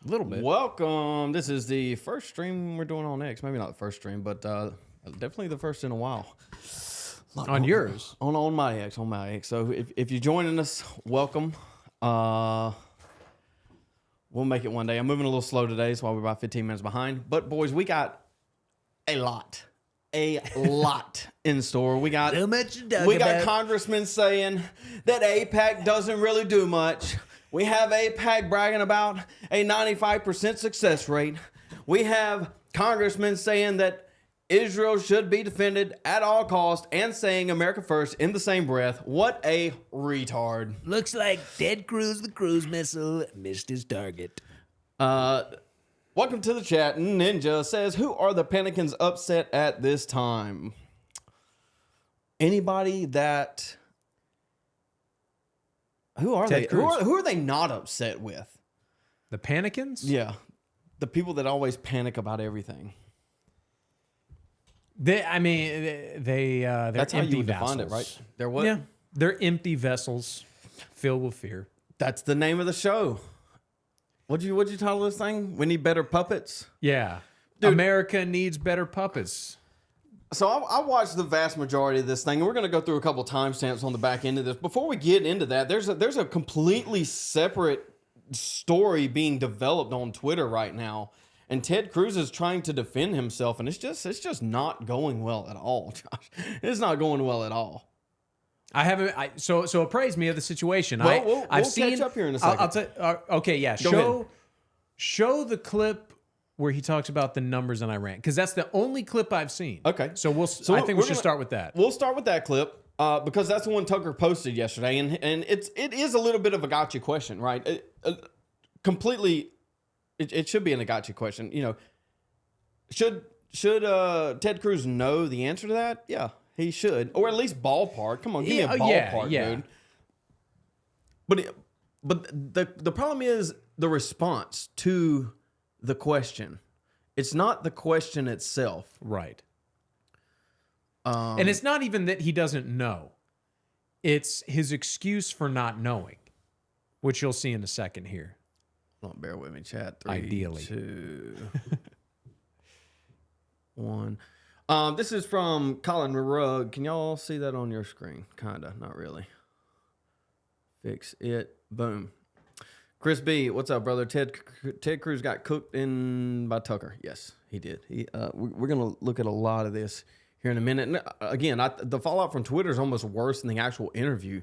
A little bit. Welcome. This is the first stream we're doing on X. Maybe not the first stream, but definitely the first in a while. On yours? On my X. So if you're joining us, welcome. We'll make it one day. I'm moving a little slow today. That's why we're about 15 minutes behind. But boys, we got a lot in store. We got congressmen saying that AIPAC doesn't really do much. We have AIPAC bragging about a 95% success rate. We have congressmen saying that Israel should be defended at all costs and saying America first in the same breath. What a retard. Looks like Ted Cruz, the cruise missile, missed his target. Welcome to the chat. Ninja says, who are the Panicans upset at this time? Anybody that... Who are Ted they? Cruz. Who are they not upset with? The Panicans? Yeah. The people that always panic about everything. They're That's how empty you would vessels. define it, right? They're what? Yeah, they're empty vessels filled with fear. That's the name of the show. What'd you title this thing? We need better puppets? Yeah. Dude. America needs better puppets. So I watched the vast majority of this thing, and we're going to go through a couple timestamps on the back end of this. Before we get into that, there's a completely separate story being developed on Twitter right now, and Ted Cruz is trying to defend himself, and it's just not going well at all, Josh. It's not going well at all. I haven't. So appraise me of the situation. Well, I've we'll seen. catch up here in a second. Okay, yeah. Go Show the clip where he talks about the numbers in Iran, because that's the only clip I've seen. Okay. So I think we should start with that. We'll start with that clip because that's the one Tucker posted yesterday, and it is a little bit of a gotcha question, right? It should be an gotcha question. You know, should Ted Cruz know the answer to that? Yeah, he should, or at least ballpark. Come on, give me a ballpark, dude. But the problem is the response to the question. It's not the question itself. Right. And it's not even that he doesn't know. It's his excuse for not knowing, which you'll see in a second here. Don't bear with me, chat. 3, Ideally. 2, 1. This is from Colin Rugg. Can y'all see that on your screen? Kinda, not really. Fix it. Boom. Chris B, what's up, brother? Ted Cruz got cooked in by Tucker. Yes, he did. We're gonna look at a lot of this here in a minute. And again, the fallout from Twitter is almost worse than the actual interview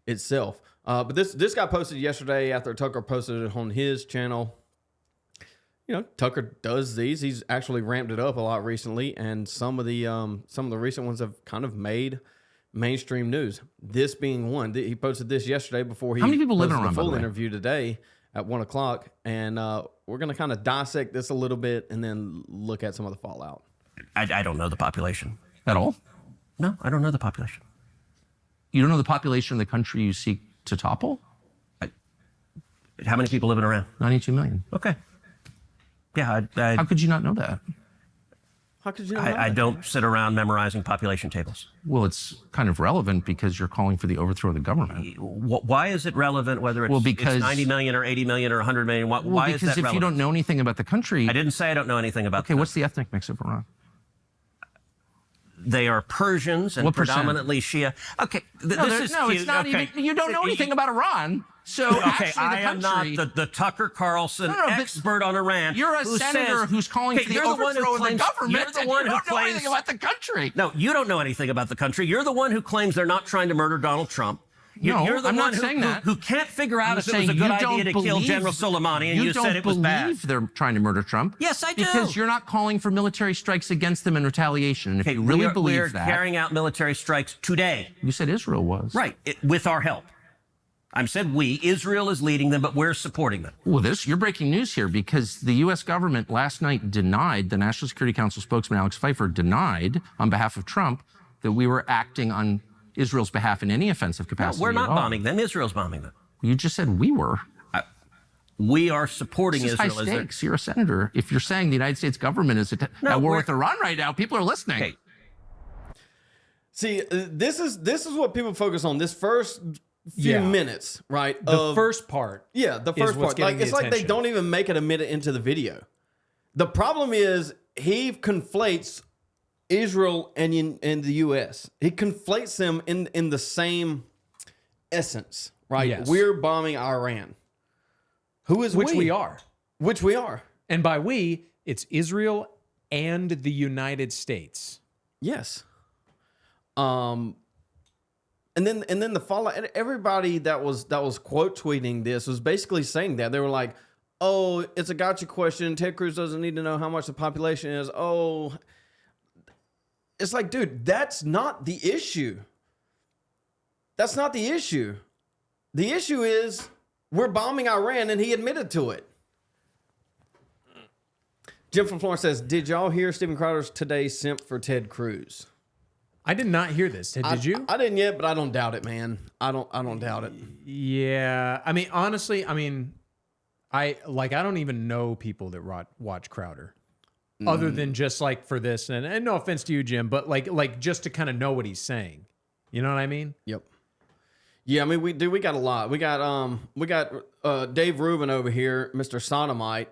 itself. But this got posted yesterday after Tucker posted it on his channel. You know, Tucker does these. He's actually ramped it up a lot recently, and some of the recent ones have kind of made mainstream news. This being one. He posted this yesterday before he How many people live in posted Iran, the by full the way? interview today at 1 o'clock, and we're going to kind of dissect this a little bit and then look at some of the fallout. I don't know the population. At all? No, I don't know the population. You don't know the population of the country you seek to topple? How many people live in Iran? 92 million. Okay. Yeah, How could you not know that? How could you know I that? don't sit around memorizing population tables. Well, it's kind of relevant because you're calling for the overthrow of the government. Why is it relevant whether it's, because it's 90 million or 80 million or 100 million? Why is that because if relevant? you don't know anything about the country... I didn't say I don't know anything about Okay, what's the ethnic mix of Iran? They are Persians and What percent? predominantly Shia. Okay, this is no, cute. it's not Okay. even... You don't know anything about Iran. So Okay, actually the I am not country... the Tucker Carlson but expert on Iran. You're a who senator says, who's calling okay, for the you're one who overthrow of the claims- government. You're the one and you who don't know claims anything about the country. No, you don't know anything about the country. You're the one who claims they're not trying to murder Donald Trump. No, You're the I'm one not saying that. who can't figure out I'm if it was a saying good you don't idea to kill believe- General Soleimani, and you said it was bad. believe they're trying to murder Trump. Yes, I do. Because you're not calling for military strikes against them in retaliation. And if you really we're believe that... carrying out military strikes today. You said Israel was. Right, with our help. I said we. Israel is leading them, but we're supporting them. Well, you're breaking news here because the U.S. government last night denied, the National Security Council spokesman Alex Pfeiffer denied on behalf of Trump that we were acting on Israel's behalf in any offensive capacity. No, we're not at all. bombing them. Israel's bombing them. You just said we were. We are supporting This is Israel. high stakes. You're a senator. If you're saying the United States government is at war with Iran right now, people are listening. Okay. See, this is what people focus on. This first few minutes, right? The first part. Yeah, the first part. Like it's like they don't even make it a minute into the video. The problem is he conflates Israel and the U.S. He conflates them in the same essence, right? Yes. We're bombing Iran. Who is Which we are. Which we are. And by we, it's Israel and the United States. Yes. And then the fallout. Everybody that was quote tweeting this was basically saying that they were like, "Oh, it's a gotcha question. Ted Cruz doesn't need to know how much the population is." Oh, it's like, dude, that's not the issue. That's not the issue. The issue is we're bombing Iran, and he admitted to it. Jim from Florence says, "Did y'all hear Steven Crowder's today's simp for Ted Cruz?" I did not hear this. Did you? I didn't yet, but I don't doubt it, man. I don't doubt it. Yeah. I mean, honestly, I don't even know people that watch Crowder, other than just like for this. And no offense to you, Jim, but like just to kind of know what he's saying. You know what I mean? Yep. Yeah, I mean, we got a lot. We got Dave Rubin over here, Mr. Sodomite,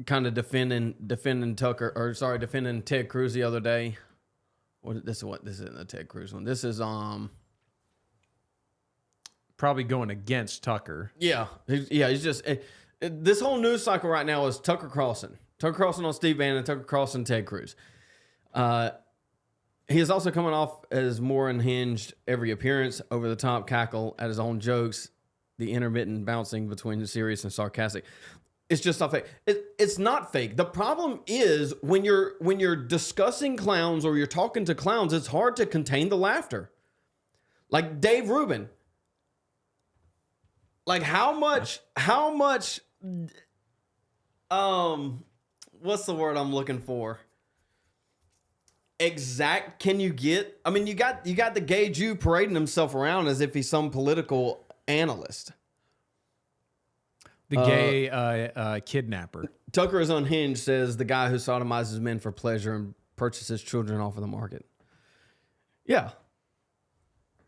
kind of defending Ted Cruz the other day. This isn't the Ted Cruz one. This is probably going against Tucker. Yeah, he's just this whole news cycle right now is Tucker Carlson on Steve Bannon, Tucker Carlson, Ted Cruz. He is also coming off as more unhinged every appearance, over the top cackle at his own jokes, the intermittent bouncing between serious and sarcastic. It's just not fake. It's not fake. The problem is when you're discussing clowns or you're talking to clowns, it's hard to contain the laughter. Like Dave Rubin. Like how much what's the word I'm looking for? Exact can you get? I mean, you got the gay Jew parading himself around as if he's some political analyst. The gay kidnapper. Tucker is unhinged, says the guy who sodomizes men for pleasure and purchases children off of the market. Yeah.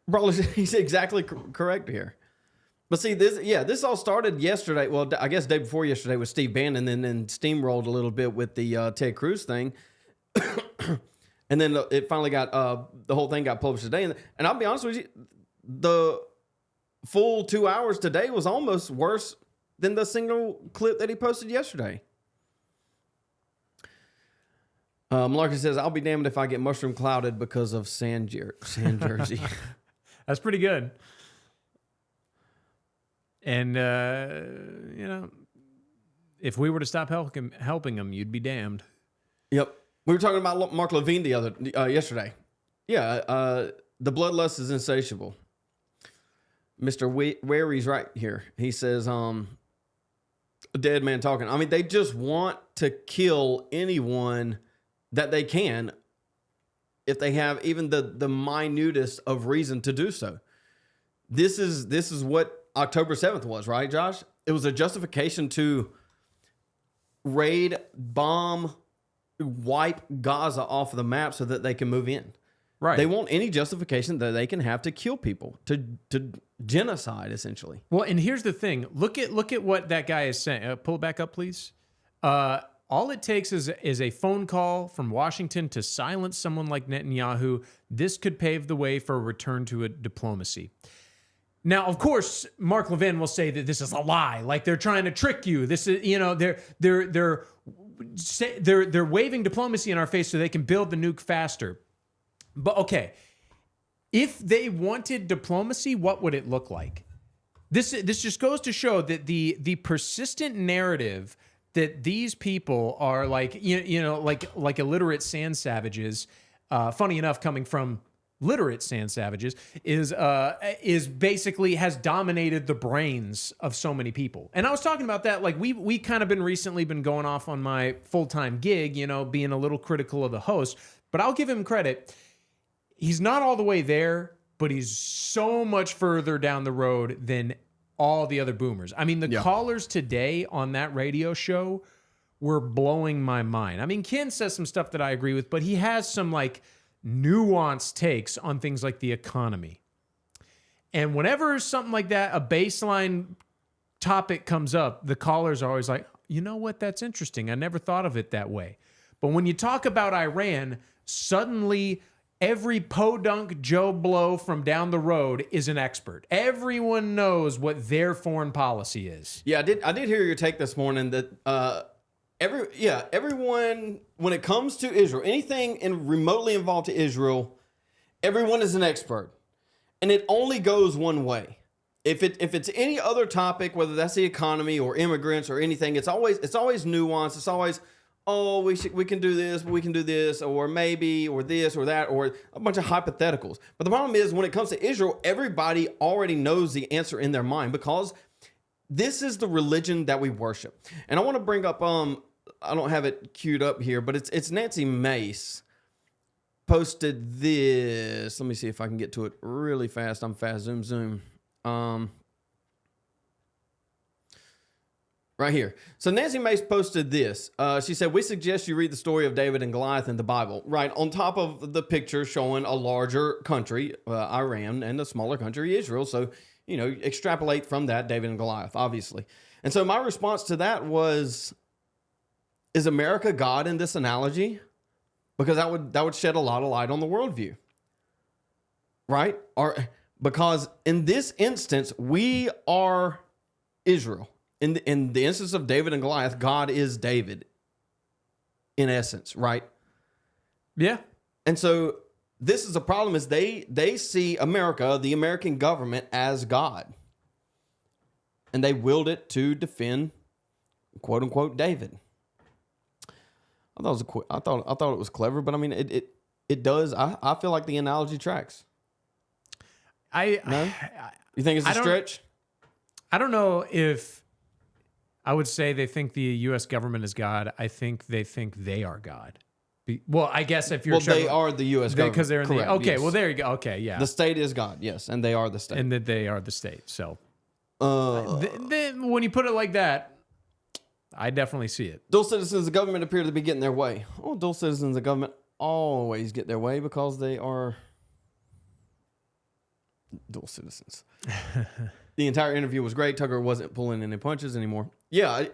Bro, he's exactly correct here. But see, this all started yesterday. Well, I guess day before yesterday with Steve Bannon, and then steamrolled a little bit with the Ted Cruz thing. And then it finally got, the whole thing got published today. And I'll be honest with you, the full 2 hours today was almost worse than the single clip that he posted yesterday. Malarkey says, "I'll be damned if I get mushroom clouded because of sand jersey." That's pretty good. And, if we were to stop helping him, you'd be damned. Yep. We were talking about Mark Levine yesterday. Yeah, the bloodlust is insatiable. Mr. Wary's right here. He says, a dead man talking. I mean, they just want to kill anyone that they can if they have even the minutest of reason to do so. This is what October 7th was, right, Josh? It was a justification to raid, bomb, wipe Gaza off of the map so that they can move in. Right. They want any justification that they can have to kill people, to genocide, essentially. Well, and here's the thing. Look at what that guy is saying. Pull it back up, please. All it takes is a phone call from Washington to silence someone like Netanyahu. This could pave the way for a return to a diplomacy. Now, of course, Mark Levin will say that this is a lie. Like they're trying to trick you. This is, they're waving diplomacy in our face so they can build the nuke faster. But okay, if they wanted diplomacy, what would it look like? This just goes to show that the persistent narrative that these people are like illiterate sand savages. Funny enough, coming from literate sand savages, is basically has dominated the brains of so many people. And I was talking about that, like we kind of recently been going off on my full-time gig, being a little critical of the host, but I'll give him credit. He's not all the way there, but he's so much further down the road than all the other boomers. I mean, the callers today on that radio show were blowing my mind. I mean, Ken says some stuff that I agree with, but he has some like nuanced takes on things like the economy. And whenever something like that, a baseline topic comes up, the callers are always like, you know what? That's interesting. I never thought of it that way. But when you talk about Iran, suddenly every podunk Joe Blow from down the road is an expert. Everyone knows what their foreign policy is. Yeah, I did hear your take this morning that everyone, when it comes to Israel, anything remotely involved to Israel, everyone is an expert. And it only goes one way. If it's any other topic, whether that's the economy or immigrants or anything, it's always nuanced. It's always, oh, we can do this, we can do this, or maybe, or this, or that, or a bunch of hypotheticals. But the problem is, when it comes to Israel, everybody already knows the answer in their mind, because this is the religion that we worship. And I want to bring up, I don't have it queued up here, but it's Nancy Mace posted this. Let me see if I can get to it really fast. I'm fast. Zoom. Right here. So Nancy Mace posted this. She said, we suggest you read the story of David and Goliath in the Bible. Right on top of the picture showing a larger country, Iran, and a smaller country, Israel. So, extrapolate from that, David and Goliath, obviously. And so my response to that was, is America God in this analogy? Because that would shed a lot of light on the worldview. Right? Because in this instance, we are Israel. In the instance of David and Goliath, God is David, in essence, right? Yeah. And so this is a problem, is they see America, the American government, as God. And they willed it to defend, quote unquote, David. I thought it was clever, but I mean it does. I feel like the analogy tracks. No? You think it's a stretch? I don't know if I would say they think the U.S. government is God. I think they are God. Well, I guess if you're they are the U.S. government because they're in correct, the okay. Yes. Well, there you go. Okay, yeah. The state is God, yes, and they are the state, and that they are the state. So, when you put it like that, I definitely see it. Dual citizens of the government appear to be getting their way. Oh, dual citizens of the government always get their way because they are dual citizens. The entire interview was great. Tucker wasn't pulling any punches anymore. Yeah.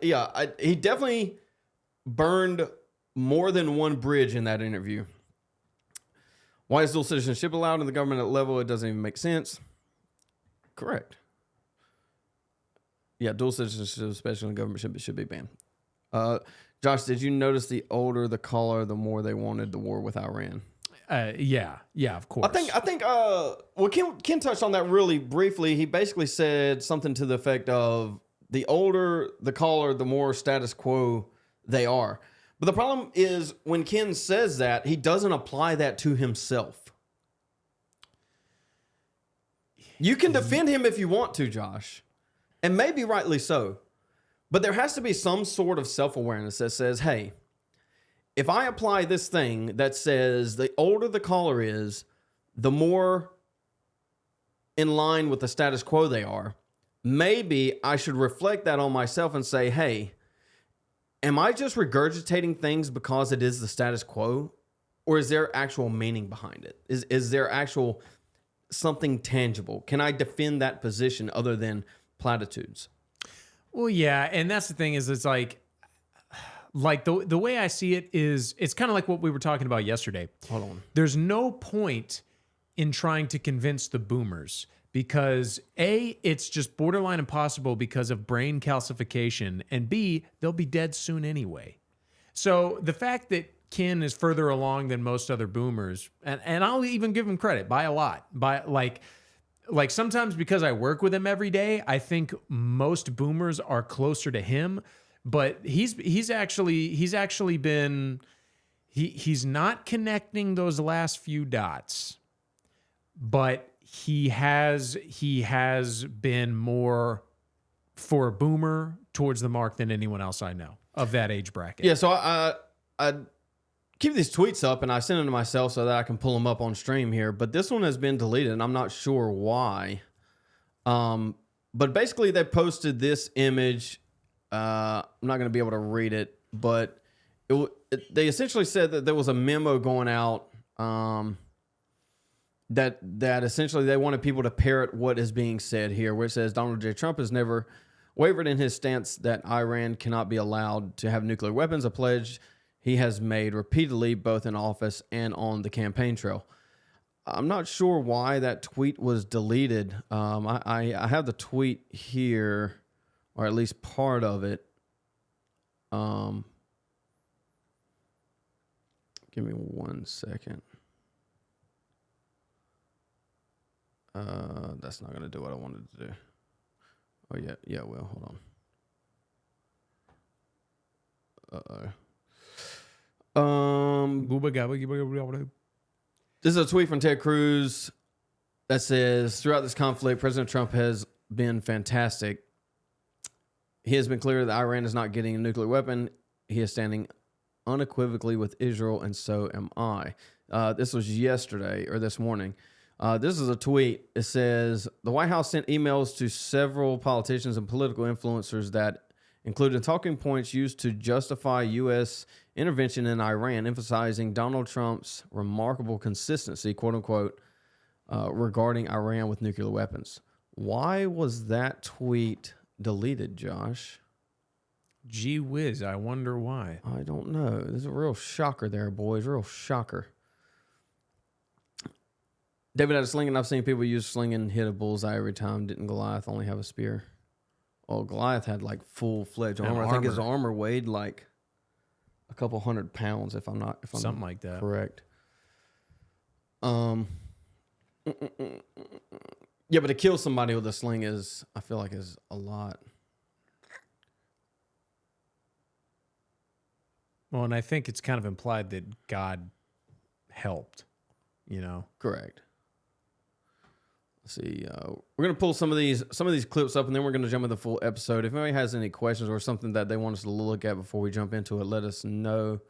He definitely burned more than one bridge in that interview. Why is dual citizenship allowed in the government level? It doesn't even make sense. Correct. Yeah, dual citizenship, especially in the government, should be banned. Josh, did you notice the older the caller, the more they wanted the war with Iran? Yeah, of course. I think. Well, Ken touched on that really briefly. He basically said something to the effect of, the older the caller, the more status quo they are. But the problem is, when Ken says that, he doesn't apply that to himself. You can defend him if you want to, Josh, and maybe rightly so. But there has to be some sort of self-awareness that says, hey, if I apply this thing that says the older the caller is, the more in line with the status quo they are, maybe I should reflect that on myself and say, hey, am I just regurgitating things because it is the status quo? Or is there actual meaning behind it? Is there actual something tangible? Can I defend that position other than platitudes? Well, yeah, and that's the thing, is it's like the way I see it is, it's kind of like what we were talking about yesterday. Hold on. There's no point in trying to convince the boomers, because A, it's just borderline impossible because of brain calcification, and B, they'll be dead soon anyway. So the fact that Ken is further along than most other boomers, and I'll even give him credit by a lot, by like sometimes because I work with him every day, I think most boomers are closer to him, but he's not connecting those last few dots, but he has been more for a boomer towards the mark than anyone else I know of that age bracket. Yeah, so I keep these tweets up and I send them to myself so that I can pull them up on stream here. But this one has been deleted and I'm not sure why. But basically they posted this image. I'm not going to be able to read it, but they essentially said that there was a memo going out that essentially they wanted people to parrot what is being said here, where it says Donald J. Trump has never wavered in his stance that Iran cannot be allowed to have nuclear weapons, a pledge he has made repeatedly, both in office and on the campaign trail. I'm not sure why that tweet was deleted. I have the tweet here, or at least part of it. Give me 1 second. That's not going to do what I wanted to do. Oh, yeah, well, hold on. This is a tweet from Ted Cruz that says, throughout this conflict, President Trump has been fantastic. He has been clear that Iran is not getting a nuclear weapon. He is standing unequivocally with Israel, and so am I. This was yesterday or this morning. This is a tweet. It says, the White House sent emails to several politicians and political influencers that included talking points used to justify U.S. intervention in Iran, emphasizing Donald Trump's remarkable consistency, quote unquote, regarding Iran with nuclear weapons. Why was that tweet deleted, Josh? Gee whiz, I wonder why. I don't know. There's a real shocker there, boys. Real shocker. David had a sling, and I've seen people use sling and hit a bullseye every time. Didn't Goliath only have a spear? Oh, Goliath had like full-fledged armor. I think his armor weighed like a couple 100 pounds, if I'm something like that. Correct. Yeah, but to kill somebody with a sling I feel like is a lot. Well, and I think it's kind of implied that God helped, you know? Correct. Let's see. We're going to pull some of these clips up, and then we're going to jump into the full episode. If anybody has any questions or something that they want us to look at before we jump into it, let us know.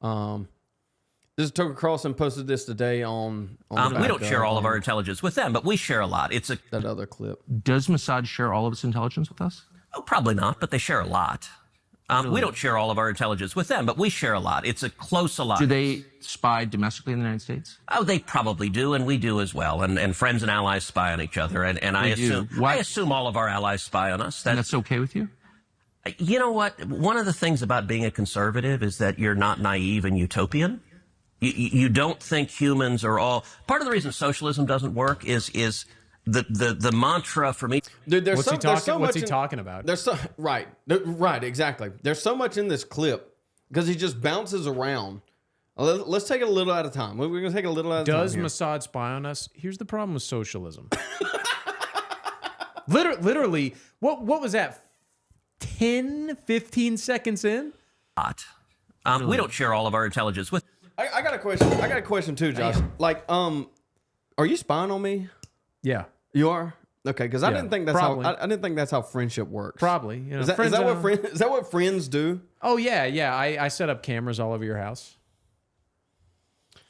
This is Tucker Carlson posted this today on we don't share all of our intelligence with them, but we share a lot. That other clip. Does Mossad share all of its intelligence with us? Oh, probably not, but they share a lot. We don't share all of our intelligence with them, but we share a lot. It's a close alliance. Do they spy domestically in the United States? Oh, they probably do, and we do as well. And friends and allies spy on each other. And I assume all of our allies spy on us. And that's okay with you? You know what? One of the things about being a conservative is that you're not naive and utopian. You don't think humans are all... Part of the reason socialism doesn't work is the mantra for me. Dude, what's he talking about? Right, exactly. There's so much in this clip because he just bounces around. Let's take it a little at a time. We're going to take it a little at a time. Does Mossad spy on us? Here's the problem with socialism. Literally, what was that? 10, 15 seconds in? We don't share all of our intelligence with. I got a question. I got a question too, Josh. Like, are you spying on me? Yeah. You are? Okay, because I didn't think that's probably. how I didn't think that's how friendship works. Probably. You know, is that what friends do? Oh yeah. I set up cameras all over your house,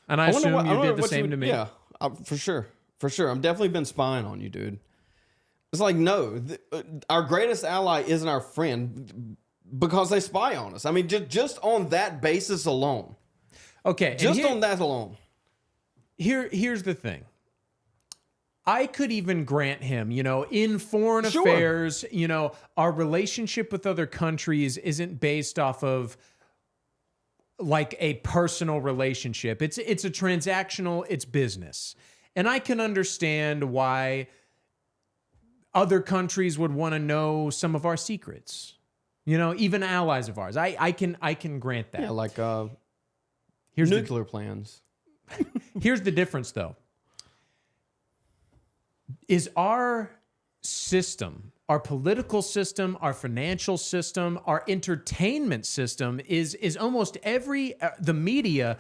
and I assume you did the same to me. Yeah, for sure. I'm definitely been spying on you, dude. It's like our greatest ally isn't our friend because they spy on us. I mean, just on that basis alone. Okay, just on that alone. Here's the thing. I could even grant him, in foreign affairs, our relationship with other countries isn't based off of like a personal relationship. It's a transactional, it's business. And I can understand why other countries would want to know some of our secrets. Even allies of ours. I can grant that. Yeah, like here's nuclear plans. Here's the difference though. Is our system, our political system, our financial system, our entertainment system is almost the media,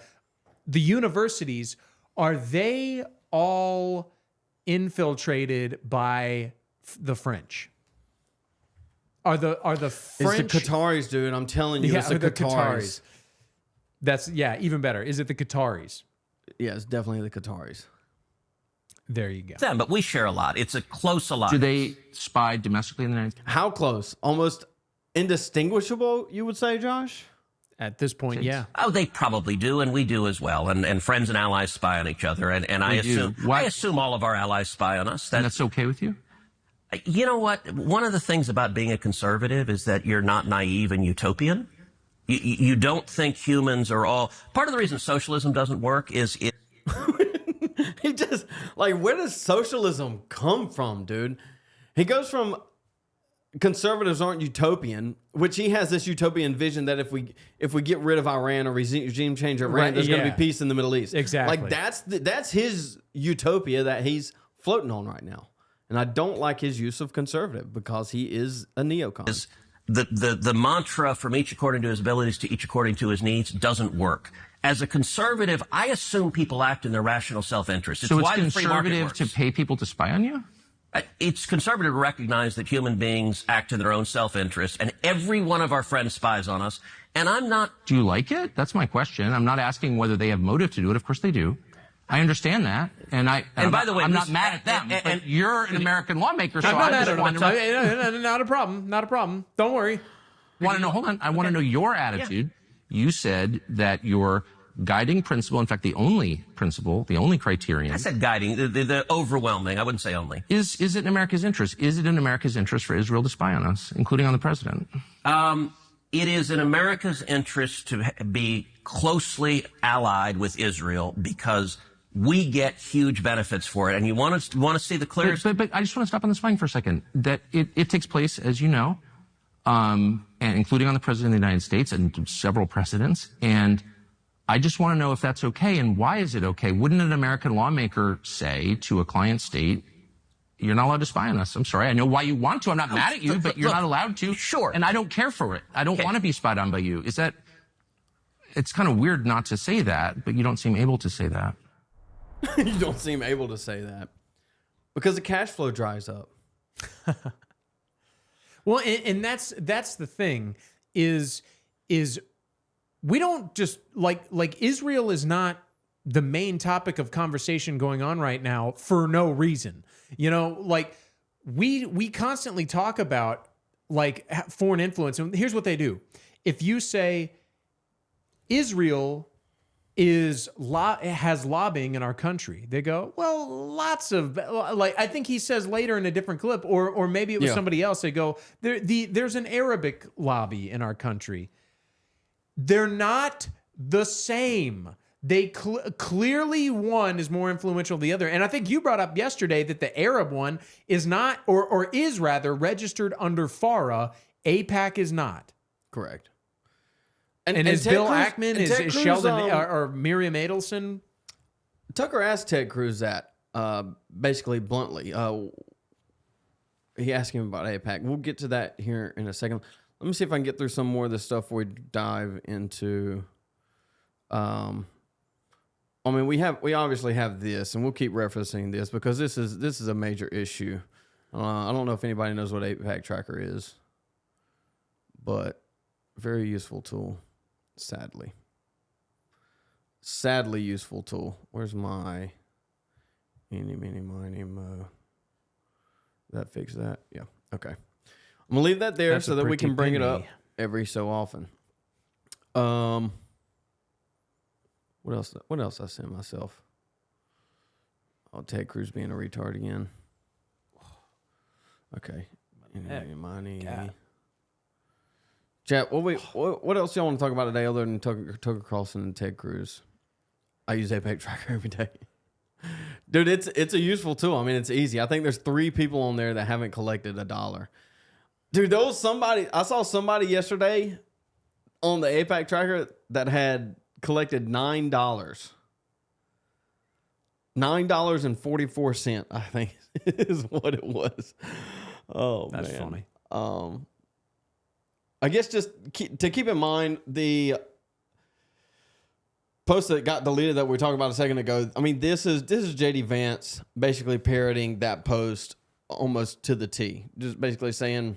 the universities, are they all infiltrated by the French? Are the French? It's the Qataris, dude. I'm telling you, it's the Qataris. That's even better. Is it the Qataris? Yeah, it's definitely the Qataris. There you go. Them, but we share a lot. It's a close alliance. Do they spy domestically in the United States? How close? Almost indistinguishable, you would say, Josh? At this point, yeah. Oh, they probably do, and we do as well. And friends and allies spy on each other, and I assume all of our allies spy on us. And that's okay with you? You know what? One of the things about being a conservative is that you're not naive and utopian. You don't think humans are all... Part of the reason socialism doesn't work is... He just, like, where does socialism come from, dude? He goes from conservatives aren't utopian, which he has this utopian vision that if we get rid of Iran or regime change Iran, there's going to be peace in the Middle East. Exactly. Like, that's his utopia that he's floating on right now. And I don't like his use of conservative because he is a neocon. The mantra from each according to his abilities to each according to his needs doesn't work. As a conservative, I assume people act in their rational self-interest. So it's conservative to pay people to spy on you? It's conservative to recognize that human beings act in their own self-interest, and every one of our friends spies on us. And I'm not... Do you like it? That's my question. I'm not asking whether they have motive to do it. Of course they do. I understand that. And by the way, I'm not mad at them. But you're an American lawmaker, so I just want to... Not a problem. Not a problem. Don't worry. Hold on. I want to know your attitude. Yeah. You said that your guiding principle, in fact, the only principle, the only criterion... I said guiding, the overwhelming. I wouldn't say only. Is it in America's interest? Is it in America's interest for Israel to spy on us, including on the president? It is in America's interest to be closely allied with Israel because we get huge benefits for it. And you want to see the clearest... But I just want to stop on the spying for a second. That it takes place, as you know, and including on the president of the United States and several precedents. And I just want to know if that's okay and why is it okay? Wouldn't an American lawmaker say to a client state, you're not allowed to spy on us? I'm sorry. I know why you want to. I'm not mad at you, but you're not allowed to. Sure. And I don't care for it. I don't want to be spied on by you. It's kind of weird not to say that, but you don't seem able to say that. You don't seem able to say that because the cash flow dries up. Well, and that's the thing is we don't just like Israel is not the main topic of conversation going on right now for no reason. You know, like we constantly talk about like foreign influence, and here's what they do. If you say Israel has lobbying in our country, they go, well, lots of, like, I think he says later in a different clip, or maybe it was somebody else. They go, there's an Arabic lobby in our country. They're not the same. They clearly one is more influential than the other. And I think you brought up yesterday that the Arab one is not, or is rather registered under FARA. AIPAC is not. Correct. And is Bill Ackman, is Sheldon or Miriam Adelson? Tucker asked Ted Cruz that, basically bluntly. He asked him about AIPAC. We'll get to that here in a second. Let me see if I can get through some more of this stuff before we dive into... I mean, we obviously have this, and we'll keep referencing this because this is a major issue. I don't know if anybody knows what AIPAC Tracker is, but very useful tool. Sadly useful tool. Where's my eeny, meeny, miny, mo? That fix that? Yeah. Okay. I'm gonna leave that there so that we can bring it up every so often. What else I sent myself? Oh, Ted Cruz being a retard again. Okay. Chat, what else y'all want to talk about today other than Tucker Carlson and Ted Cruz? I use AIPAC Tracker every day. Dude, it's a useful tool. I mean, it's easy. I think there's 3 people on there that haven't collected $1. Dude, I saw somebody yesterday on the AIPAC Tracker that had collected $9. $9.44, I think, is what it was. Oh, that's man. Funny. I guess just to keep in mind the post that got deleted that we were talking about a second ago. I mean, this is JD Vance basically parroting that post almost to the T. Just basically saying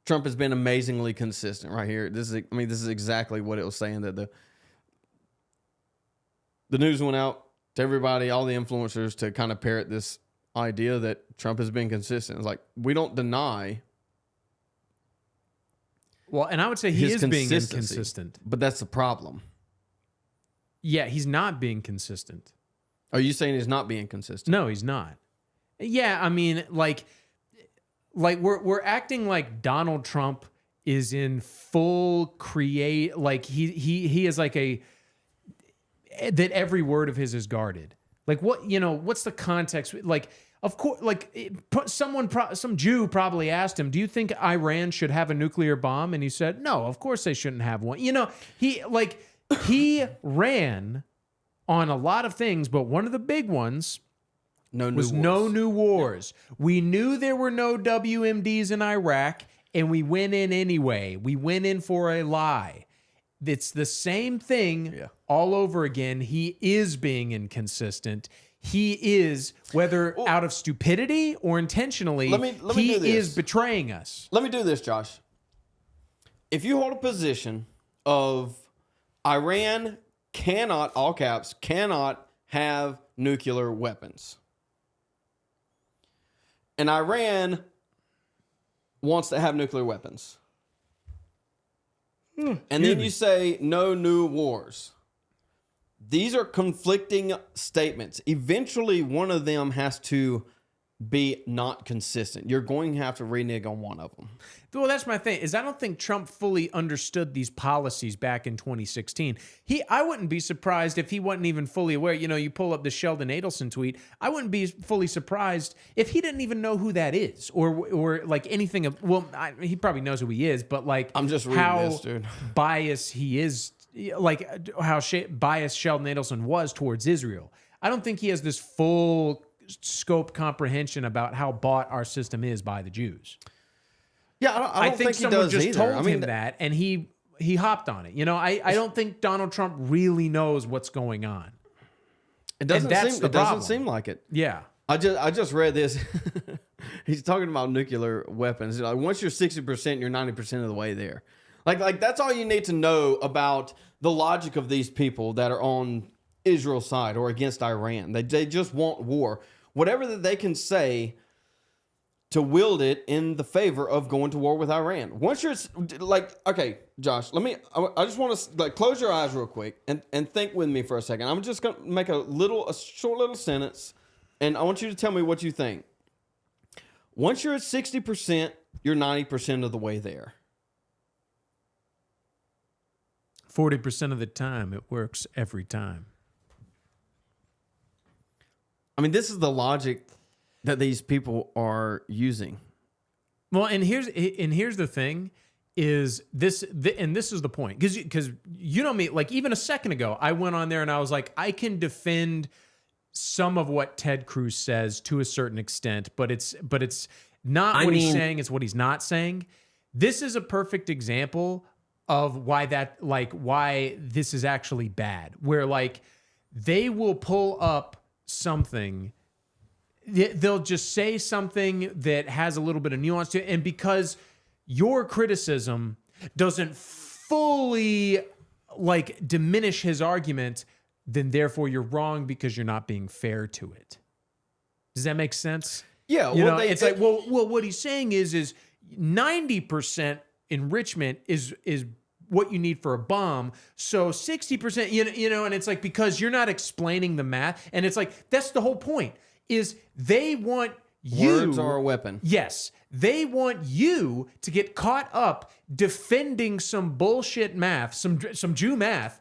Trump has been amazingly consistent right here. This is exactly what it was saying, that the news went out to everybody, all the influencers, to kind of parrot this idea that Trump has been consistent. It's like, we don't deny Well, and I would say he is being inconsistent. But that's the problem. Yeah, he's not being consistent. Are you saying he's not being consistent? No, he's not. Yeah, I mean, like we're acting like Donald Trump is in full like he is like that every word of his is guarded. Like what's the context? Like, of course, like some Jew probably asked him, "Do you think Iran should have a nuclear bomb?" And he said, "No, of course they shouldn't have one." He ran on a lot of things, but one of the big ones no new wars. We knew there were no WMDs in Iraq, and we went in anyway. We went in for a lie. It's the same thing all over again. He is being inconsistent. He is, whether out of stupidity or intentionally, he is betraying us. Let me do this, Josh. If you hold a position of Iran cannot, all caps, cannot have nuclear weapons, and Iran wants to have nuclear weapons, and then you say no new wars. These are conflicting statements. Eventually, one of them has to be not consistent. You're going to have to renege on one of them. Well, that's my thing, is I don't think Trump fully understood these policies back in 2016. I wouldn't be surprised if he wasn't even fully aware. You pull up the Sheldon Adelson tweet. I wouldn't be fully surprised if he didn't even know who that is or like anything of, he probably knows who he is, but like I'm just reading this, dude. Biased he is, like how biased Sheldon Adelson was towards Israel. I don't think he has this full scope comprehension about how bought our system is by the Jews. Yeah, I don't think someone he does just either. told him that, and he hopped on it. I don't think Donald Trump really knows what's going on. It doesn't seem like it. Yeah. I just read this. He's talking about nuclear weapons. Like, once you're 60%, you're 90% of the way there. Like that's all you need to know about the logic of these people that are on Israel's side or against Iran. They just want war. Whatever that they can say to wield it in the favor of going to war with Iran. Once you're like, okay, Josh, I just want to like close your eyes real quick and think with me for a second. I'm just going to make a short little sentence, and I want you to tell me what you think. Once you're at 60%, you're 90% of the way there. 40% of the time, it works every time. I mean, this is the logic that these people are using. Well, and here's the thing is this is the point, because you know me, like even a second ago, I went on there and I was like, I can defend some of what Ted Cruz says to a certain extent, but it's not what he's saying, it's what he's not saying. This is a perfect example of why this is actually bad, where like they will pull up something, they'll just say something that has a little bit of nuance to it, and because your criticism doesn't fully like diminish his argument, then therefore you're wrong because you're not being fair to it. Does that make sense? Yeah. It's like, what he's saying is 90% enrichment is what you need for a bomb. So 60%, and it's like, because you're not explaining the math, and it's like, that's the whole point, is they want you. Words are a weapon. Yes. They want you to get caught up defending some bullshit math, some Jew math,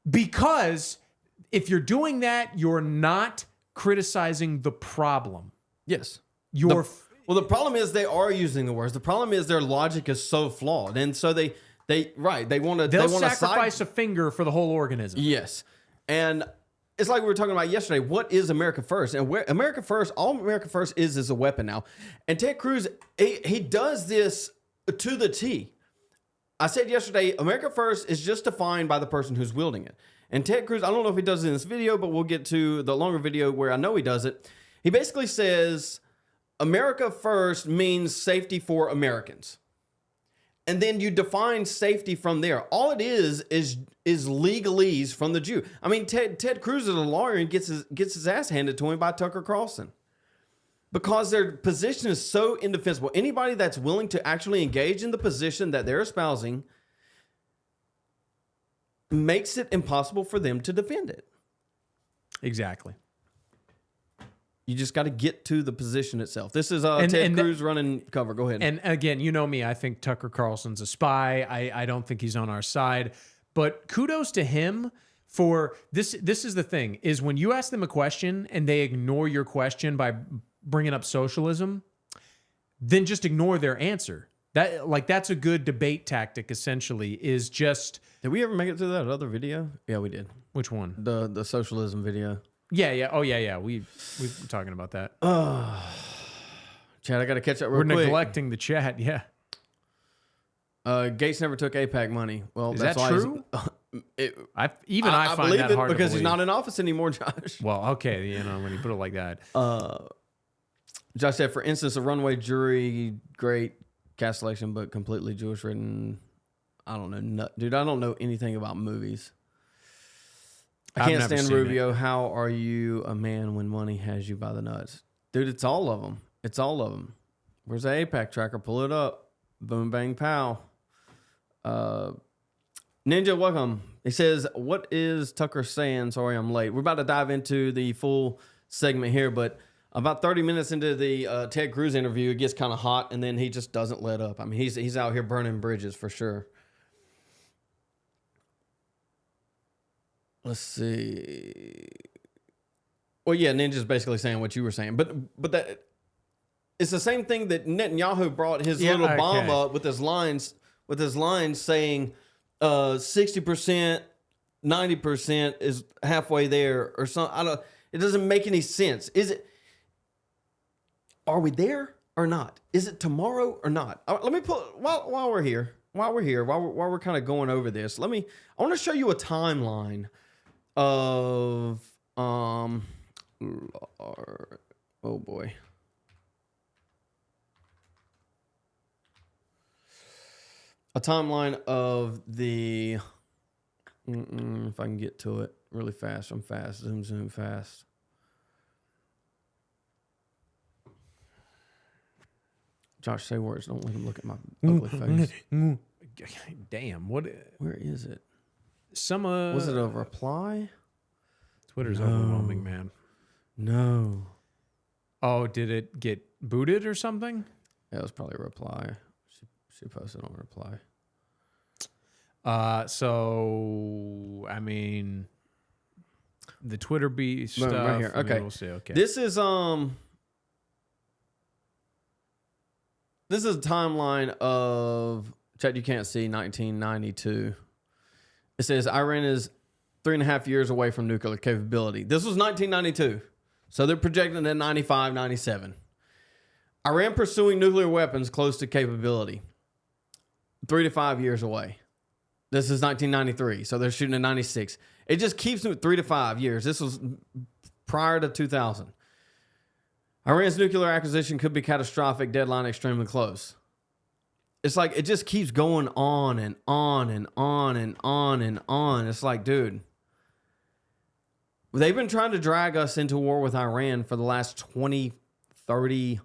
because if you're doing that, you're not criticizing the problem. Yes. Well, the problem is they are using the words. The problem is their logic is so flawed. And so they want to, they'll sacrifice a finger for the whole organism. Yes. And it's like we were talking about yesterday. What is America First? And where America First, all America First is a weapon now. And Ted Cruz, he does this to the T. I said yesterday, America First is just defined by the person who's wielding it. And Ted Cruz, I don't know if he does it in this video, but we'll get to the longer video where I know he does it. He basically says America First means safety for Americans. And then you define safety from there. All it is legalese from the Jew. I mean, Ted Cruz is a lawyer and gets his ass handed to him by Tucker Carlson. because their position is so indefensible. Anybody that's willing to actually engage in the position that they're espousing makes it impossible for them to defend it. Exactly. You just got to get to the position itself. This is Ted Cruz running cover. Go ahead. And again, you know me, I think Tucker Carlson's a spy. I don't think he's on our side. But kudos to him for this. This is the thing, is when you ask them a question and they ignore your question by bringing up socialism, then just ignore their answer. That's a good debate tactic, essentially, is just... Did we ever make it through that other video? Yeah, we did. Which one? The socialism video. Yeah. Oh, yeah. We were talking about that. Chad, I got to catch up real quick. We're neglecting the chat, yeah. Gates never took AIPAC money. Well, is that's that why true? I find believe that it hard because to he's not in office anymore, Josh. Well, okay, when you put it like that. Josh said, for instance, a runway jury, great cast selection, but completely Jewish written. I don't know. Dude, I don't know anything about movies. I can't stand Rubio. How are you a man when money has you by the nuts? Dude, it's all of them. It's all of them. Where's the AIPAC tracker? Pull it up. Boom, bang, pow. Ninja, welcome. He says, what is Tucker saying? Sorry, I'm late. We're about to dive into the full segment here, but about 30 minutes into the Ted Cruz interview, it gets kind of hot, and then he just doesn't let up. I mean, he's out here burning bridges for sure. Let's see. Well, yeah, Ninja's basically saying what you were saying, but that it's the same thing that Netanyahu brought his little bomb up with his lines saying 60%, 90% is halfway there or something. It doesn't make any sense. Are we there or not? Is it tomorrow or not? Let me pull while we're here, while we're kind of going over this. I want to show you a timeline of oh boy. A timeline of the if I can get to it really fast. I'm fast. Zoom fast. Josh, say words. Don't let him look at my ugly face. Damn, what? Where is it? Was it a reply? Twitter's overwhelming, man. No. Oh, did it get booted or something? Yeah, it was probably a reply. She posted on reply. So I mean, the Twitter beat stuff right here. Okay, we'll see. Okay, this is a timeline of chat. You can't see 1992. It says Iran is 3.5 years away from nuclear capability. This was 1992. So they're projecting at 95, 97. Iran pursuing nuclear weapons close to capability. 3 to 5 years away. This is 1993. So they're shooting at 96. It just keeps them 3 to 5 years. This was prior to 2000. Iran's nuclear acquisition could be catastrophic. Deadline extremely close. It's like it just keeps going on and on and on and on and on. It's like, dude, they've been trying to drag us into war with Iran for the last 20, 30,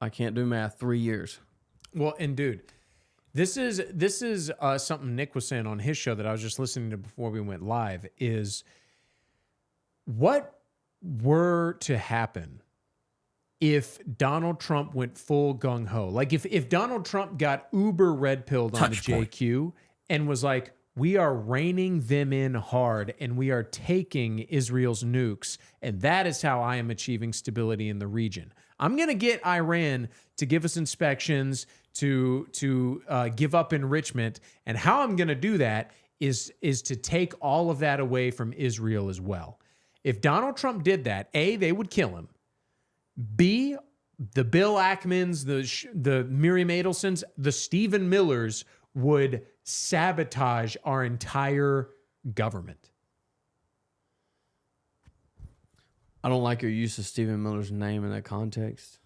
I can't do math, 3 years. Well, and dude, this is something Nick was saying on his show that I was just listening to before we went live, is what were to happen if Donald Trump went full gung-ho. Like if Donald Trump got uber red-pilled on the JQ and was like, we are reining them in hard and we are taking Israel's nukes, and that is how I am achieving stability in the region. I'm going to get Iran to give us inspections, to give up enrichment, and how I'm going to do that is to take all of that away from Israel as well. If Donald Trump did that, A, they would kill him. B, the Bill Ackmans, the Miriam Adelsons, the Stephen Millers would sabotage our entire government. I don't like your use of Stephen Miller's name in that context.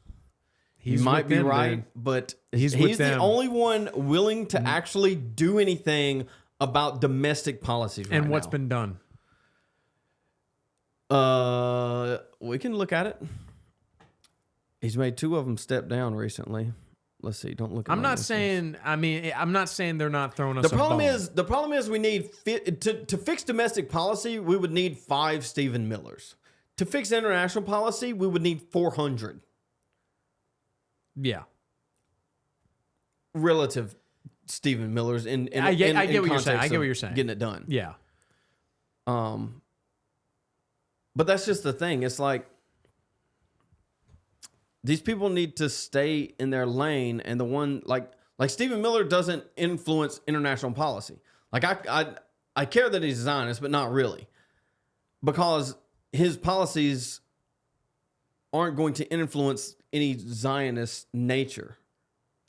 He might be right, but he's the only one willing to actually do anything about domestic policies right now. And what's been done? We can look at it. He's made 2 of them step down recently. Let's see. Don't look at I'm my not messages. saying. I mean, I'm not saying they're not throwing us. The problem a bone. is we need to fix domestic policy. We would need 5 Stephen Millers. To fix international policy, we would need 400 Yeah, relative Stephen Millers. I get what you're saying. I get what you're saying. Getting it done. Yeah. But that's just the thing. It's like these people need to stay in their lane, and the one like Stephen Miller doesn't influence international policy. Like I care that he's a Zionist, but not really, because his policies aren't going to influence any Zionist nature.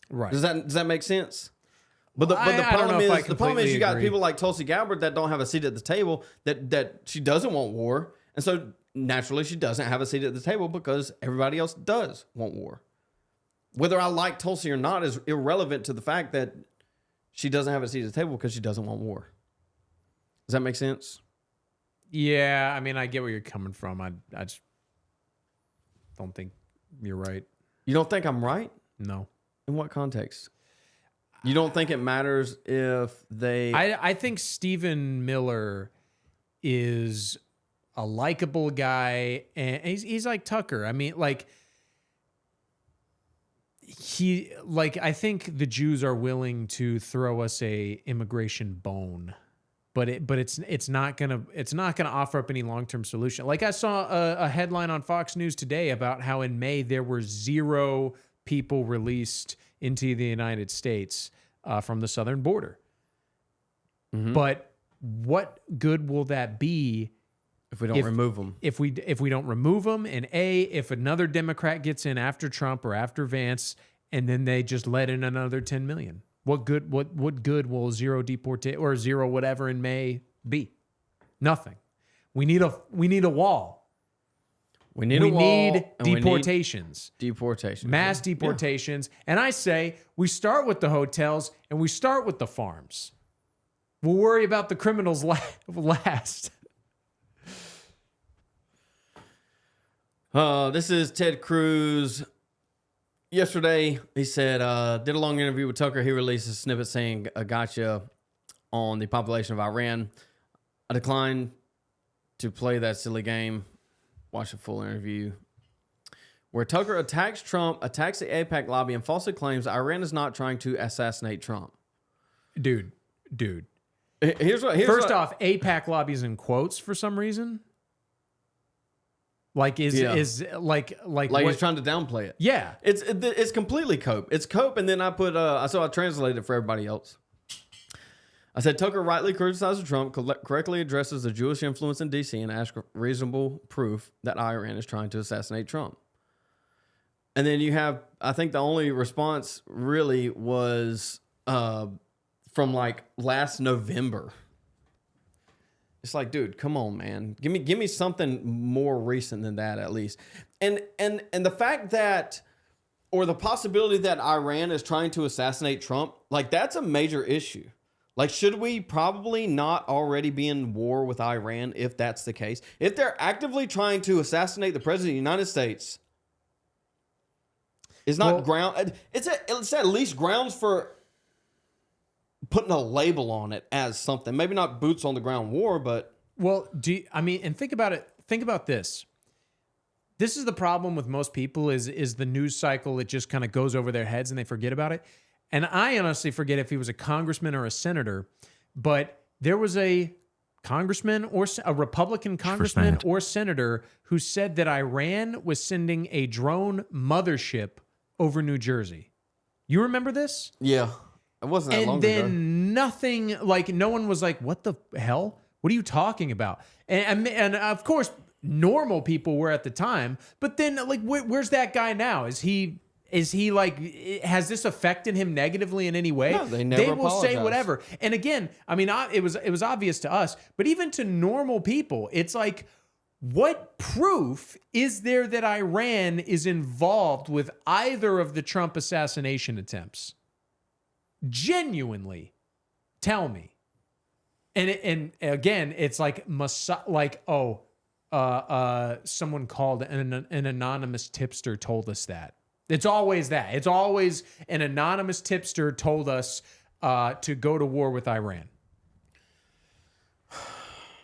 Right. Does that make sense? But the I don't problem know if I is completely you got agree. people like Tulsi Gabbard that don't have a seat at the table, that she doesn't want war, and so naturally she doesn't have a seat at the table because everybody else does want war. Whether I like Tulsi or not is irrelevant to the fact that she doesn't have a seat at the table because she doesn't want war. Does that make sense? Yeah, I mean, I get where you're coming from. I just don't think you're right. You don't think I'm right? No. In what context? You don't think it matters if they... I think Stephen Miller is a likable guy, and he's like Tucker. I mean, like I think the Jews are willing to throw us a immigration bone, but it's not gonna offer up any long-term solution. Like I saw a headline on Fox News today about how in May there were 0 people released into the United States from the southern border. Mm-hmm. But what good will that be if we don't remove them? If we don't remove them, and if another Democrat gets in after Trump or after Vance, and then they just let in another 10 million, what good will 0 deportation or 0 whatever in May be? Nothing. We need a wall. We need deportations. Mass Yeah. deportations. And I say we start with the hotels and we start with the farms. We'll worry about the criminals last. This is Ted Cruz. Yesterday, he said, did a long interview with Tucker. He released a snippet saying, "I gotcha on the population of Iran. I declined to play that silly game. Watch a full interview where Tucker attacks Trump, attacks the AIPAC lobby, and falsely claims Iran is not trying to assassinate Trump." Dude. Here's First off, AIPAC lobbies in quotes for some reason. Like is he's trying to downplay it. Yeah. It's completely cope. It's cope, and then I put I translated it for everybody else. I said Tucker rightly criticizes Trump, correctly addresses the Jewish influence in D.C. and asks reasonable proof that Iran is trying to assassinate Trump. And then you have, I think the only response really was from like last November. It's like, dude, come on, man. Give me something more recent than that at least. And the fact that, or the possibility that Iran is trying to assassinate Trump, like that's a major issue. Like, should we probably not already be in war with Iran if that's the case? If they're actively trying to assassinate the president of the United States, it's at least grounds for putting a label on it as something. Maybe not boots on the ground war, but... Well, and think about it. Think about this. This is the problem with most people is the news cycle. It just kind of goes over their heads and they forget about it. And I honestly forget if he was a congressman or a senator, but there was a congressman or a Republican congressman or senator who said that Iran was sending a drone mothership over New Jersey. You remember this? Yeah. It wasn't that long ago. And then nothing, like no one was like, what the hell? What are you talking about? And of course, normal people were at the time, but then like, where's that guy now? Is he like, has this affected him negatively in any way? No, they never will apologize. say whatever. And again, I mean, it was obvious to us, but even to normal people, it's like, what proof is there that Iran is involved with either of the Trump assassination attempts? Genuinely, tell me. And again, it's like someone called an anonymous tipster told us that. It's always that. It's always an anonymous tipster told us to go to war with Iran.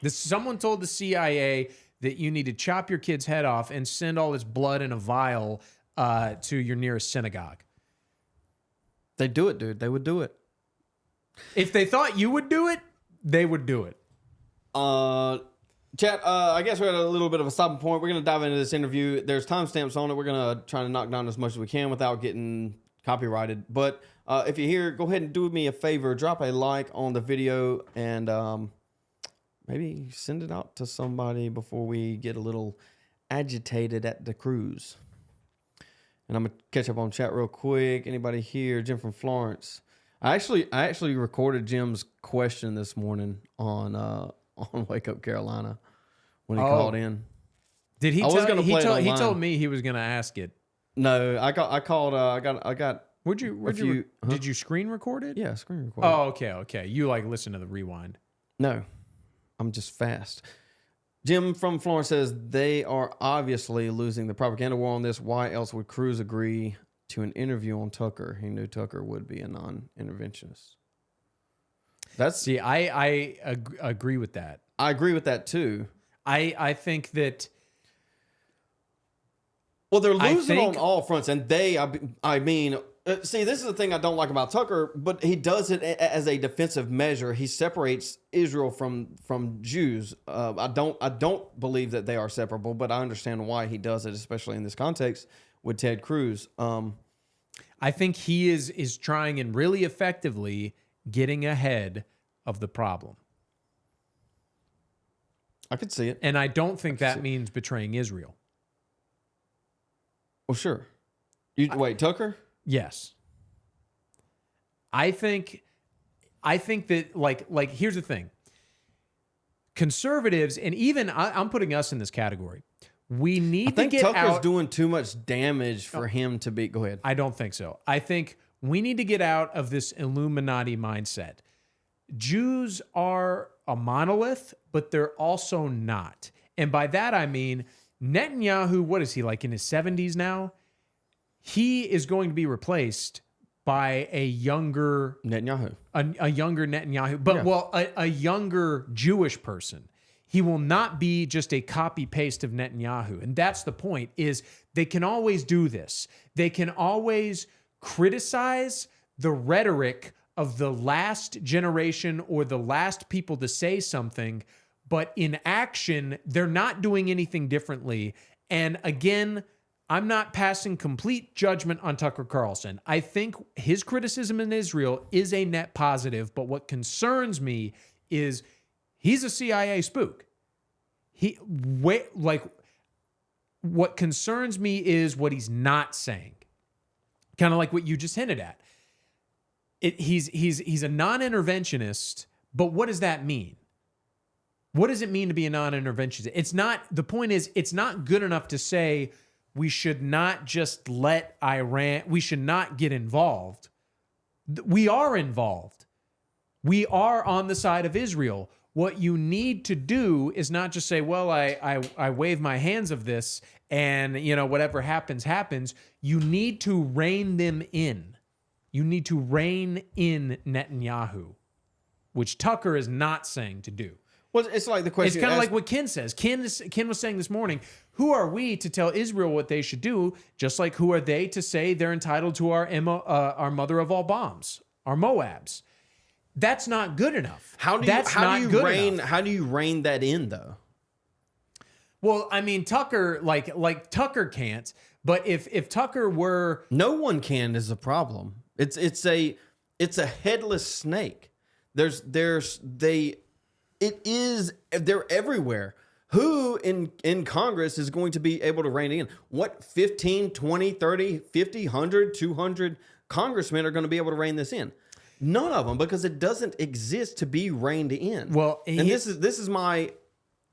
Someone told the CIA that you need to chop your kid's head off and send all this blood in a vial to your nearest synagogue. They do it, dude. They would do it. If they thought you would do it, they would do it. Chat, I guess we're at a little bit of a stopping point. We're going to dive into this interview. There's timestamps on it. We're going to try to knock down as much as we can without getting copyrighted. But if you're here, go ahead and do me a favor. Drop a like on the video and maybe send it out to somebody before we get a little agitated at the Cruz. And I'm going to catch up on chat real quick. Anybody here? Jim from Florence. I actually recorded Jim's question this morning on Wake Up Carolina when he called in. Did he? I was gonna play it he online. told me he was going to ask it. No, I called. I got. Did you screen record it? Yeah, screen record. Oh, okay. You like listen to the rewind. No, I'm just fast. Jim from Florence says they are obviously losing the propaganda war on this. Why else would Cruz agree to an interview on Tucker? He knew Tucker would be a non-interventionist. I agree with that. I agree with that too. I think that. Well, they're losing on all fronts, and I mean, see, this is the thing I don't like about Tucker, but he does it as a defensive measure. He separates Israel from Jews. I don't believe that they are separable, but I understand why he does it, especially in this context with Ted Cruz. I think he is trying and really effectively getting ahead of the problem. I could see it. And I don't think that means betraying Israel. Well, sure. Wait, Tucker? Yes. I think that like here's the thing. Conservatives, and even I'm putting us in this category. We need to get Tucker's out. doing too much damage for him to be. Go ahead. I don't think so. I think we need to get out of this Illuminati mindset. Jews are a monolith, but they're also not. And by that, I mean, Netanyahu, what is he, like in his 70s now? He is going to be replaced by a younger Netanyahu. A younger Netanyahu, but a younger Jewish person. He will not be just a copy paste of Netanyahu. And that's the point, is they can always do this. They can always criticize the rhetoric of the last generation or the last people to say something, but in action, they're not doing anything differently. And again, I'm not passing complete judgment on Tucker Carlson. I think his criticism in Israel is a net positive, but what concerns me is he's a CIA spook. What concerns me is what he's not saying. Kind of like what you just hinted at. He's a non-interventionist, but what does that mean? What does it mean to be a non-interventionist? It's not, the point is, it's not good enough to say we should not just let Iran, we should not get involved. We are involved. We are on the side of Israel. What you need to do is not just say, well, I wave my hands of this and, whatever happens, happens. You need to rein them in. You need to rein in Netanyahu, which Tucker is not saying to do. Well, it's like the question. It's kind of like what Ken says. Ken was saying this morning, who are we to tell Israel what they should do? Just like who are they to say they're entitled to our mother of all bombs, our Moabs? That's not good enough. How do you rein that in though? Well, I mean, Tucker, like Tucker can't. But if Tucker were, no one can is the problem. It's a headless snake. They're everywhere. Who in Congress is going to be able to rein it in? What 15, 20, 30, 50, 100, 200 congressmen are going to be able to rein this in? None of them, because it doesn't exist to be reined in. Well, and this is my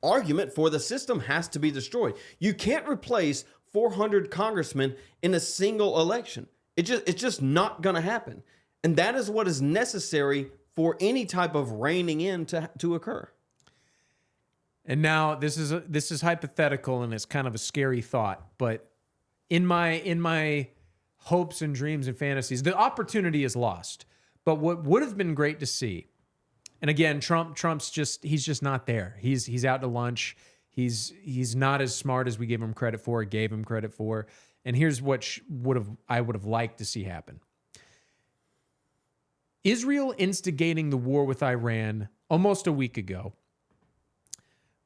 argument for the system has to be destroyed. You can't replace 400 congressmen in a single election. It's just not going to happen. And that is what is necessary for any type of reining in to occur. And now this is hypothetical and it's kind of a scary thought, but in my hopes and dreams and fantasies, the opportunity is lost. But what would have been great to see, and again, Trump's he's just not there. He's out to lunch. He's not as smart as we gave him credit for. And here's what I would have liked to see happen. Israel instigating the war with Iran almost a week ago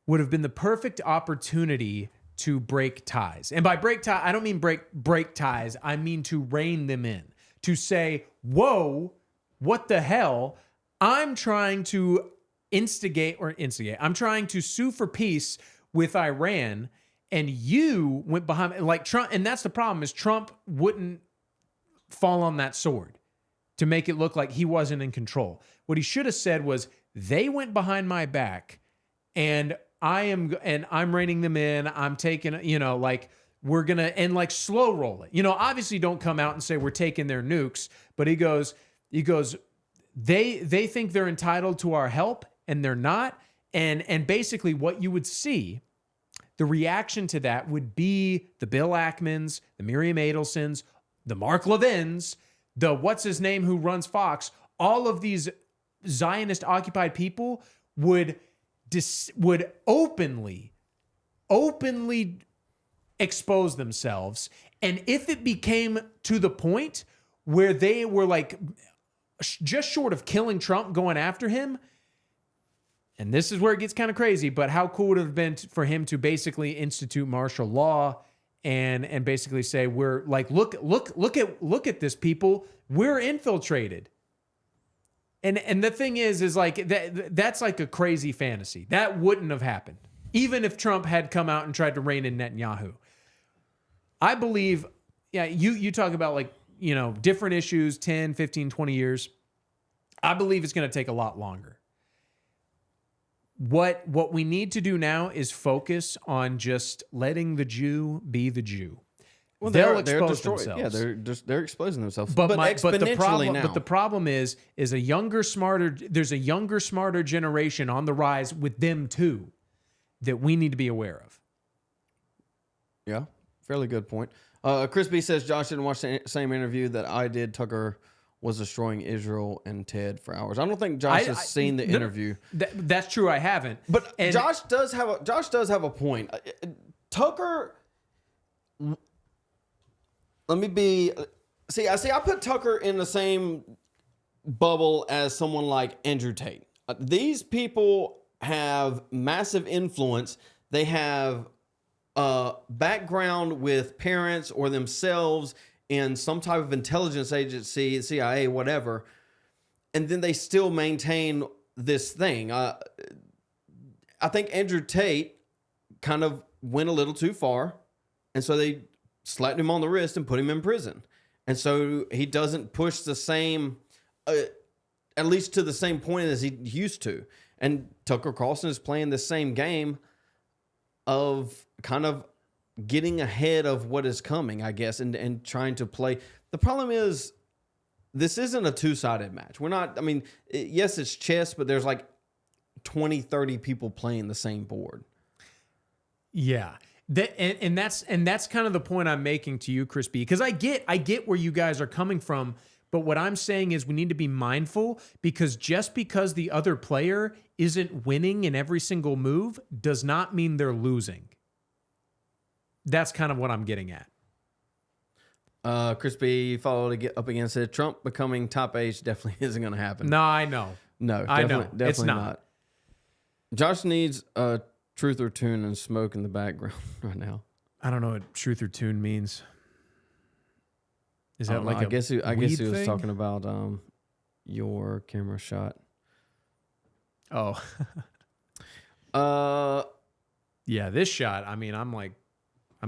would have been the perfect opportunity to break ties. And by break ties, I don't mean break ties. I mean to rein them in. To say, whoa, what the hell? I'm trying to instigate. I'm trying to sue for peace with Iran, and you went behind, like Trump. And that's the problem, is Trump wouldn't fall on that sword to make it look like he wasn't in control. What he should have said was, they went behind my back, and I'm reining them in. I'm taking, we're going to, and like slow roll it. Obviously don't come out and say we're taking their nukes, but he goes, they think they're entitled to our help and they're not. And basically what you would see, the reaction to that would be the Bill Ackmans, the Miriam Adelsons, the Mark Levins, the what's his name who runs Fox. All of these Zionist occupied people would openly expose themselves. And if it became to the point where they were like just short of killing Trump, going after him, and this is where it gets kind of crazy, but how cool would it have been for him to basically institute martial law and basically say, we're like, look at this, people, we're infiltrated. And the thing is like that's like a crazy fantasy. That wouldn't have happened, even if Trump had come out and tried to rein in Netanyahu. I believe, you talk about like, different issues, 10, 15, 20 years. I believe it's going to take a lot longer. What we need to do now is focus on just letting the Jew be the Jew. Well, they'll they're expose destroyed. themselves. Yeah, they're exposing themselves. But exponentially now. But the problem is there's a younger, smarter generation on the rise with them too that we need to be aware of. Yeah, fairly good point. Chris B says Josh didn't watch the same interview that I did. Tucker was destroying Israel and Ted for hours. I don't think Josh has seen the interview. That's true. I haven't. But Josh does have a point. Tucker. Let me be. I put Tucker in the same bubble as someone like Andrew Tate. These people have massive influence. They have background with parents or themselves in some type of intelligence agency, CIA, whatever, and then they still maintain this thing. I think Andrew Tate kind of went a little too far, and so they slapped him on the wrist and put him in prison. And so he doesn't push the same, at least to the same point as he used to. And Tucker Carlson is playing the same game of kind of getting ahead of what is coming, I guess, and trying to play. The problem is this isn't a two-sided match. Yes, it's chess, but there's like 20, 30 people playing the same board. Yeah. That's kind of the point I'm making to you, Chris B, because I get where you guys are coming from, but what I'm saying is we need to be mindful, because just because the other player isn't winning in every single move does not mean they're losing. That's kind of what I'm getting at. Chris B followed up against it. Trump becoming top age definitely isn't going to happen. No, I know. No, definitely it's not. Josh needs a truth or tune and smoke in the background right now. I don't know what truth or tune means. Is that like I guess he was thing? talking about your camera shot. Oh. Yeah, this shot, I'm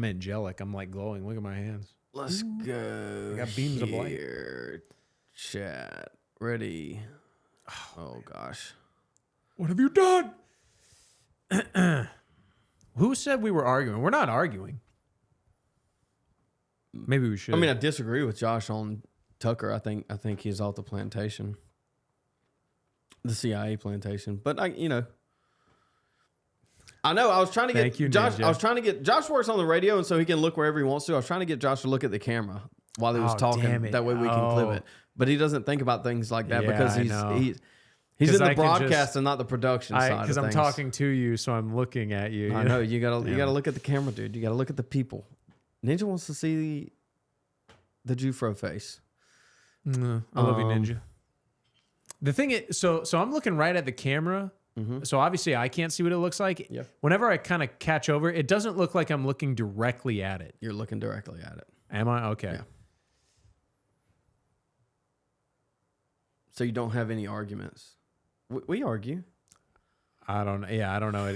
angelic. I'm like glowing. Look at my hands. Let's go. I got beams of light. Chat. Ready. Oh gosh. What have you done? Who said we were arguing? We're not arguing. Maybe we should. I disagree with Josh on Tucker. I think he's off the plantation. The CIA plantation. But I know. I was trying to get Thank you, Josh. Ninja. I was trying to get Josh works on the radio, and so he can look wherever he wants to. I was trying to get Josh to look at the camera while he was Oh, talking. damn it. That way we can clip Oh. it. But he doesn't think about things like that Yeah, because I know. he's 'Cause in I the can broadcast just- and not the production side. Because of I'm things. talking to you, so I'm looking at you. I know you gotta look at the camera, dude. You gotta look at the people. Ninja wants to see the Jufro face. I love you, Ninja. The thing is, so I'm looking right at the camera. So obviously I can't see what it looks like. Yeah. Whenever I kind of catch over, it doesn't look like I'm looking directly at it. You're looking directly at it. Am I? Okay. Yeah. So you don't have any arguments. We argue. I don't know. Yeah, I don't know.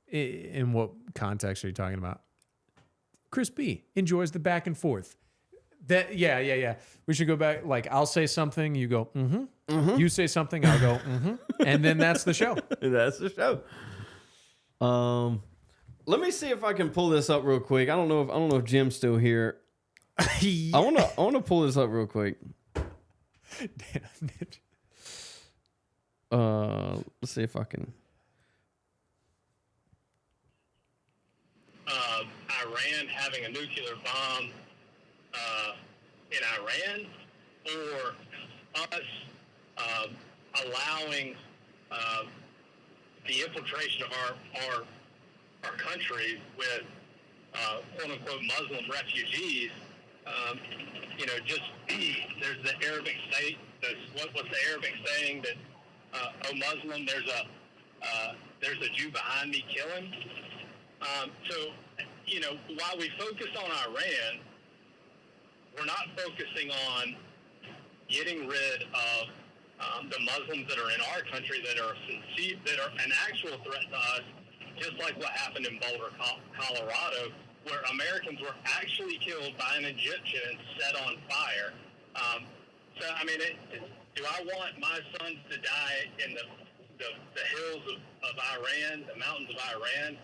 In what context are you talking about? Chris B enjoys the back and forth. That yeah. We should go back. Like I'll say something, you go, You say something, I'll go, and then that's the show. That's the show. Let me see if I can pull this up real quick. I don't know if Jim's still here. I want to pull this up real quick. Let's see if I can. Iran having a nuclear bomb in Iran, or us allowing the infiltration of our country with quote unquote Muslim refugees. Just there's the Arabic state. What's the Arabic saying that oh Muslim, there's a Jew behind me killing. So while we focus on Iran, we're not focusing on getting rid of the Muslims that are in our country that are an actual threat to us, just like what happened in Boulder, Colorado, where Americans were actually killed by an Egyptian and set on fire. Do I want my sons to die in the hills of Iran, the mountains of Iran,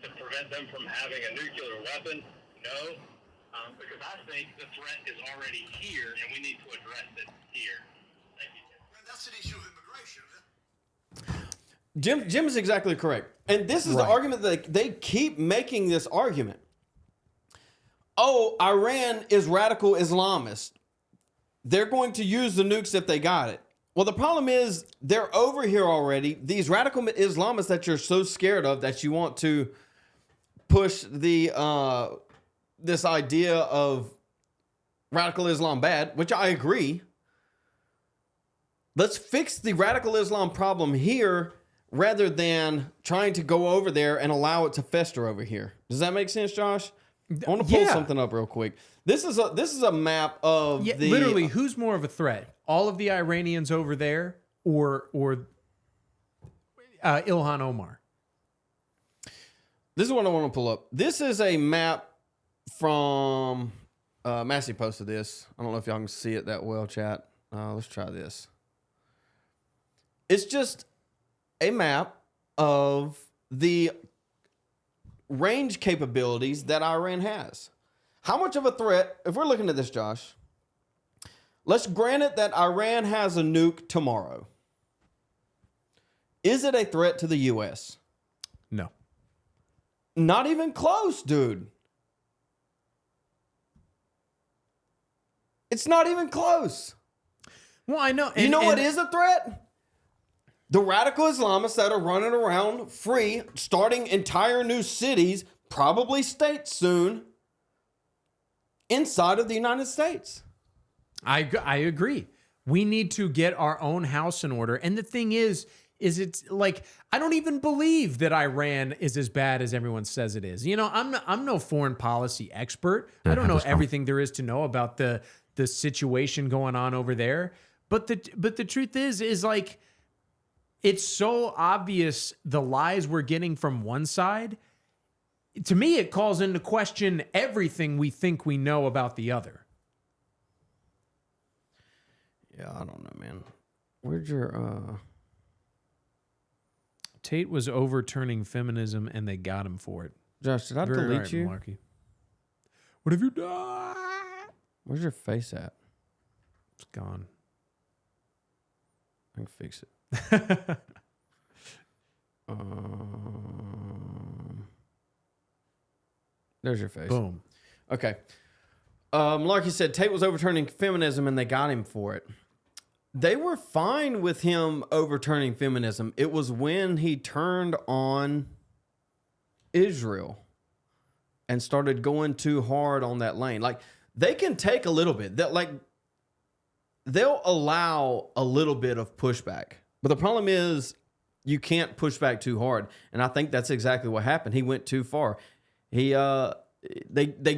to prevent them from having a nuclear weapon? No, because I think the threat is already here, and we need to address it here. Thank you. That's an issue of immigration, isn't it? Jim is exactly correct. And this is the argument that they keep making this argument. Oh, Iran is radical Islamist. They're going to use the nukes if they got it. Well, the problem is they're over here already. These radical Islamists that you're so scared of that you want to push the this idea of radical Islam bad, which I agree. Let's fix the radical Islam problem here rather than trying to go over there and allow it to fester over here. Does that make sense, Josh? I want to pull something up real quick. This is a map of literally who's more of a threat? All of the Iranians over there or Ilhan Omar? This is what I want to pull up. This is a map from Massey posted this. I don't know if y'all can see it that well, chat. Let's try this. It's just a map of the range capabilities that Iran has. How much of a threat, if we're looking at this, Josh, let's grant it that Iran has a nuke tomorrow. Is it a threat to the U.S.? No. Not even close, dude. It's not even close. Well, I know. You know what is a threat? The radical Islamists that are running around free, starting entire new cities, probably states soon, inside of the United States. I agree. We need to get our own house in order. And the thing is it's like, I don't even believe that Iran is as bad as everyone says it is. I'm no foreign policy expert. I don't know everything there is to know about the situation going on over there. But the truth is like, it's so obvious the lies we're getting from one side. To me, it calls into question everything we think we know about the other. Yeah, I don't know, man. Where'd your Tate was overturning feminism, and they got him for it. Josh, did I Very delete right, you? Malarkey. What have you done? Where's your face at? It's gone. I can fix it. There's your face. Boom. Okay. Larky said Tate was overturning feminism and they got him for it. They were fine with him overturning feminism. It was when he turned on Israel and started going too hard on that lane. Like, they can take a little bit. They'll allow a little bit of pushback. But the problem is you can't push back too hard. And I think that's exactly what happened. He went too far. They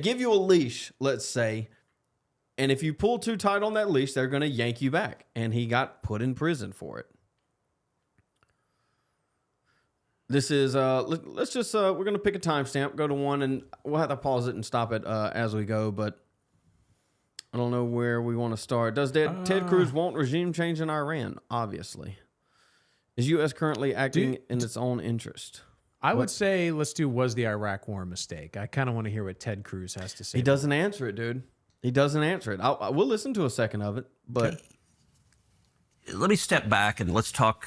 give you a leash, let's say, and if you pull too tight on that leash, they're going to yank you back. And he got put in prison for it. This is, let's just, we're going to pick a timestamp, go to one, and we'll have to pause it and stop it as we go, but I don't know where we want to start. Does Ted Cruz want regime change in Iran? Obviously. Is U.S. currently acting in its own interest? I would say let's do was the Iraq war a mistake? I kind of want to hear what Ted Cruz has to say. He doesn't answer it, dude. He doesn't answer it. We'll listen to a second of it, but... Okay. Let me step back and let's talk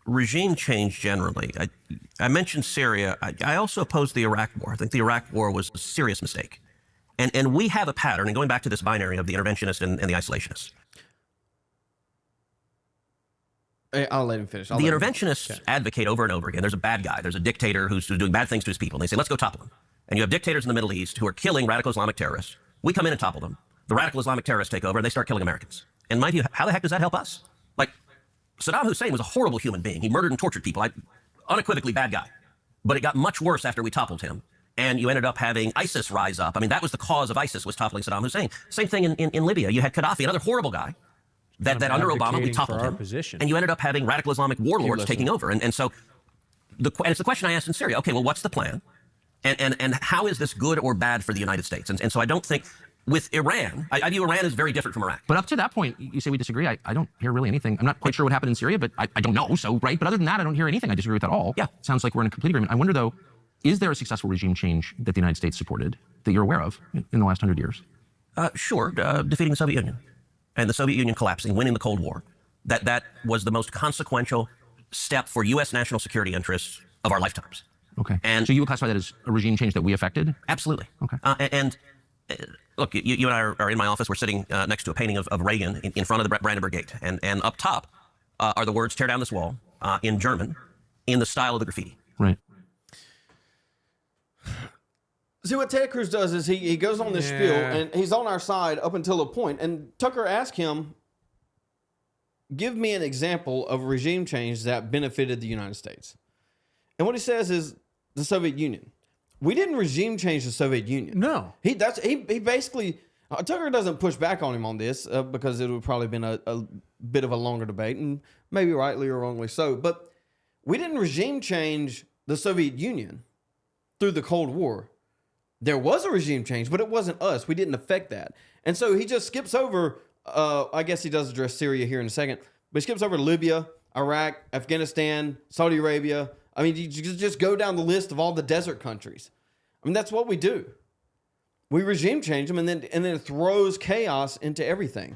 regime change generally. I mentioned Syria. I also oppose the Iraq war. I think the Iraq war was a serious mistake. And we have a pattern, and going back to this binary of the interventionist and the isolationist. I'll let him finish. The interventionists advocate over and over again. There's a bad guy. There's a dictator who's doing bad things to his people. And they say, let's go topple him. And you have dictators in the Middle East who are killing radical Islamic terrorists. We come in and topple them. The radical Islamic terrorists take over and they start killing Americans. And mind you, how the heck does that help us? Like, Saddam Hussein was a horrible human being. He murdered and tortured people. Unequivocally bad guy. But it got much worse after we toppled him. And you ended up having ISIS rise up. I mean, that was the cause of ISIS, was toppling Saddam Hussein. Same thing in Libya. You had Gaddafi, another horrible guy. That under Obama, we toppled him. And you ended up having radical Islamic warlords taking over. And so, it's the question I asked in Syria. Okay, well, what's the plan? And how is this good or bad for the United States? And so I don't think, with Iran, I view Iran as very different from Iraq. But up to that point, you say we disagree. I don't hear really anything. I'm not quite sure what happened in Syria, but I don't know. So, right. But other than that, I don't hear anything I disagree with at all. Yeah. Sounds like we're in a complete agreement. I wonder, though, is there a successful regime change that the United States supported that you're aware of in the last 100 years? Sure. Defeating the Soviet Union. And the Soviet Union collapsing, winning the Cold War. That was the most consequential step for U.S. national security interests of our lifetimes. Okay. And so you would classify that as a regime change that we affected? Absolutely. Okay. Look, you and I are in my office. We're sitting next to a painting of Reagan in front of the Brandenburg Gate. And up top are the words, tear down this wall, in German, in the style of the graffiti. Right. See, what Ted Cruz does is he goes on this spiel, and he's on our side up until a point. And Tucker asked him, give me an example of regime change that benefited the United States. And what he says is the Soviet Union. We didn't regime change the Soviet Union. No. He basically, Tucker doesn't push back on him on this because it would probably been a bit of a longer debate, and maybe rightly or wrongly so. But we didn't regime change the Soviet Union through the Cold War. There was a regime change, but it wasn't us. We didn't affect that. And so he just skips over, I guess he does address Syria here in a second, but he skips over Libya, Iraq, Afghanistan, Saudi Arabia. I mean, you just go down the list of all the desert countries. I mean, that's what we do. We regime change them, and then it throws chaos into everything.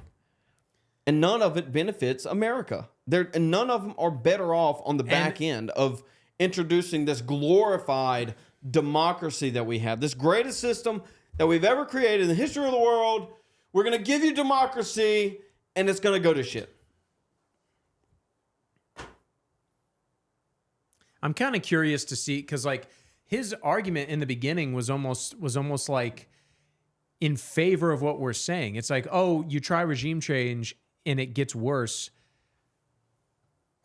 And none of it benefits America. And none of them are better off on the back end of introducing this glorified democracy that we have, this greatest system that we've ever created in the history of the world. We're going to give you democracy, and it's going to go to shit. I'm kind of curious to see, because like his argument in the beginning was almost like in favor of what we're saying. It's like, oh, you try regime change and it gets worse.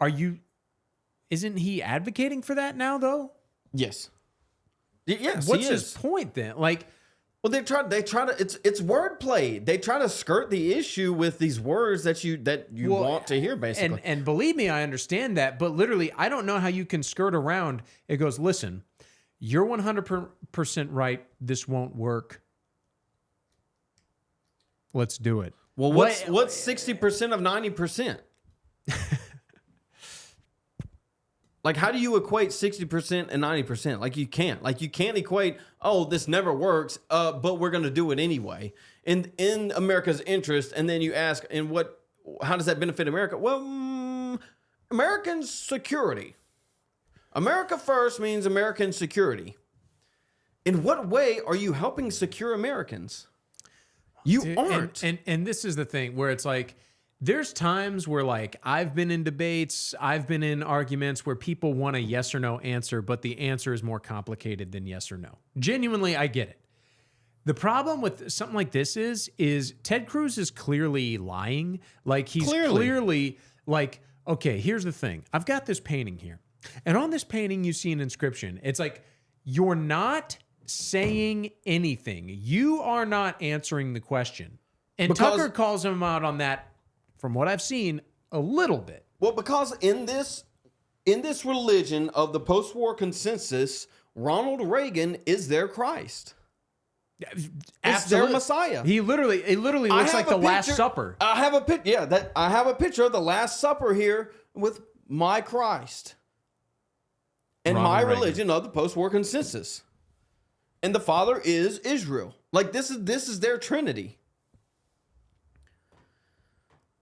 Isn't he advocating for that now though? Yes. Yes, what's his point then? Like, well, they try to. It's wordplay. They try to skirt the issue with these words that you want to hear, basically. And believe me, I understand that. But literally, I don't know how you can skirt around. It goes, listen, you're 100% right. This won't work. Let's do it. Well, what's 60% of 90%? Like, how do you equate 60% and 90%? Like, you can't. Like, you can't equate, oh, this never works, but we're going to do it anyway. In America's interest, and then you ask, how does that benefit America? Well, American security. America first means American security. In what way are you helping secure Americans? You Dude, aren't. And this is the thing where it's like, there's times where like I've been in debates, I've been in arguments where people want a yes or no answer, but the answer is more complicated than yes or no. Genuinely, I get it. The problem with something like this is Ted Cruz is clearly lying. Like he's clearly like, okay, here's the thing. I've got this painting here. And on this painting, you see an inscription. It's like, you're not saying anything. You are not answering the question. And Tucker calls him out on that, from what I've seen, a little bit. Well, because in this religion of the post-war consensus, Ronald Reagan is their Christ. It's their Messiah. It literally looks like the Last Supper. I have a picture of the Last Supper here with my Christ and Ronald my Reagan. religion of the post-war consensus. And the Father is Israel. Like this is their Trinity.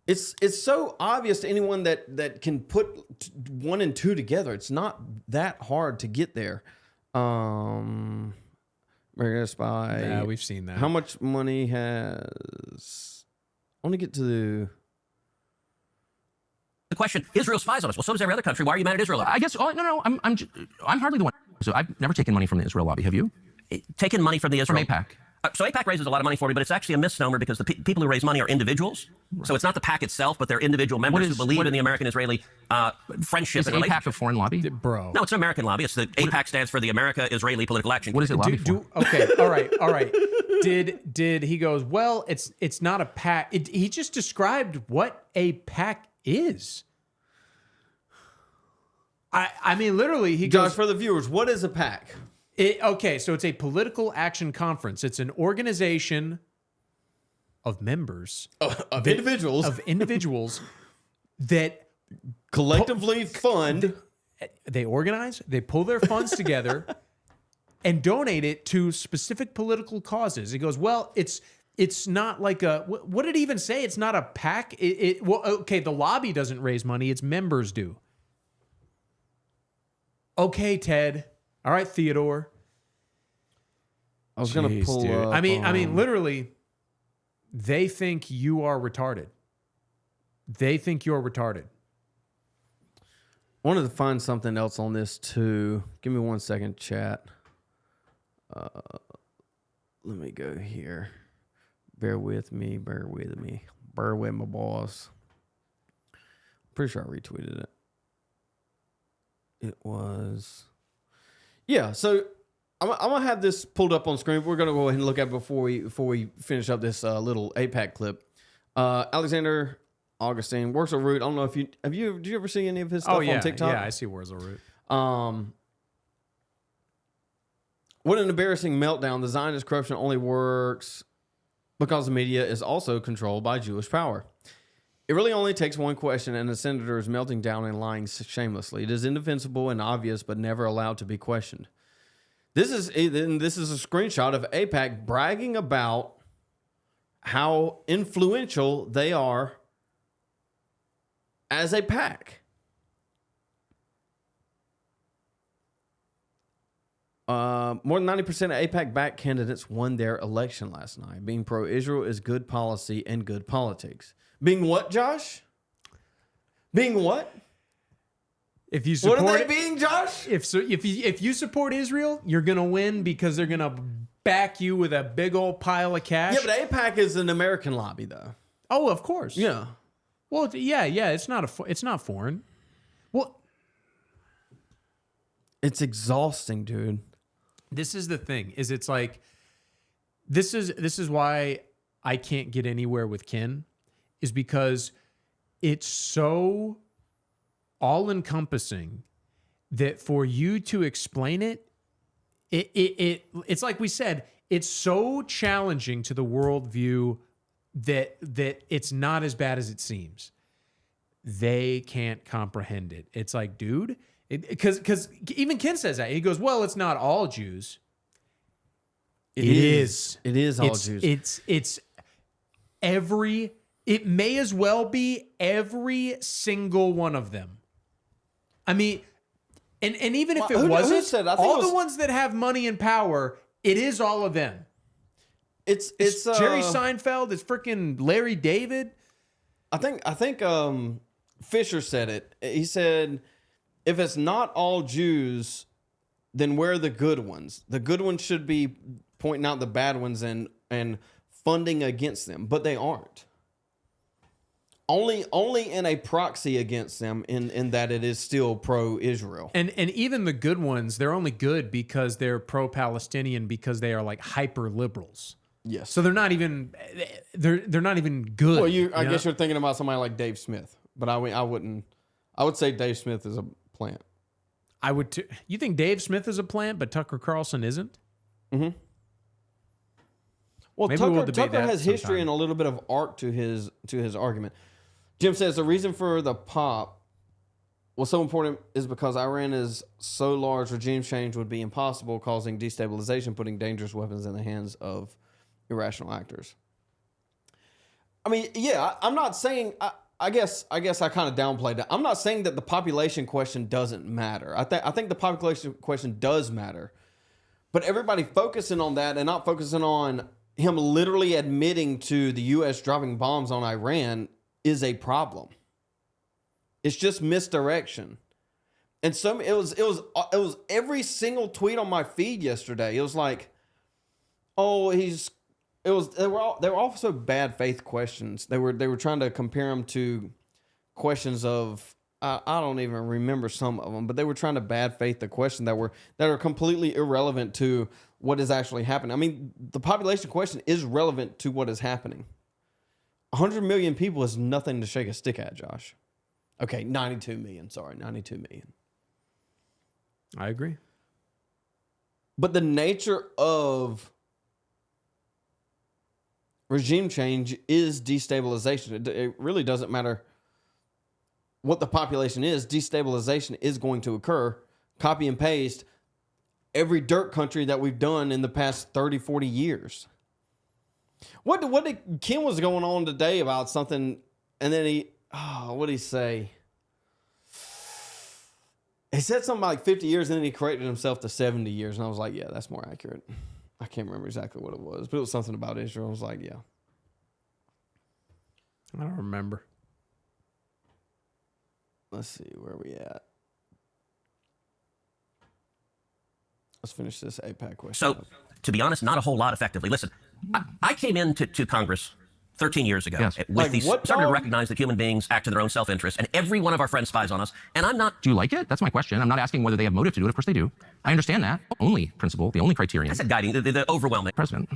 It's so obvious to anyone that can put 1 and 2 together. It's not that hard to get there. We're gonna spy. Yeah, we've seen that. How much money has? I want to get to The question: Israel spies on us. Well, so does every other country. Why are you mad at Israel? I guess. No. I'm hardly the one. So I've never taken money from the Israel lobby. Have you? Taking money from the Israel. From AIPAC. So AIPAC raises a lot of money for me, but it's actually a misnomer because the people who raise money are individuals. Right. So it's not the PAC itself, but they're individual members who believe in the American-Israeli friendship. Is and AIPAC a foreign lobby? Bro. No, it's an American lobby. It's the AIPAC stands for the America-Israeli Political Action. What is it lobby for? Okay, all right. Did he goes, well, it's not a PAC. He just described what a PAC is. I mean, literally, he Josh, goes, for the viewers, what is a PAC? Okay, so it's a political action conference. It's an organization of members. Of individuals. Of individuals that collectively fund. They organize, they pull their funds together and donate it to specific political causes. He goes, well, it's not like a, what did he even say? It's not a PAC. Well, okay, the lobby doesn't raise money. Its members do. Okay, Ted. All right, Theodore. I was going to pull up. I mean, literally, they think you are retarded. They think you're retarded. I wanted to find something else on this too. Give me 1 second, chat. Let me go here. Bear with me. Bear with my boss. Pretty sure I retweeted it. It was... Yeah, so I'm gonna have this pulled up on screen. We're gonna go ahead and look at it before we finish up this little AIPAC clip. Alexander Augustine, Wurzel Root. I don't know if did you ever see any of his stuff on TikTok? Yeah, I see Wurzel Root. What an embarrassing meltdown. The Zionist corruption only works because the media is also controlled by Jewish power. It really only takes one question and the senator is melting down and lying shamelessly. It is indefensible and obvious, but never allowed to be questioned. This is a screenshot of AIPAC bragging about how influential they are as a PAC. More than 90% of AIPAC-backed candidates won their election last night. Being pro-Israel is good policy and good politics. Being what, Josh? Being what? If you support, what are they being, Josh? If you support Israel, you're gonna win because they're gonna back you with a big old pile of cash. Yeah, but AIPAC is an American lobby, though. Oh, of course. Yeah. Well, yeah. It's not foreign. Well, it's exhausting, dude. This is the thing. It's like this is why I can't get anywhere with Ken, is because it's so all-encompassing that for you to explain it's like we said, it's so challenging to the worldview that it's not as bad as it seems. They can't comprehend it. It's like, dude, because even Ken says that. He goes, well, it's not all Jews. It is. It is all Jews. It's every... It may as well be every single one of them. I mean, and even if it wasn't, all the ones that have money and power, It is all of them. It's Jerry Seinfeld. It's freaking Larry David. I think Fisher said it. He said, if it's not all Jews, then where are the good ones? The good ones should be pointing out the bad ones and funding against them, but they aren't. Only in a proxy against them in that it is still pro-Israel. And even the good ones, they're only good because they're pro-Palestinian, because they are like hyper liberals. Yes. So they're not even good. Well, I guess you're thinking about somebody like Dave Smith, but I wouldn't. I would say Dave Smith is a plant. I would. You think Dave Smith is a plant, but Tucker Carlson isn't? Mm-hmm. Well, Maybe we'll debate Tucker that has history sometime. and a little bit of arc to his argument. Jim says the reason for the pop was so important is because Iran is so large, regime change would be impossible, causing destabilization, putting dangerous weapons in the hands of irrational actors. I mean, yeah, I'm not saying. I guess I kind of downplayed that. I'm not saying that the population question doesn't matter. I think the population question does matter, but everybody focusing on that and not focusing on him literally admitting to the U.S. dropping bombs on Iran is a problem. It's just misdirection. And it was every single tweet on my feed yesterday. It was like, oh, they were also bad faith questions. They were trying to compare them to questions of I don't even remember some of them, but they were trying to bad faith the question that are completely irrelevant to what is actually happening. I mean, the population question is relevant to what is happening. 100 million people is nothing to shake a stick at, Josh. Okay, 92 million. Sorry, 92 million. I agree. But the nature of regime change is destabilization. It really doesn't matter what the population is. Destabilization is going to occur. Copy and paste every dirt country that we've done in the past 30, 40 years. What did Kim was going on today about something, and then what did he say? He said something like 50 years, and then he corrected himself to 70 years, and I was like, yeah, that's more accurate. I can't remember exactly what it was, but it was something about Israel. I was like, yeah. I don't remember. Let's see, where are we at? Let's finish this AIPAC question. So, to be honest, not a whole lot effectively. Listen, I came into Congress 13 years ago with starting to recognize that human beings act in their own self-interest, and every one of our friends spies on us, and I'm not... Do you like it? That's my question. I'm not asking whether they have motive to do it. Of course they do. I understand that. Only principle, the only criterion. I said guiding, the overwhelming. President.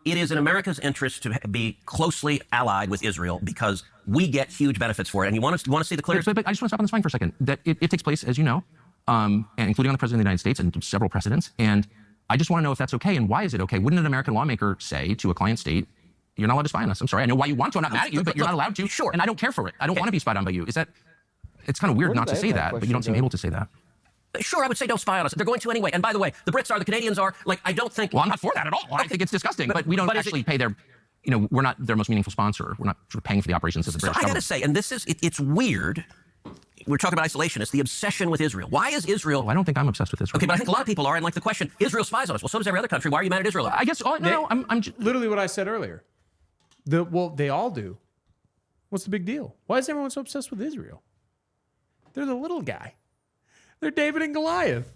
It is in America's interest to be closely allied with Israel because we get huge benefits for it. And you want to see the clear... But I just want to stop on this point for a second. That it takes place, as you know, and including on the President of the United States and several precedents. And I just want to know if that's okay and why is it okay? Wouldn't an American lawmaker say to a client state, you're not allowed to spy on us? I'm sorry. I know why you want to. I'm not mad at you, but you're not allowed to. Sure. And I don't care for it. I don't want to be spied on by you. It's kind of weird not to say that, but you don't seem able to say that. Sure, I would say don't spy on us. They're going to anyway. And by the way, the Brits are, the Canadians are. Like, I don't think... Well, I'm not for that at all. I think it's disgusting, but we don't actually pay their... we're not their most meaningful sponsor. We're not sort of paying for the operations of the British government. I got to say, and this is, it's weird. We're talking about isolation. It's the obsession with Israel. Why is Israel... Well, I don't think I'm obsessed with Israel. Okay, but I think a lot of people are. And like the question, Israel spies on us. Well, so does every other country. Why are you mad at Israel? I guess... I'm literally what I said earlier. Well, they all do. What's the big deal? Why is everyone so obsessed with Israel? They're the little guy. They're David and Goliath.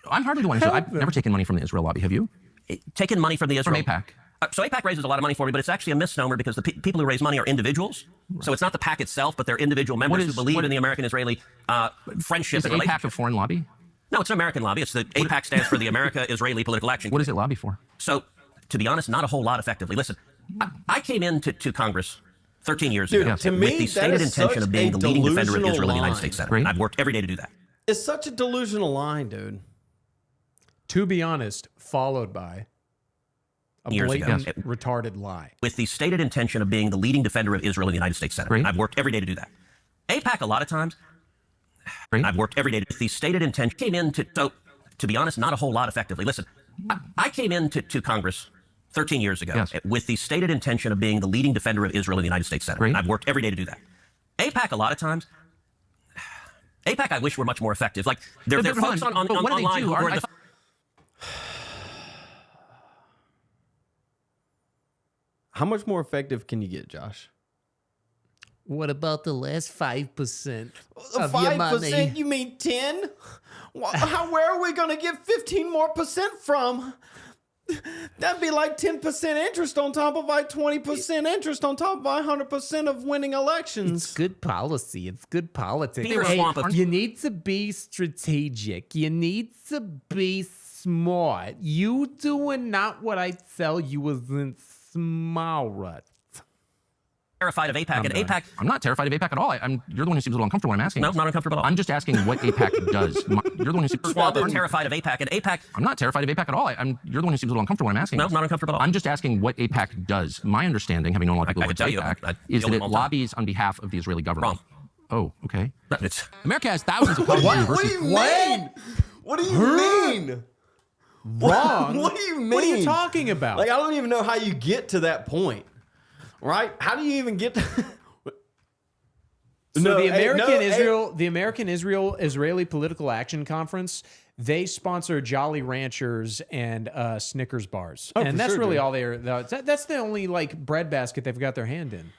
I'm hardly the one who... I've never taken money from the Israel lobby. Have you? Taken money from the Israel... From AIPAC. So AIPAC raises a lot of money for me, but it's actually a misnomer because the people who raise money are individuals. Right. So it's not the PAC itself, but they're individual members who believe in the American-Israeli friendship. Is the AIPAC a foreign lobby? No, it's an American lobby. It's the AIPAC stands for the America-Israeli Political Action. What does it lobby for? So, to be honest, not a whole lot effectively. Listen, I came into Congress 13 years ago to me, with the stated intention of being the leading defender of Israel in the United States Senate. Right. I've worked every day to do that. It's such a delusional line, dude. To be honest, followed by a blatant, retarded lie. With the stated intention of being the leading defender of Israel in the United States Senate. Right. I've worked every day to do that. AIPAC, a lot of times, right. I've worked every day with the stated intention. Came into, so, to be honest, not a whole lot effectively. Listen, I came into Congress 13 years ago with the stated intention of being the leading defender of Israel in the United States Senate. Right. I've worked every day to do that. AIPAC, a lot of times, AIPAC, I wish were much more effective. Like, they're folks on online who are How much more effective can you get, Josh? What about the last 5% of your money? 5%? You mean 10? Where are we going to get 15% more from? That'd be like 10% interest on top of like 20% interest on top of 100% of winning elections. It's good policy. It's good politics. Fear swamp of- You need to be strategic. You need to be smart. You doing not what I tell you isn't smart. Terrified of AIPAC, and AIPAC. I'm not terrified of AIPAC at all. You're the one who seems a little uncomfortable when I'm asking. No, this. not uncomfortable at all. I'm just asking what AIPAC does. You're the one who seems Terrified of AIPAC, and AIPAC. I'm not terrified of AIPAC at all. You're the one who seems a little uncomfortable when I'm asking. No, this. not uncomfortable at all. I'm just asking what AIPAC does. My understanding, having known a lot of people I who can work tell at you, AIPAC, I is deal that with it them all the time. lobbies on behalf of the Israeli government. Wrong. Oh, okay. It's America has thousands of colleges and What do universities. you mean? What do you mean? Wrong. What do you mean? What are you talking about? Like, I don't even know how you get to that point, right? How do you even get to... So the American Israeli Political Action Conference, they sponsor Jolly Ranchers and Snickers bars, for and that's sure, really dude. all they're. That's the only like breadbasket they've got their hand in.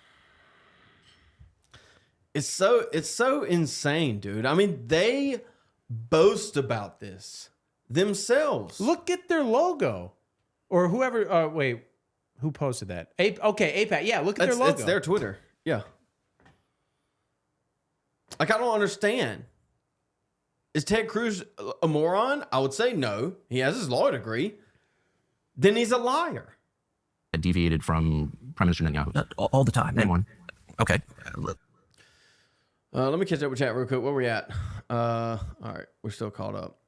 It's so insane, dude. I mean, they boast about this themselves. Look at their logo, or whoever. Wait, who posted that? Okay, AIPAC. Yeah, look at their logo. It's their Twitter. Yeah. Like, I don't understand. Is Ted Cruz a moron? I would say no. He has his law degree. Then he's a liar. Deviated from Prime Minister Netanyahu. all the time. Name one. Okay. Let me catch up with chat real quick. Where we at? All right, we're still caught up.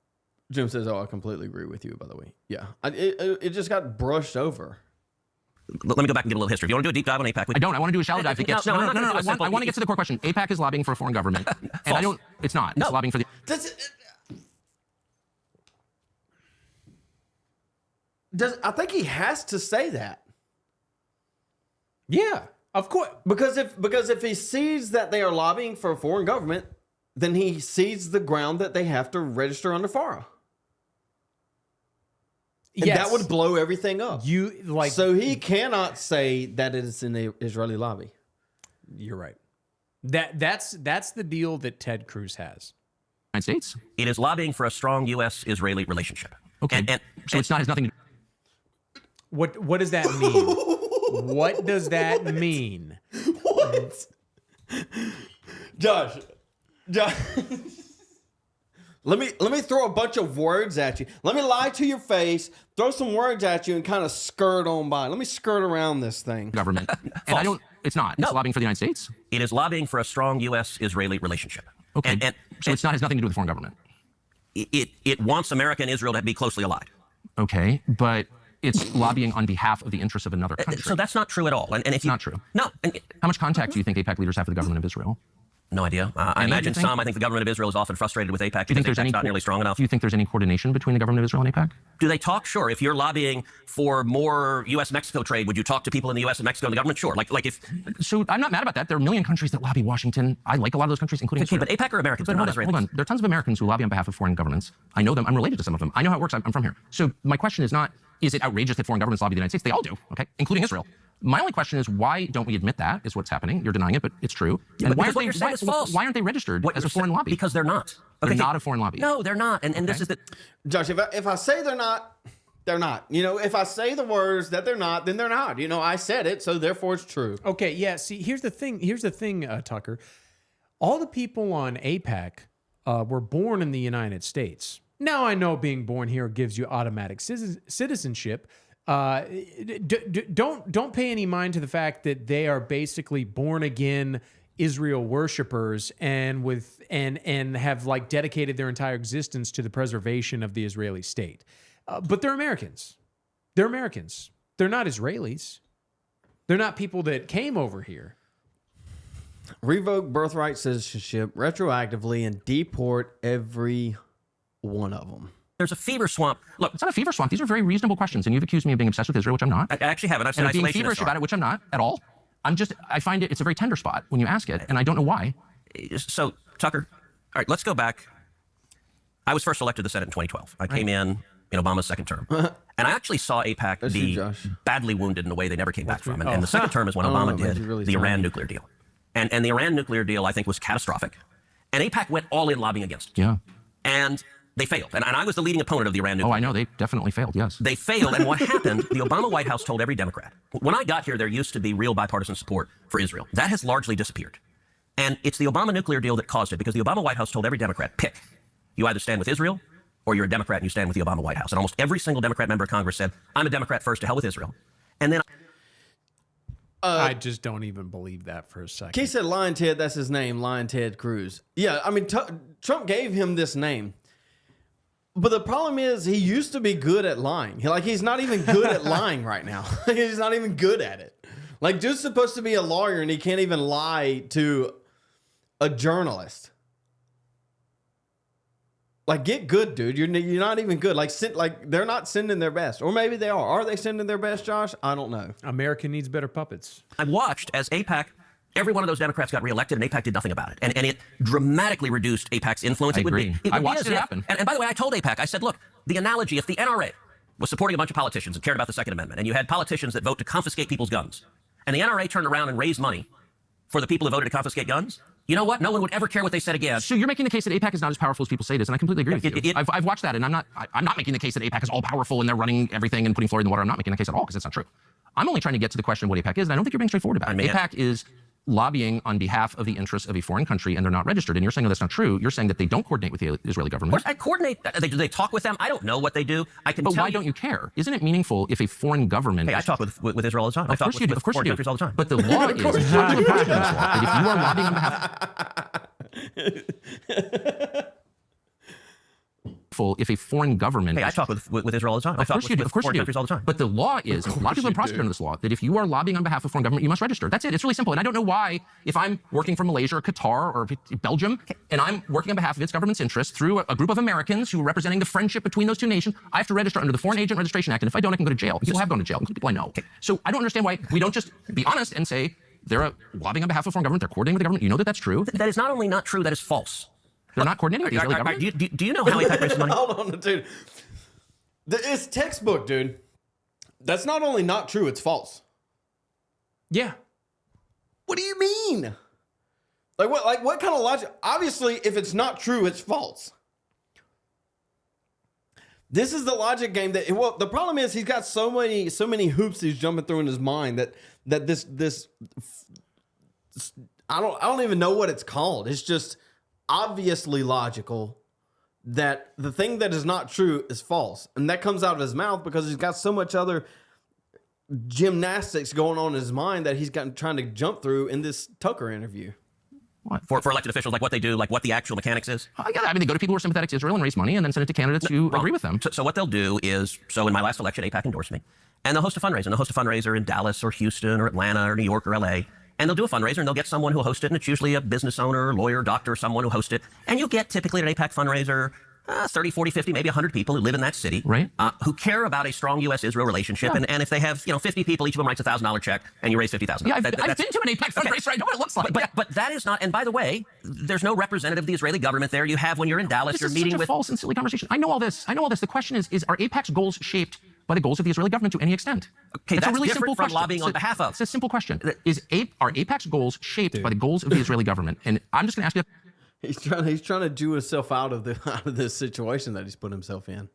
Jim says, "Oh, I completely agree with you." By the way, yeah, it just got brushed over. Let me go back and get a little history. If you want to do a deep dive on AIPAC, I don't. I want to do a shallow dive. That gets, No, I'm not gonna do a I simple- want to get to the core question. AIPAC is lobbying for a foreign government, and I don't. It's not. It's lobbying for the. I think he has to say that. Yeah, of course. Because if he sees that they are lobbying for a foreign government, then he sees the ground that they have to register under FARA. And Yes. that would blow everything up. So he cannot say that it is in the Israeli lobby. You're right. That's the deal that Ted Cruz has. United States. it is lobbying for a strong U.S.-Israeli relationship. Okay. So it's not has nothing to do. What does that mean? What does that mean? What? Josh. Let me throw a bunch of words at you. Let me lie to your face, throw some words at you, and kind of skirt on by. Let me skirt around this thing. Government. And I don't. It's not. It's lobbying for the United States. It is lobbying for a strong U.S.-Israeli relationship. Okay. And So it's not has nothing to do with foreign government. it wants America and Israel to be closely allied. Okay, but it's lobbying on behalf of the interests of another country. So that's not true at all. And if It's you, not true. No. How much contact do you think AIPAC leaders have with the government of Israel? No idea. I Any, imagine do you think? some. I think the government of Israel is often frustrated with AIPAC Do you think because there's AIPAC's any? not nearly strong enough. Do you think there's any coordination between the government of Israel and AIPAC? Do they talk? Sure. If you're lobbying for more U.S.-Mexico trade, would you talk to people in the U.S. and Mexico and the government? Sure. Like if. So I'm not mad about that. There are a million countries that lobby Washington. I like a lot of those countries, including Okay, Israel. but AIPAC are Americans. But They're not hold Israelis. on. There are tons of Americans who lobby on behalf of foreign governments. I know them. I'm related to some of them. I know how it works. I'm from here. So my question is not, is it outrageous that foreign governments lobby the United States? They all do, okay, including Israel. My only question is, why don't we admit that is what's happening? You're denying it, but it's true. And Because what you're saying is false. Why aren't they registered What as a you're foreign saying- lobby? Because they're not. They're not a foreign lobby. No, they're not. And this is the. Josh, if I say they're not, they're not. You know, if I say the words that they're not, then they're not. You know, I said it, so therefore it's true. Okay, yeah. See, here's the thing, Tucker. All the people on AIPAC were born in the United States. Now I know being born here gives you automatic citizenship. Don't pay any mind to the fact that they are basically born again Israel worshipers and have like dedicated their entire existence to the preservation of the Israeli state. But they're Americans. They're Americans. They're not Israelis. They're not people that came over here. Revoke birthright citizenship retroactively and deport every one of them. There's a fever swamp. Look, It's not a fever swamp. These are very reasonable questions, and you've accused me of being obsessed with Israel, which I'm not. I actually haven't. I've said And of being isolation. feverish about it, which I'm not at all. I find it's a very tender spot when you ask it, and I don't know why. So, Tucker, all right, let's go back. I was first elected to the Senate in 2012. I came in in Obama's second term. And I actually saw AIPAC be badly wounded in a way they never came back from. And the second term is when Obama did the Iran nuclear deal. And the Iran nuclear deal, I think, was catastrophic. And AIPAC went all in lobbying against it. Yeah. And they failed. And I was the leading opponent of the Iran nuclear deal. Oh, I know. They definitely failed, yes. They failed. And what happened, the Obama White House told every Democrat, when I got here, there used to be real bipartisan support for Israel. That has largely disappeared. And it's the Obama nuclear deal that caused it, because the Obama White House told every Democrat, pick. You either stand with Israel or you're a Democrat and you stand with the Obama White House. And almost every single Democrat member of Congress said, I'm a Democrat first, to hell with Israel. And then I just don't even believe that for a second. He said Lion Ted, that's his name, Lion Ted Cruz. Yeah, I mean, Trump gave him this name. But the problem is he used to be good at lying. He's not even good at lying right now. He's not even good at it. Like, dude's supposed to be a lawyer and he can't even lie to a journalist. Like, get good, dude. You're not even good. Like, they're not sending their best. Or maybe they are. Are they sending their best, Josh? I don't know. America needs better puppets. I watched as AIPAC, every one of those Democrats got reelected, and AIPAC did nothing about it. And it dramatically reduced AIPAC's influence. I agree. I watched it happen. And by the way, I told AIPAC, I said, look, the analogy, if the NRA was supporting a bunch of politicians and cared about the Second Amendment, and you had politicians that vote to confiscate people's guns, and the NRA turned around and raised money for the people who voted to confiscate guns, you know what? No one would ever care what they said again. So you're making the case that AIPAC is not as powerful as people say it is, and I completely agree with you. I've watched that, and I'm not making the case that AIPAC is all powerful and they're running everything and putting Florida in the water. I'm not making the case at all, because it's not true. I'm only trying to get to the question of what AIPAC is, and I don't think you're being straightforward about it. AIPAC is lobbying on behalf of the interests of a foreign country, and they're not registered. And you're saying, no, that's not true. You're saying that they don't coordinate with the Israeli government. Of course, I coordinate. Do they talk with them? I don't know what they do. I can. But why don't you care? Isn't it meaningful if a foreign government? Hey, I talk with Israel all the time. I talk with foreign countries all the time. But the law is that if you are lobbying on behalf. If a foreign government... Hey, I talk with Israel all the time. Of course you do. Foreign countries all the time. But the law is, a lot of people are prosecuted under this law, that if you are lobbying on behalf of a foreign government, you must register. That's it. It's really simple. And I don't know why, if I'm working from Malaysia or Qatar or Belgium, and I'm working on behalf of its government's interests through a group of Americans who are representing the friendship between those two nations, I have to register under the Foreign Agent Registration Act. And if I don't, I can go to jail. People have gone to jail, including people I know. So I don't understand why we don't just be honest and say they're lobbying on behalf of a foreign government, they're coordinating with the government. You know that that's true. That is not only not true, that is false. They're not coordinating with the Israeli government? Do you know how AIPAC raises money? Hold on, dude. It's textbook, dude. That's not only not true, it's false. Yeah. What do you mean? What kind of logic? Obviously, if it's not true, it's false. This is the logic game the problem is he's got so many hoops he's jumping through in his mind that this I don't even know what it's called. It's just obviously logical that the thing that is not true is false. And that comes out of his mouth because he's got so much other gymnastics going on in his mind that he's trying to jump through in this Tucker interview. What? For elected officials, like what they do, like what the actual mechanics is? I mean, they go to people who are sympathetic to Israel and raise money and then send it to candidates who agree with them. So what they'll do is, in my last election, AIPAC endorsed me. And they'll host a fundraiser. And they'll host a fundraiser in Dallas or Houston or Atlanta or New York or LA. And they'll do a fundraiser, and they'll get someone who'll host it, and it's usually a business owner, lawyer, doctor, someone who hosts it. And you'll get typically at an AIPAC fundraiser 30, 40, 50, maybe 100 people who live in that city, right? Who care about a strong U.S.-Israel relationship. Yeah. And if they have 50 people, each of them writes $1,000 check, and you raise $50,000. Yeah, I've been to an AIPAC fundraiser. I know what it looks like. But that is not. And by the way, there's no representative of the Israeli government there. You have when you're in Dallas, you're meeting with false and silly conversation. I know all this. The question is are AIPAC's goals shaped by the goals of the Israeli government to any extent? Okay, that's a really different simple from question. lobbying on behalf of. It's a simple question. Are AIPAC's goals shaped by the goals of the Israeli government? And I'm just going to ask you. He's trying to do himself out of this situation that he's put himself in.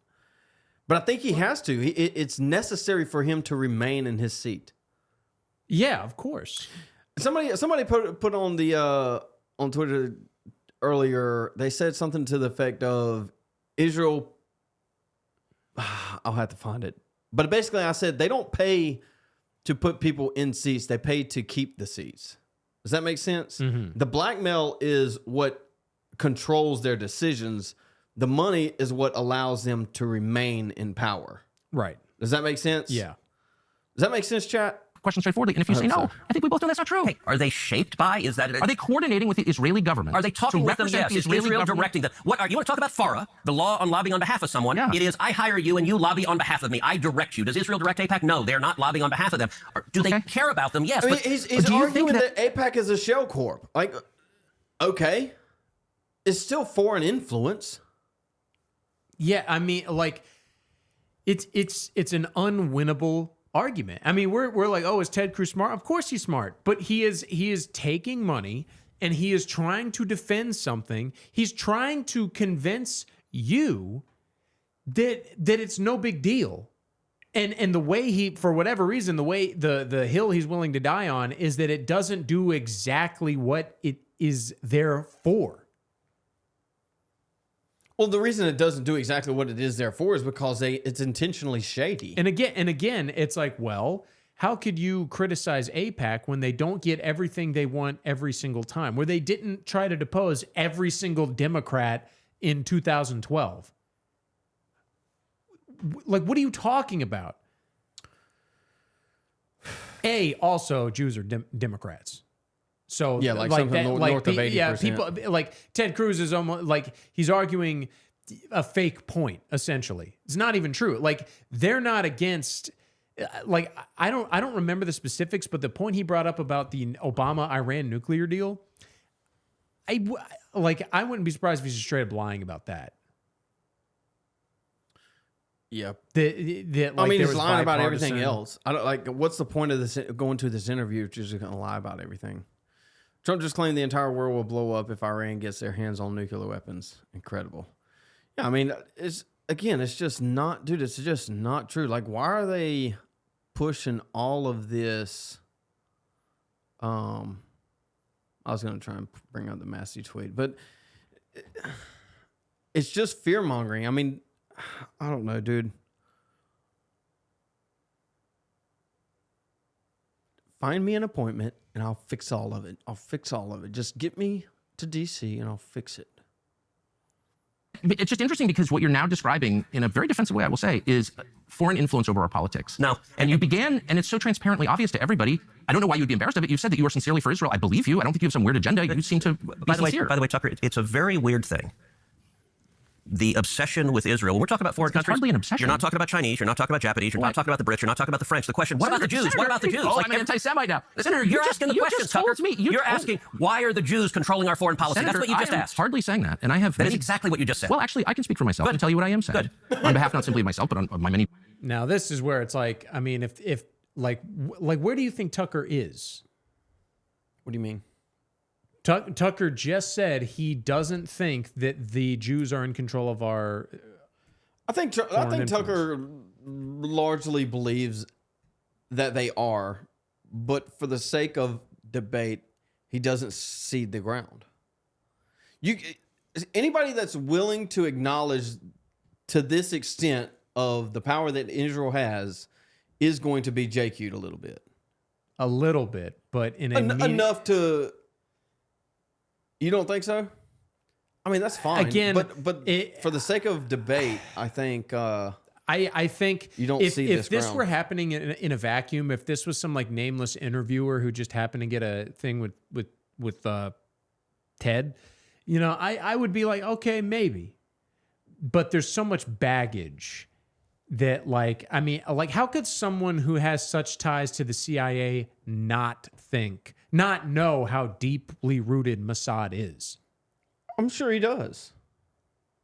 But I think he has to. It's necessary for him to remain in his seat. Yeah, of course. Somebody put on the on Twitter earlier. They said something to the effect of Israel. I'll have to find it. But basically, I said they don't pay to put people in seats. They pay to keep the seats. Does that make sense? Mm-hmm. The blackmail is what controls their decisions. The money is what allows them to remain in power. Right. Does that make sense? Yeah. Does that make sense, chat? Question straightforwardly. And if you say no, I think we both know that's not true. Hey, are they shaped by? Are they coordinating with the Israeli government? Are they talking with them? Yes. The Israeli government? Directing them? You want to talk about FARA, the law on lobbying on behalf of someone? Yeah. It is I hire you and you lobby on behalf of me. I direct you. Does Israel direct AIPAC? No, they're not lobbying on behalf of them. Do they care about them? Yes. I mean, he's arguing that AIPAC is a shell corp. Like, okay, it's still foreign influence. Yeah, I mean, like, It's an unwinnable argument. I mean, we're like, oh, is Ted Cruz smart? Of course he's smart, but he is taking money and he is trying to defend something. He's trying to convince you that it's no big deal. And the way he, for whatever reason, the way the hill he's willing to die on is that it doesn't do exactly what it is there for. Well, the reason it doesn't do exactly what it is there for is because it's intentionally shady. And again, it's like, well, how could you criticize AIPAC when they don't get everything they want every single time? Where they didn't try to depose every single Democrat in 2012? Like, what are you talking about? Also, Jews are Democrats. So yeah, like something north of 80%. Yeah, people like Ted Cruz is almost like he's arguing a fake point. Essentially, it's not even true. Like they're not against. Like I don't remember the specifics, but the point he brought up about the Obama-Iran nuclear deal, I wouldn't be surprised if he's just straight up lying about that. Yeah, I mean, he's lying about everything else. I don't like. What's the point of this going to this interview if you're just going to lie about everything? Trump just claimed the entire world will blow up if Iran gets their hands on nuclear weapons. Incredible. Yeah, I mean, it's just not, dude. It's just not true. Like, why are they pushing all of this? I was going to try and bring out the Massey tweet, but it's just fear mongering. I mean, I don't know, dude. Find me an appointment and I'll fix all of it. Just get me to DC and I'll fix it. It's just interesting because what you're now describing in a very defensive way, I will say, is foreign influence over our politics. No. And you began, and it's so transparently obvious to everybody. I don't know why you'd be embarrassed of it. You've said that you are sincerely for Israel. I believe you. I don't think you have some weird agenda. You seem to be sincere. By the way, Tucker, it's a very weird thing. The obsession with Israel. When we're talking about foreign countries, hardly an obsession. You're not talking about Chinese. You're not talking about Japanese. You're not talking about the Brits. You're not talking about the French. The question: what about the Jews? What about the Jews? Oh, I'm an anti-Semite now. Senator, you're asking the question, Tucker. You're asking why are the Jews controlling our foreign policy? Senator, that's what you just asked. Hardly saying that, and I have. That is exactly what you just said. Well, actually, I can speak for myself and tell you what I am saying on behalf not simply of myself, but on my many. Now, this is where it's like, I mean, if like where do you think Tucker is? What do you mean? Tucker just said he doesn't think that the Jews are in control of our. I think Tucker largely believes that they are, but for the sake of debate, he doesn't cede the ground. Anybody that's willing to acknowledge to this extent of the power that Israel has is going to be JQ'd a little bit. A little bit, but in enough to. You don't think so? I mean, that's fine. Again, but for the sake of debate, I think. I think you don't see if this ground. were happening in a vacuum, if this was some like nameless interviewer who just happened to get a thing with Ted, you know, I would be like, okay, maybe. But there's so much baggage that, like, I mean, like, how could someone who has such ties to the CIA not know how deeply rooted Mossad is? I'm sure he does.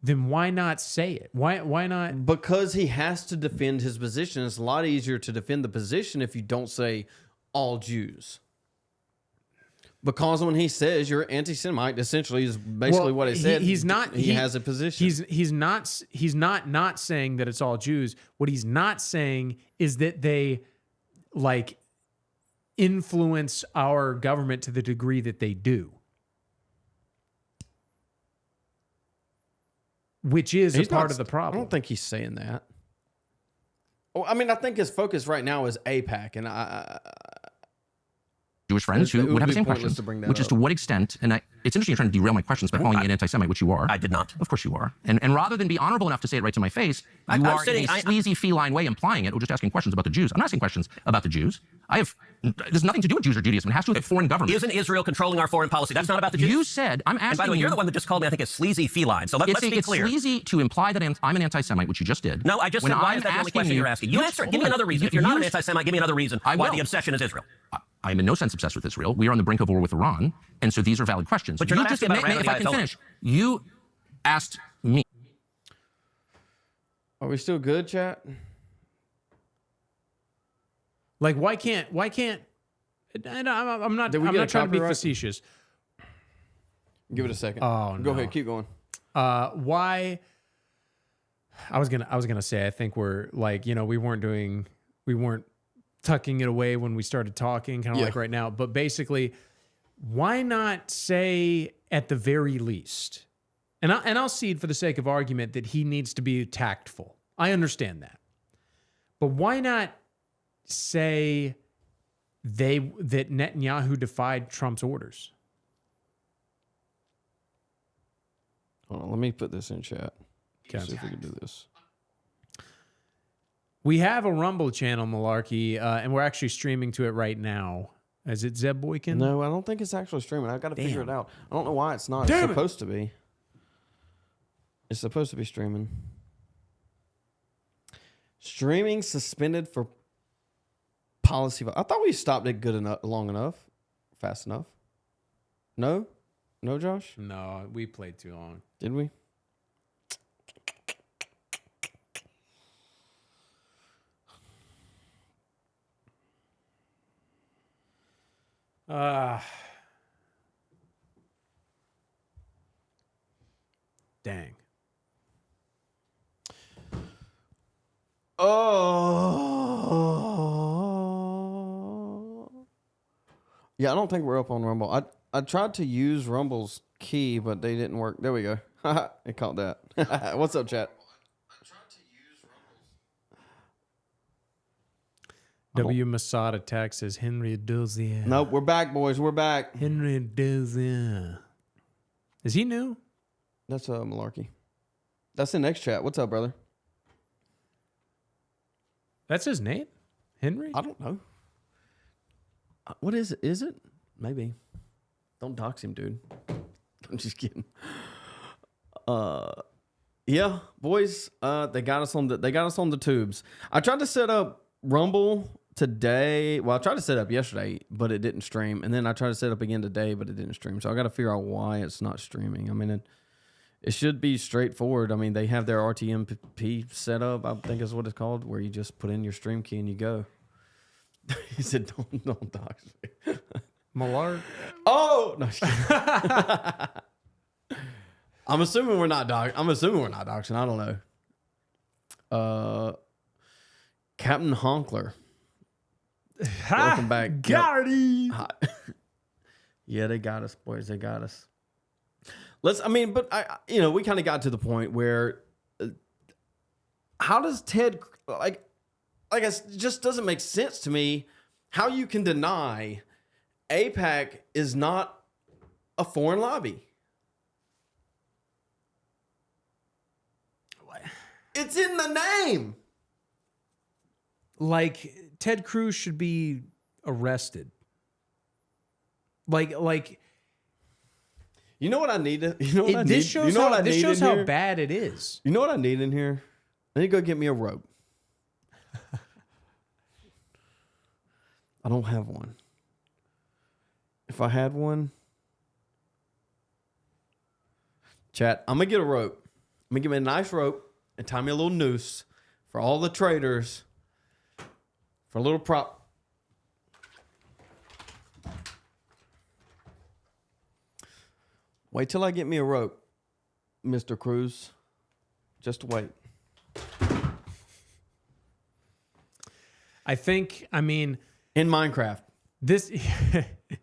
Then why not say it? Why not? Because he has to defend his position. It's a lot easier to defend the position if you don't say all Jews. Because when he says you're anti-Semite, essentially is basically what he said. He's not. He has a position. He's not saying that it's all Jews. What he's not saying is that they like influence our government to the degree that they do. Which is a part of the problem. I don't think he's saying that. Oh, I mean, I think his focus right now is AIPAC, and Jewish friends who would have the same question, which is to what extent, and it's interesting you're trying to derail my questions by calling me an anti-Semite, which you are. I did not. Of course you are. And rather than be honorable enough to say it right to my face, you are in a sleazy feline way implying it, or just asking questions about the Jews. I'm not asking questions about the Jews. There's nothing to do with Jews or Judaism. It has to do with foreign government. Isn't Israel controlling our foreign policy? That's not about the Jews. You said, I'm asking and by the way, you're the one that just called me, I think, a sleazy feline. So let's be clear. It's sleazy to imply that I'm an anti-Semite, which you just did. No, I just said, why is that the only question you're asking? You answer it. Give me another reason. If you're not an anti-Semite, give me another reason why the obsession is Israel. I'm in no sense obsessed with Israel. We are on the brink of war with Iran, and so these are valid questions. But you're not asking about Iran. If I can finish, you asked me. Are we still good, chat? Like, why can't? And I'm not Did we I'm get not a trying to be copyright? facetious. Give it a second. Oh, Go no. ahead, keep going. Why? I was gonna say, I think we're like, we weren't tucking it away when we started talking, kind of Yeah. like right now. But basically, why not say at the very least, and I'll cede for the sake of argument that he needs to be tactful. I understand that, but why not say that Netanyahu defied Trump's orders? Hold on, let me put this in chat. Okay. See if we can do this. We have a Rumble channel, Malarkey, and we're actually streaming to it right now. Is it Zeb Boykin? No, I don't think it's actually streaming. I've got to figure it out. I don't know why it's not. Damn It's it. supposed to be. It's supposed to be streaming. Streaming suspended for policy. I thought we stopped it good enough, long enough, fast enough. No, no, Josh. No, we played too long. Did we? Dang. Oh. Yeah, I don't think we're up on Rumble. I tried to use Rumble's key, but they didn't work. There we go. It caught that. What's up, chat? W. Masada Attack says Henry Dozier. Nope, we're back, boys. We're back. Henry Dozier. Is he new? That's Malarkey. That's the next chat. What's up, brother? That's his name? Henry? I don't know. What is it? Is it? Maybe. Don't dox him, dude. I'm just kidding. Yeah, boys. They got us on the tubes. I tried to set up Rumble today. Well, I tried to set up yesterday, but it didn't stream. And then I tried to set up again today, but it didn't stream. So I got to figure out why it's not streaming. I mean, it should be straightforward. I mean, they have their RTMP set up, I think is what it's called, where you just put in your stream key and you go. He said, don't dox me. Millard? Oh! No, just kidding. I'm assuming we're not doxing. I don't know. Captain Honkler. Welcome back. Got it. Hi. Yeah, they got us, boys. They got us. We kind of got to the point where how does Ted, it just doesn't make sense to me how you can deny AIPAC is not a foreign lobby. What? It's in the name. Like, Ted Cruz should be arrested. Like You know what I need to, you know what I need? this shows you know how, what I this need shows in how here? bad it is. You know what I need in here? I need to go get me a rope. I don't have one. If I had one, chat, I'm going to get a rope. I'm going to get me a nice rope and tie me a little noose for all the traders for a little prop. Wait till I get me a rope, Mr. Cruz. Just wait. In Minecraft. this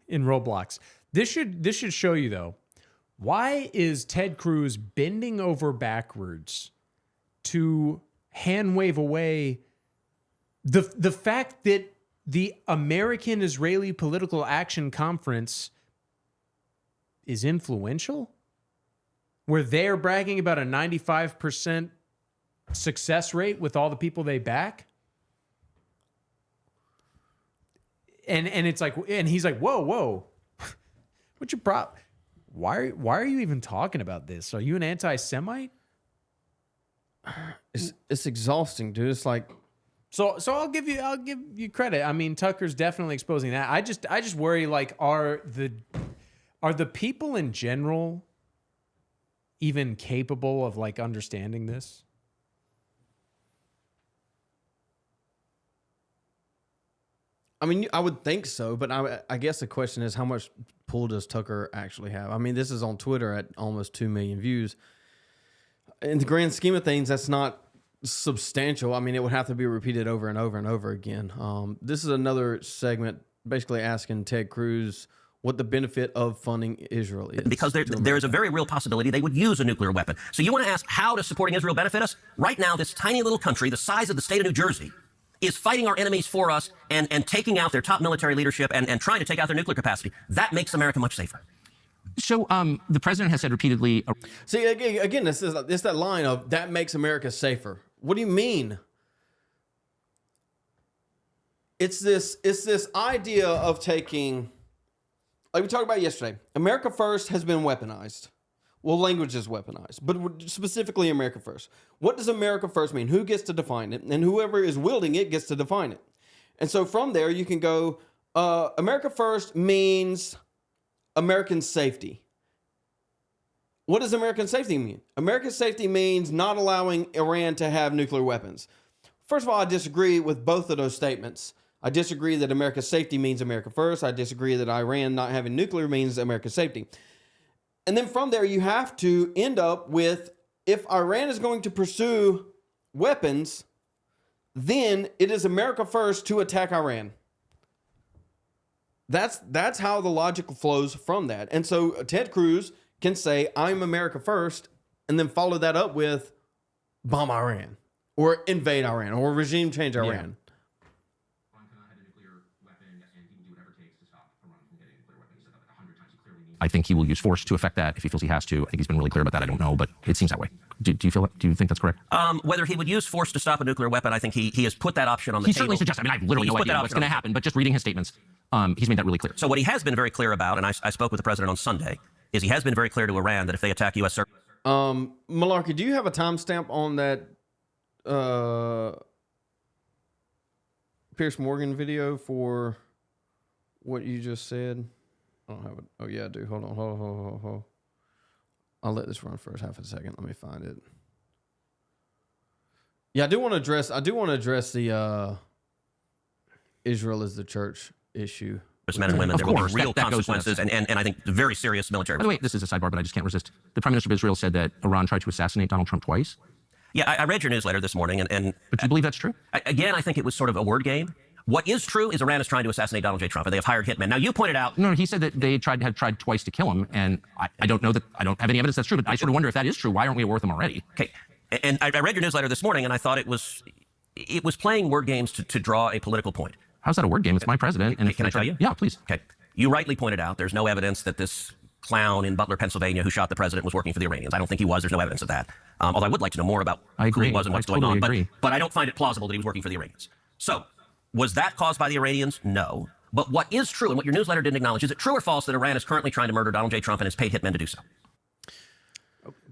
in Roblox. This should show you though. Why is Ted Cruz bending over backwards to hand wave away the fact that the American Israeli Political Action Conference is influential? Where they're bragging about a 95% success rate with all the people they back? And it's like, and he's like, whoa, what's your problem? Why are you even talking about this? Are you an anti-Semite? It's exhausting, dude. It's like, So I'll give you credit. I mean, Tucker's definitely exposing that. I just worry, like, are the people in general even capable of like understanding this? I mean, I would think so, but I guess the question is, how much pull does Tucker actually have? I mean, this is on Twitter at almost 2 million views. In the grand scheme of things, that's not substantial. I mean, it would have to be repeated over and over and over again. This is another segment basically asking Ted Cruz what the benefit of funding Israel is. Because there is a very real possibility they would use a nuclear weapon. So you want to ask, how does supporting Israel benefit us? Right now, this tiny little country, the size of the state of New Jersey, is fighting our enemies for us and taking out their top military leadership and trying to take out their nuclear capacity. That makes America much safer. So the president has said repeatedly... See, again, it's that line of, that makes America safer. What do you mean? It's this idea of taking... Like we talked about yesterday, America First has been weaponized. Well, language is weaponized, but specifically America First. What does America First mean? Who gets to define it? And whoever is wielding it gets to define it. And so from there, you can go, America First means American safety. What does American safety mean? American safety means not allowing Iran to have nuclear weapons. First of all, I disagree with both of those statements. I disagree that America's safety means America First. I disagree that Iran not having nuclear means America's safety. And then from there, you have to end up with, if Iran is going to pursue weapons, then it is America First to attack Iran. That's how the logic flows from that. And so Ted Cruz can say, I'm America First, and then follow that up with bomb Iran or invade Iran or regime change Iran. I think he will use force to affect that if he feels he has to. I think he's been really clear about that. I don't know, but it seems that way. Do you think that's correct? Whether he would use force to stop a nuclear weapon, I think he has put that option on the table. He certainly suggests. I mean, I have literally no idea what's going to happen, but just reading his statements, he's made that really clear. So what he has been very clear about, and I spoke with the president on Sunday, is he has been very clear to Iran that if they attack U.S. Malarkey, do you have a timestamp on that Pierce Morgan video for what you just said? I don't have it. Oh, yeah, I do. Hold on. I'll let this run for half a second. Let me find it. Yeah, I do want to address the Israel is the church issue. Men and women, there will be real that consequences and I think very serious military. By the way, this is a sidebar, but I just can't resist. The Prime Minister of Israel said that Iran tried to assassinate Donald Trump twice. Yeah, I read your newsletter this morning. But do you believe that's true? Again, I think it was sort of a word game. What is true is Iran is trying to assassinate Donald J. Trump, and they have hired hitmen. Now, you pointed out... No, he said that they had tried twice to kill him, and I don't know that... I don't have any evidence that's true, but I sort of wonder if that is true. Why aren't we at war with them already? Okay, and I read your newsletter this morning, and I thought it was playing word games to draw a political point. How's that a word game? It's my president. And can I tell you? Yeah, please. Okay. You rightly pointed out there's no evidence that this clown in Butler, Pennsylvania, who shot the president was working for the Iranians. I don't think he was. There's no evidence of that. Although I would like to know more about who he was and what's going on. But I don't find it plausible that he was working for the Iranians. So... was that caused by the Iranians? No. But what is true, and what your newsletter didn't acknowledge, is it true or false that Iran is currently trying to murder Donald J. Trump and has paid hitmen to do so?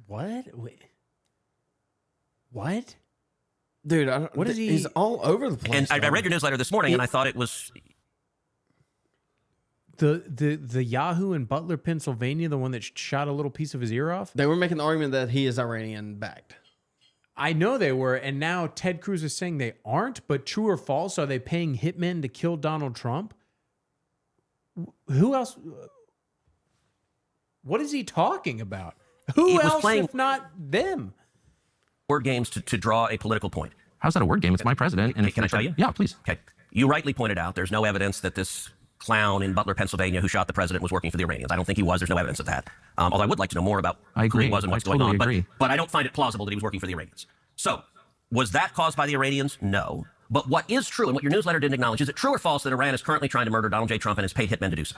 What? What? Dude, what is he? He's all over the place. And I read your newsletter this morning, and I thought it was... The Yahoo in Butler, Pennsylvania, the one that shot a little piece of his ear off? They were making the argument that he is Iranian-backed. I know they were, and now Ted Cruz is saying they aren't, but true or false, are they paying hitmen to kill Donald Trump? Who else? What is he talking about? Who else if not them? Word games to draw a political point. How's that a word game? It's my president. And can I tell you? Yeah, please. Okay. You rightly pointed out there's no evidence that this clown in Butler, Pennsylvania, who shot the president was working for the Iranians. I don't think he was. There's no evidence of that. Although I would like to know more about who he was and what's going on. But I don't find it plausible that he was working for the Iranians. So, was that caused by the Iranians? No. But what is true, and what your newsletter didn't acknowledge, is it true or false that Iran is currently trying to murder Donald J. Trump and has paid hitmen to do so?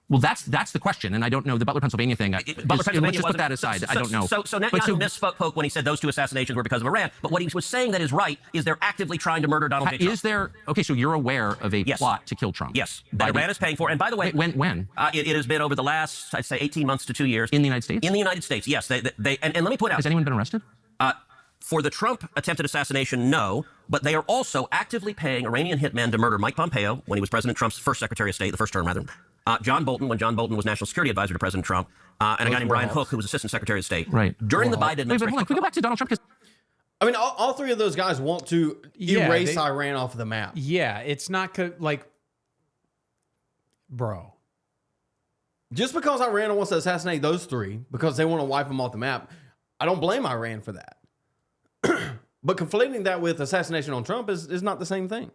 Well, that's the question, and I don't know the Butler, Pennsylvania thing. Let's just put that aside. I don't know. So Netanyahu misspoke when he said those two assassinations were because of Iran. But what he was saying that is right is they're actively trying to murder Donald J. Trump. Is there? Okay, so you're aware of a plot to kill Trump? Yes. That Iran is paying for. And by the way, when? It has been over the last, I'd say, 18 months to 2 years. In the United States? In the United States, yes. And let me point out. Has anyone been arrested? For the Trump attempted assassination, no. But they are also actively paying Iranian hitmen to murder Mike Pompeo when he was President Trump's first Secretary of State, the first term rather. John Bolton, when John Bolton was National Security Advisor to President Trump, and a guy named Brian Hook, who was Assistant Secretary of State. Right. During the Biden administration. Wait, hold on. Can we go back to Donald Trump? I mean, all three of those guys want to erase Iran off the map. Yeah, it's not like bro. Just because Iran wants to assassinate those three because they want to wipe them off the map, I don't blame Iran for that. But conflating that with assassination on Trump is not the same thing.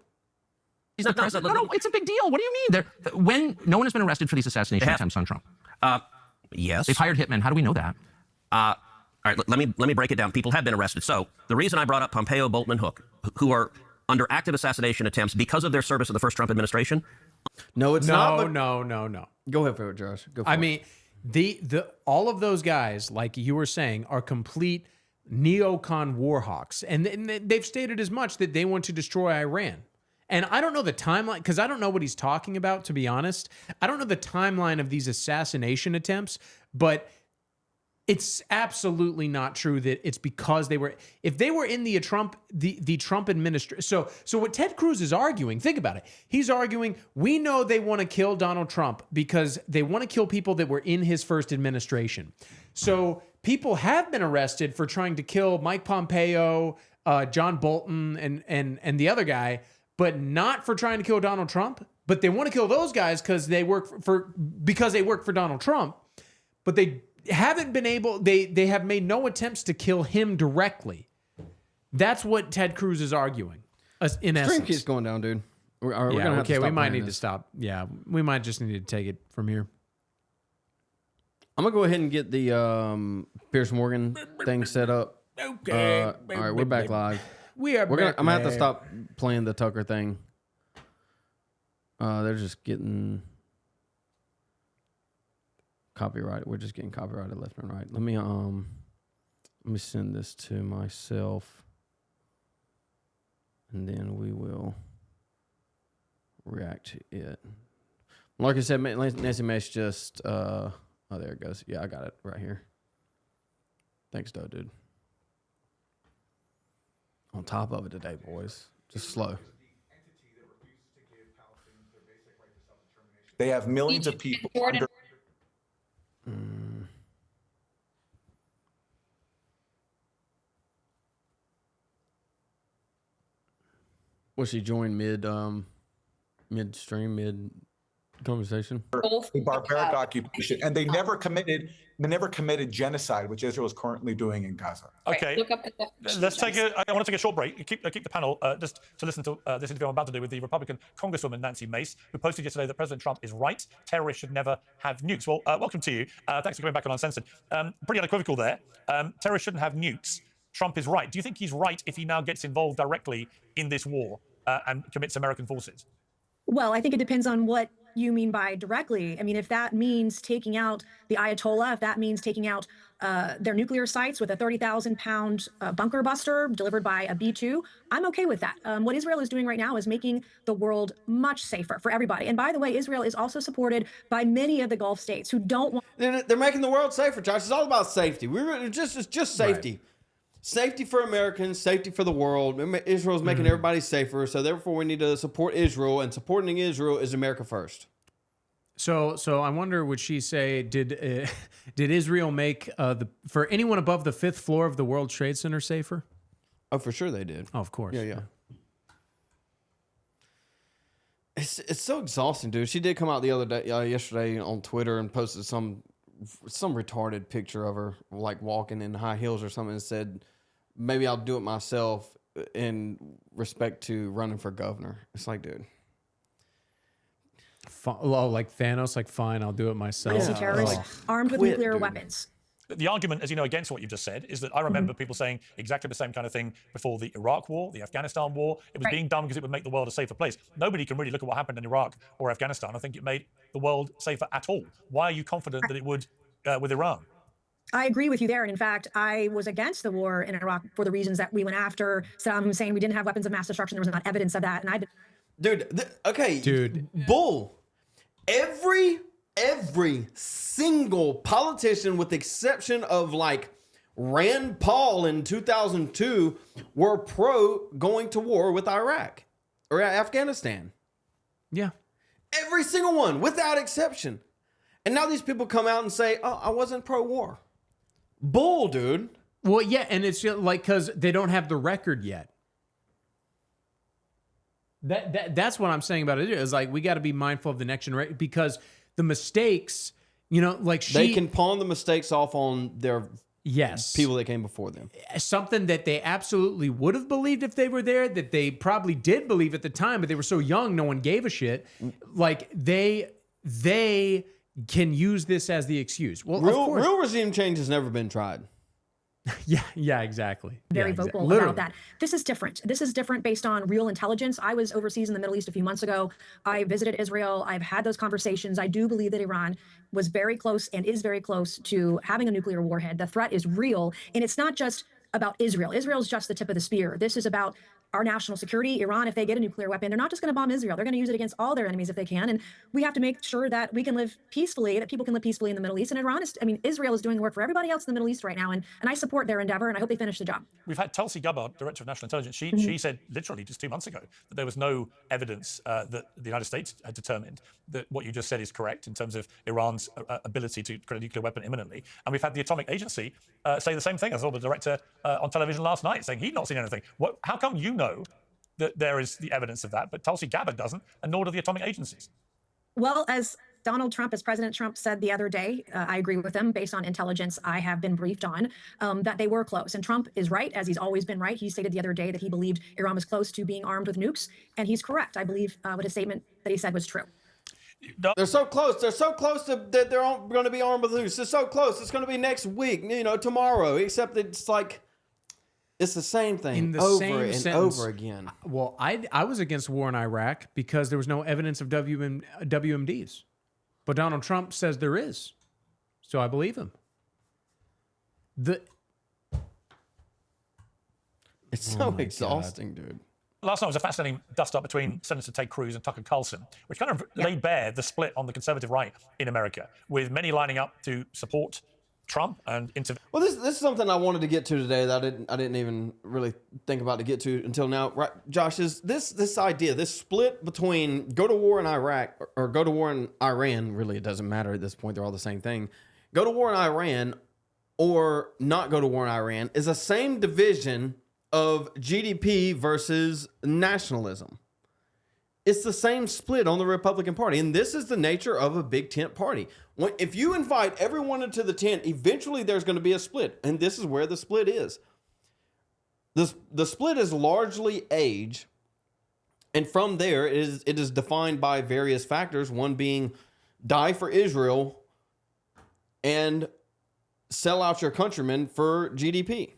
He's the president. No, it's a big deal. What do you mean? When no one has been arrested for these assassination attempts on Trump. Yes. They've hired hitmen. How do we know that? All right, let me break it down. People have been arrested. So the reason I brought up Pompeo, Bolton, and Hook, who are under active assassination attempts because of their service in the first Trump administration. No, it's not. But No. go ahead for it, Josh. Go for I it. mean, the all of those guys, like you were saying, are complete neocon war hawks, and they've stated as much that they want to destroy Iran. And I don't know the timeline because I don't know what he's talking about, to be honest. I don't know the timeline of these assassination attempts, but it's absolutely not true that it's because they were. If they were in the Trump administration, so what Ted Cruz is arguing, think about it. He's arguing we know they want to kill Donald Trump because they want to kill people that were in his first administration. So people have been arrested for trying to kill Mike Pompeo, John Bolton, and the other guy, but not for trying to kill Donald Trump. But they want to kill those guys because they work for Donald Trump. But they haven't been able. They have made no attempts to kill him directly. That's what Ted Cruz is arguing. In essence, stream keeps going down, dude. We're gonna have to okay. stop We might playing need to this. stop. Yeah, we might just need to take it from here. I'm gonna go ahead and get the Pierce Morgan thing set up. Okay. All right, we're back live. We are. I'm gonna have to back. stop playing the Tucker thing. They're just getting copyrighted. We're just getting copyrighted left and right. Let me send this to myself, and then we will react to it. Like I said, Nancy Mace just oh, there it goes. Yeah, I got it right here. Thanks, though, dude. On top of it today, boys. Just slow. They have millions of people under. Was she joined midstream, mid conversation? A barbaric occupation, and they never committed genocide, which Israel is currently doing in Gaza. Okay, Look up the let's take a. I want to take a short break. Keep the panel just to listen to this interview I'm about to do with the Republican Congresswoman Nancy Mace, who posted yesterday that President Trump is right. Terrorists should never have nukes. Well, welcome to you. Thanks for coming back on Uncensored. Pretty unequivocal there. Terrorists shouldn't have nukes. Trump is right. Do you think he's right if he now gets involved directly in this war and commits American forces? Well, I think it depends on what you mean by directly. I mean, if that means taking out the Ayatollah, if that means taking out their nuclear sites with a 30,000-pound bunker buster delivered by a B-2, I'm okay with that. What Israel is doing right now is making the world much safer for everybody. And by the way, Israel is also supported by many of the Gulf states who don't want. They're making the world safer, Josh. It's all about safety. It's just safety. Right. Safety for Americans, safety for the world. Israel's making everybody safer, so therefore we need to support Israel, and supporting Israel is America first. So I wonder, would she say, did Israel make for anyone above the 5th floor of the World Trade Center safer? Oh, for sure they did. Oh, of course. Yeah. It's so exhausting, dude. She did come out the other day, yesterday on Twitter, and posted some retarded picture of her like walking in high heels or something, and said, maybe I'll do it myself in respect to running for governor. It's like, dude. Like Thanos, like, fine, I'll do it myself. Crazy terrorists armed with nuclear weapons. The argument, as you know, against what you've just said is that I remember people saying exactly the same kind of thing before the Iraq war, the Afghanistan war. It was being done because it would make the world a safer place. Nobody can really look at what happened in Iraq or Afghanistan. I think it made the world safer at all. Why are you confident that it would with Iran? I agree with you there. And in fact, I was against the war in Iraq for the reasons that we went after Saddam Hussein. We didn't have weapons of mass destruction. There was not evidence of that. And Dude. Bull. Every single politician, with the exception of like Rand Paul in 2002, were pro going to war with Iraq or Afghanistan. Yeah. Every single one, without exception. And now these people come out and say, oh, I wasn't pro-war. Bull, dude. Well, yeah, and it's just like because they don't have the record yet. That's what I'm saying about it. Is like we got to be mindful of the next generation because the mistakes, you know, like they can pawn the mistakes off on their people that came before them. Something that they absolutely would have believed if they were there, that they probably did believe at the time, but they were so young, no one gave a shit. Like they can use this as the excuse. Well, real regime change has never been tried. Yeah, exactly. Very vocal about that. This is different. This is different based on real intelligence. I was overseas in the Middle East a few months ago. I visited Israel. I've had those conversations. I do believe that Iran was very close and is very close to having a nuclear warhead. The threat is real. And it's not just about Israel. Israel is just the tip of the spear. This is about our national security. Iran, if they get a nuclear weapon, they're not just going to bomb Israel. They're going to use it against all their enemies if they can. And we have to make sure that we can live peacefully, that people can live peacefully in the Middle East. And Israel is doing work for everybody else in the Middle East right now. And I support their endeavor, and I hope they finish the job. We've had Tulsi Gabbard, Director of National Intelligence. She said literally just 2 months ago that there was no evidence that the United States had determined that what you just said is correct in terms of Iran's ability to create a nuclear weapon imminently. And we've had the Atomic Agency say the same thing. I saw the director on television last night saying he'd not seen anything. How come you know that there is the evidence of that, but Tulsi Gabbard doesn't, and nor do the atomic agencies? Well, as President Trump said the other day, I agree with him based on intelligence I have been briefed on, that they were close. And Trump is right, as he's always been right. He stated the other day that he believed Iran was close to being armed with nukes, and he's correct. I believe what his statement that he said was true. They're so close. They're so close that they're going to be armed with nukes. They're so close. It's going to be next week, tomorrow, except it's like, it's the same thing over again. Well, I was against war in Iraq because there was no evidence of WMDs. But Donald Trump says there is. So I believe him. It's so exhausting, dude. Last night was a fascinating dust-up between Senator Ted Cruz and Tucker Carlson, which kind of laid bare the split on the conservative right in America, with many lining up to support Trump and Well, this is something I wanted to get to today that I didn't even really think about to get to until now. Right, Josh, is this idea, this split between go to war in Iraq or go to war in Iran, really it doesn't matter at this point, they're all the same thing. Go to war in Iran or not go to war in Iran is the same division of GDP versus nationalism. It's the same split on the Republican Party. And this is the nature of a big tent party. If you invite everyone into the tent, eventually there's going to be a split. And this is where the split is. The split is largely age. And from there, it is defined by various factors. One being die for Israel and sell out your countrymen for GDP.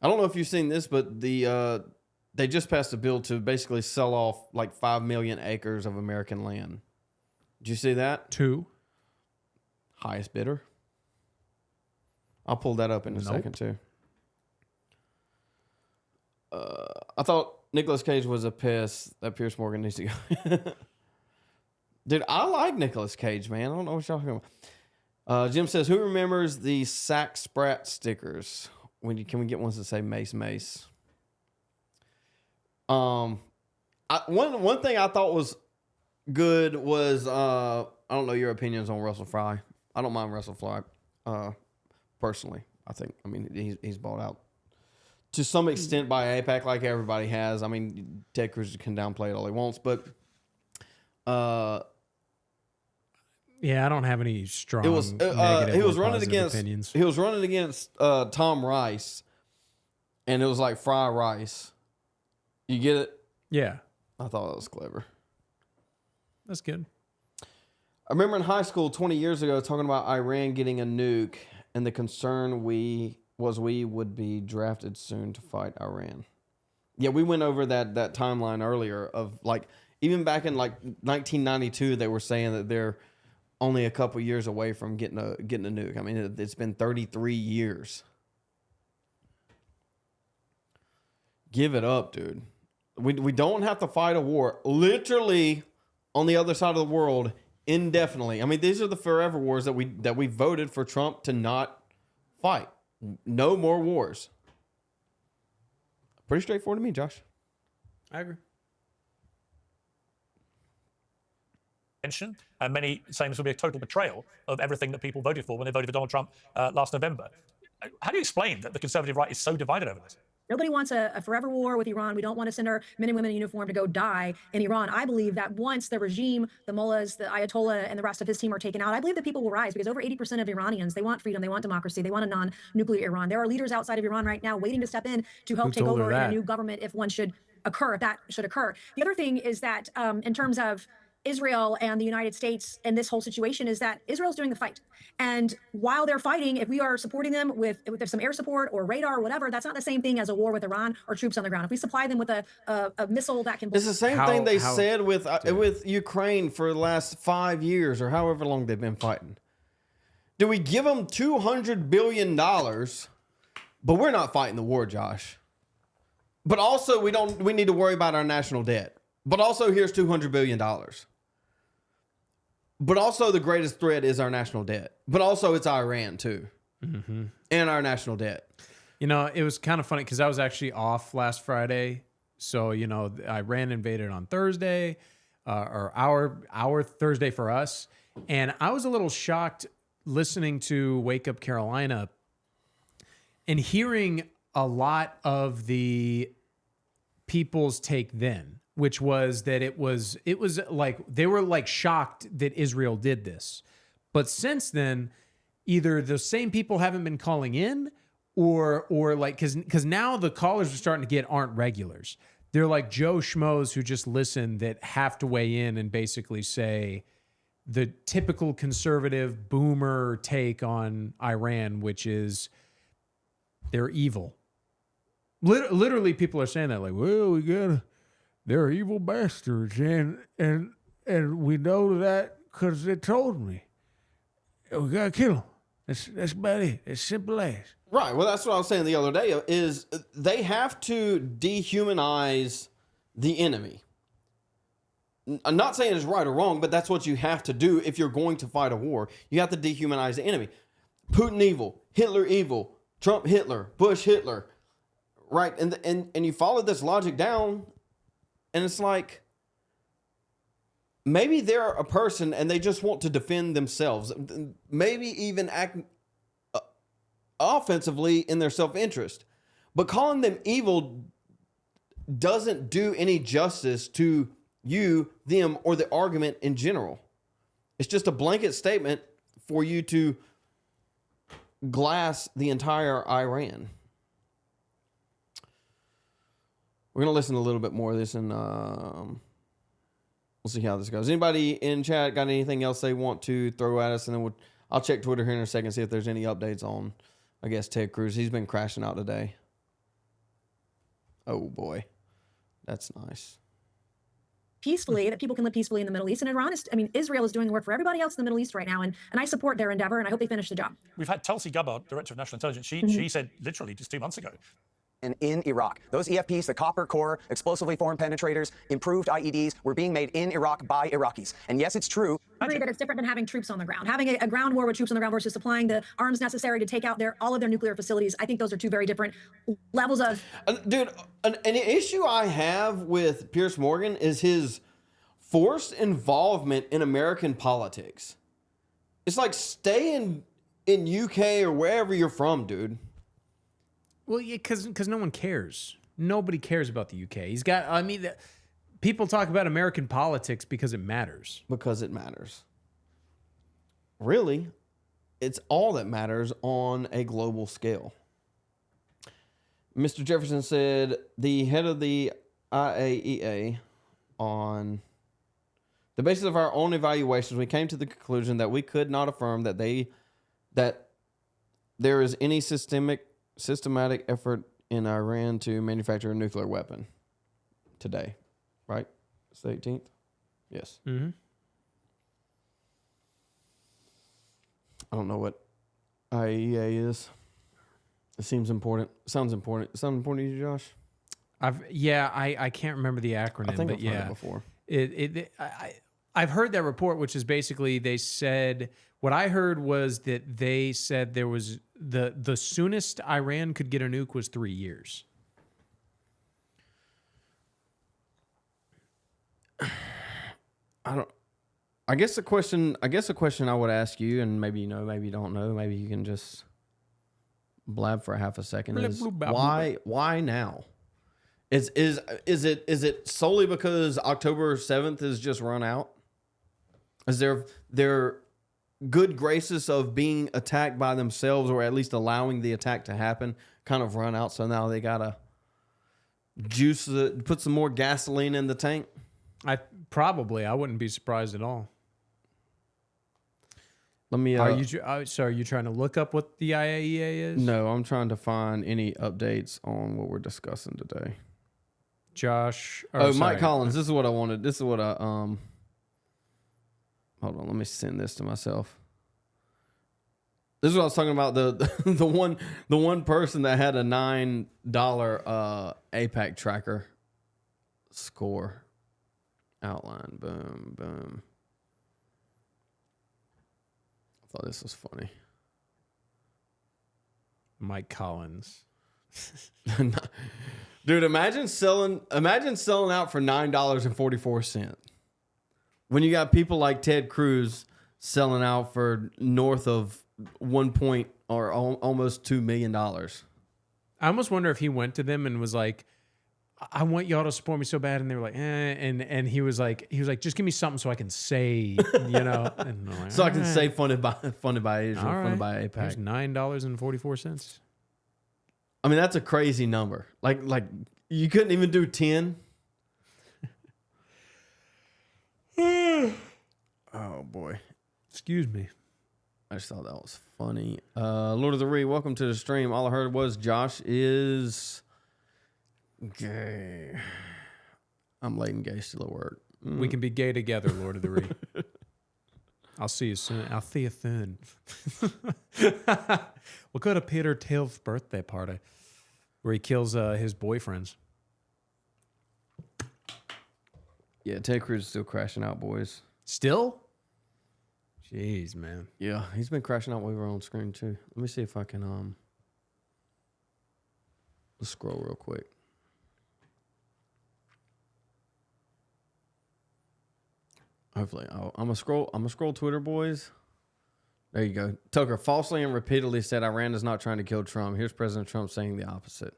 I don't know if you've seen this, but they just passed a bill to basically sell off like 5 million acres of American land. Did you see that? 2. Highest bidder. I'll pull that up in a second too. I thought Nicolas Cage was a piss. That Pierce Morgan needs to go. Dude, I like Nicolas Cage, man. I don't know what y'all talking about. Jim says, who remembers the Sack Sprat stickers? Can we get ones that say Mace Mace? One thing I thought was good was I don't know your opinions on Russell Fry. I don't mind Russell Fry personally. I mean he's bought out to some extent by AIPAC like everybody has. I mean Ted Cruz can downplay it all he wants, but yeah, I don't have any strong. It was negative he was or running positive against opinions. He was running against Tom Rice, and it was like Fry Rice. You get it? Yeah. I thought that was clever. That's good. I remember in high school 20 years ago talking about Iran getting a nuke, and the concern was we would be drafted soon to fight Iran. Yeah, we went over that timeline earlier of like even back in like 1992 they were saying that they're only a couple years away from getting a nuke. I mean, it's been 33 years. Give it up, dude. We don't have to fight a war literally on the other side of the world indefinitely. I mean, these are the forever wars that we voted for Trump to not fight. No more wars. Pretty straightforward to me, Josh. I agree. And many saying this will be a total betrayal of everything that people voted for when they voted for Donald Trump last November. How do you explain that the conservative right is so divided over this? Nobody wants a forever war with Iran. We don't want to send our men and women in uniform to go die in Iran. I believe that once the regime, the mullahs, the Ayatollah, and the rest of his team are taken out, I believe that people will rise, because over 80% of Iranians, they want freedom, they want democracy, they want a non-nuclear Iran. There are leaders outside of Iran right now waiting to step in to help Who take told her over in a that? new government if one should occur, if that should occur. The other thing is that in terms of Israel and the United States and this whole situation, is that Israel's doing the fight. And while they're fighting, if we are supporting them with some air support or radar or whatever, that's not the same thing as a war with Iran or troops on the ground. If we supply them with a missile that can... It's the same thing they said with Ukraine for the last 5 years or however long they've been fighting. Do we give them $200 billion, but we're not fighting the war, Josh? But also we need to worry about our national debt. But also here's $200 billion. But also the greatest threat is our national debt. But also it's Iran too. Mm-hmm. And our national debt. You know, it was kind of funny because I was actually off last Friday. So, you know, Iran invaded on Thursday, or our Thursday for us. And I was a little shocked listening to Wake Up Carolina and hearing a lot of the people's take then, which was that it was like they were like shocked that Israel did this. But since then, either the same people haven't been calling in or like, because now the callers are starting to aren't regulars. They're like Joe Schmoes who just listen that have to weigh in and basically say the typical conservative boomer take on Iran, which is they're evil. Literally people are saying that, like, well, they're evil bastards, and we know that because they told me. We gotta kill them. That's about it. It's simple as. Right. Well, that's what I was saying the other day. Is they have to dehumanize the enemy. I'm not saying it's right or wrong, but that's what you have to do if you're going to fight a war. You have to dehumanize the enemy. Putin evil, Hitler evil, Trump Hitler, Bush Hitler, right? And you follow this logic down. And it's like, maybe they're a person and they just want to defend themselves. Maybe even act offensively in their self-interest. But calling them evil doesn't do any justice to you, them, or the argument in general. It's just a blanket statement for you to glass the entire Iran. We're going to listen to a little bit more of this, and we'll see how this goes. Anybody in chat got anything else they want to throw at us? And then I'll check Twitter here in a second, see if there's any updates on, I guess, Ted Cruz. He's been crashing out today. Oh, boy. That's nice. Peacefully, that people can live peacefully in the Middle East. And Israel is doing work for everybody else in the Middle East right now. And I support their endeavor, and I hope they finish the job. We've had Tulsi Gabbard, Director of National Intelligence. She said literally just 2 months ago, and in Iraq. Those EFPs, the copper core, explosively formed penetrators, improved IEDs, were being made in Iraq by Iraqis. And yes, it's true. I agree that it's different than having troops on the ground. Having a ground war with troops on the ground versus supplying the arms necessary to take out all of their nuclear facilities. I think those are two very different levels of... Dude, an issue I have with Piers Morgan is his forced involvement in American politics. It's like, stay in UK or wherever you're from, dude. Well, yeah, because no one cares. Nobody cares about the UK. He's got, people talk about American politics because it matters. Because it matters. Really, it's all that matters on a global scale. Mr. Jefferson said the head of the IAEA, on the basis of our own evaluations, we came to the conclusion that we could not affirm that there is any systematic effort in Iran to manufacture a nuclear weapon today, right? It's the 18th? Yes. Mm-hmm. I don't know what IAEA is. It seems important. Sounds important. It sounds important to you, Josh? I can't remember the acronym, I think but I've heard it before. I've heard that report, which is basically they said, what I heard was that they said there was the soonest Iran could get a nuke was 3 years. I guess a question I would ask you, and maybe you know, maybe you don't know, maybe you can just blab for a half a second is Blab, blab, blab. why now? Is it solely because October 7th is just run out? Is their good graces of being attacked by themselves, or at least allowing the attack to happen, kind of run out? So now they gotta put some more gasoline in the tank. I wouldn't be surprised at all. Let me. Are you trying to look up what the IAEA is? No, I'm trying to find any updates on what we're discussing today. Josh. Mike Collins. This is what I wanted. This is what I Hold on, let me send this to myself. This is what I was talking about. The one person that had a $9 APAC tracker score outline. Boom, boom. I thought this was funny. Mike Collins. Dude, imagine selling out for $9.44. When you got people like Ted Cruz selling out for north of almost $2 million. I almost wonder if he went to them and was like, I want y'all to support me so bad. And they were like, and he was like, just give me something so I can say, And like, so I can say funded by Israel, funded by APAC. There's $9.44. I mean, that's a crazy number. Like you couldn't even do 10. Oh boy. Excuse me. I just thought that was funny. Lord of the Ree, welcome to the stream. All I heard was Josh is gay. I'm late and gay still at work. We can be gay together, Lord of the Ree. I'll see you soon. I'll see you soon. We'll go to Peter Thiel's birthday party where he kills his boyfriends. Yeah, Ted Cruz is still crashing out, boys. Still? Jeez, man. Yeah, he's been crashing out while we were on screen too. Let me see if I can let's scroll real quick. Hopefully, I'm gonna scroll Twitter, boys. There you go. Tucker falsely and repeatedly said Iran is not trying to kill Trump. Here's President Trump saying the opposite.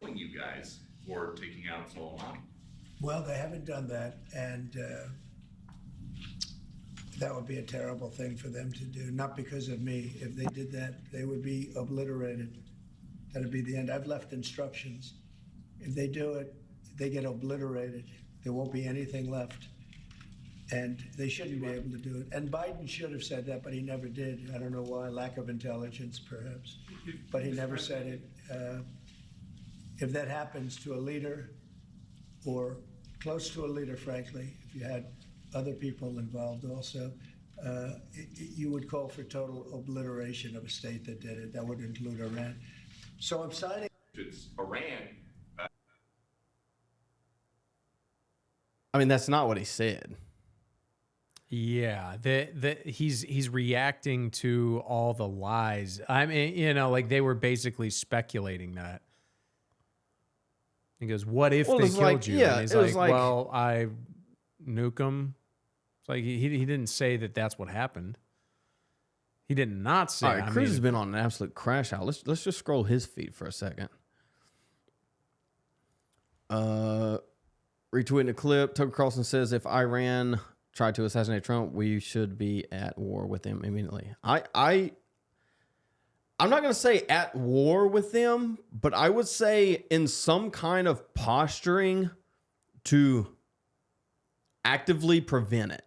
You guys for taking out Soleimani. Well, they haven't done that, and that would be a terrible thing for them to do. Not because of me. If they did that, they would be obliterated. That'd be the end. I've left instructions. If they do it, they get obliterated. There won't be anything left. And they shouldn't be able to do it. And Biden should have said that, but he never did. I don't know why. Lack of intelligence, perhaps. But he never said it. If that happens to a leader or close to a leader, frankly, if you had other people involved also, you would call for total obliteration of a state that did it. That would include Iran. So I'm signing. It's Iran. I mean, that's not what he said. Yeah, he's reacting to all the lies. I mean, like they were basically speculating that. He goes, "What if they killed you?" Yeah, and he's like, "Well, I nuke them." It's like he didn't say that that's what happened. He did not say. All right, Cruz has been on an absolute crash out. Let's just scroll his feed for a second. Retweeting a clip. Tucker Carlson says, "If Iran tried to assassinate Trump, we should be at war with them immediately." I'm not going to say at war with them, but I would say in some kind of posturing to actively prevent it.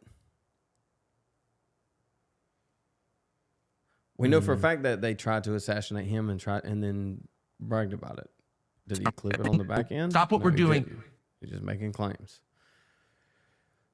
We know for a fact that they tried to assassinate him and then bragged about it. Did he clip it on the back end? Stop what we're doing. Didn't. He's just making claims.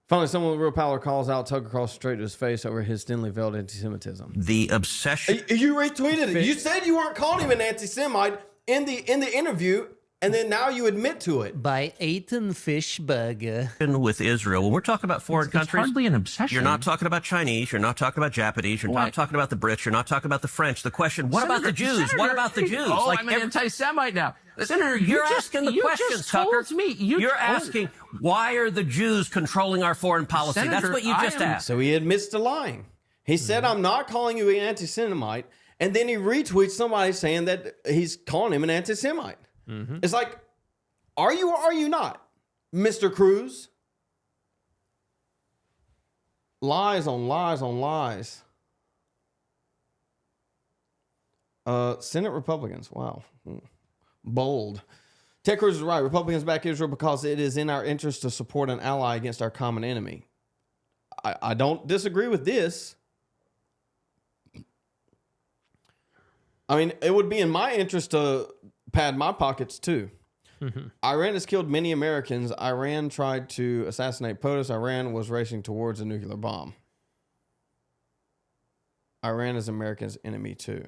Finally, someone with real power calls out Tucker Carlson straight to his face over his thinly veiled anti-Semitism. The obsession. You retweeted it. You said you weren't calling him an anti-Semite in the interview, and then now you admit to it. By eating fish burger. With Israel, when we're talking about foreign countries, it's hardly an obsession. You're not talking about Chinese. You're not talking about Japanese. You're not talking about the Brits. You're not talking about the French. The question: what about the Jews? What about the Jews? Oh, I'm an anti-Semite now. Senator, you're asking the question, Tucker. You're asking, why are the Jews controlling our foreign policy? Senator, that's what you just asked. So he admits to lying. He said, "I'm not calling you an anti-Semite," And then he retweets somebody saying that he's calling him an anti-Semite. It's like, are you or are you not, Mr. Cruz? Lies on lies on lies. Senate Republicans. Wow. Bold. Ted Cruz is right. Republicans back Israel because it is in our interest to support an ally against our common enemy. I don't disagree with this. I mean, it would be in my interest to pad my pockets too. Iran has killed many Americans. Iran tried to assassinate POTUS. Iran was racing towards a nuclear bomb. Iran is America's enemy too.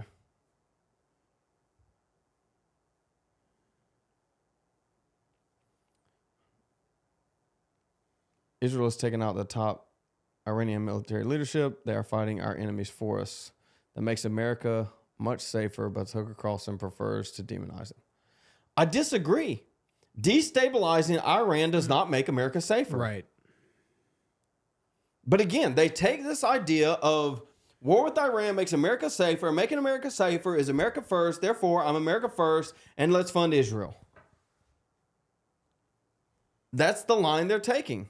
Israel has taken out the top Iranian military leadership. They are fighting our enemies for us. That makes America much safer, but Tucker Carlson prefers to demonize it. I disagree. Destabilizing Iran does not make America safer. Right. But again, they take this idea of war with Iran makes America safer. Making America safer is America first. Therefore, I'm America first, and let's fund Israel. That's the line they're taking.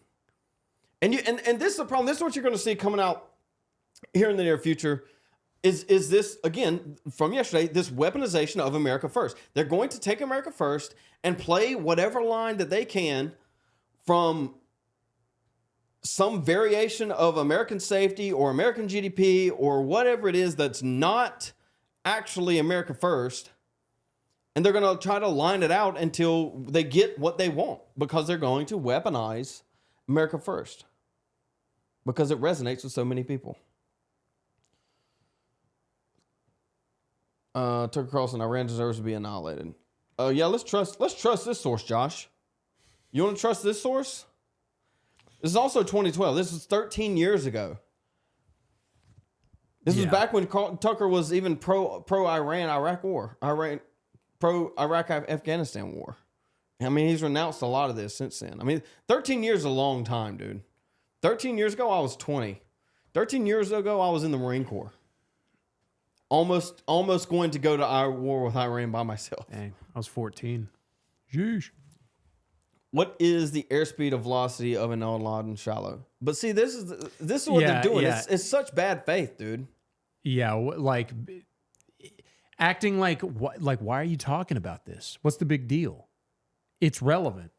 And this is the problem. This is what you're going to see coming out here in the near future. Is this, again, from yesterday, this weaponization of America first. They're going to take America first and play whatever line that they can from some variation of American safety or American GDP or whatever it is that's not actually America first. And they're going to try to line it out until they get what they want, because they're going to weaponize America first because it resonates with so many people. Tucker Carlson, Iran deserves to be annihilated. Yeah, let's trust this source, Josh. You want to trust this source? This is also 2012. This is 13 years ago. This was back when Tucker was even pro-Iran Iraq war, pro-Iraq Afghanistan war. I mean, he's renounced a lot of this since then. I mean, 13 years is a long time, dude. 13 years ago, I was 20. 13 years ago, I was in the Marine Corps. Almost going to go to our war with Iran by myself. Dang, I was 14. Jeez. What is the airspeed of velocity of an Al-Laden shallow? But see, this is what they're doing. Yeah. It's such bad faith, dude. Yeah, like acting like what? Like, why are you talking about this? What's the big deal? It's relevant.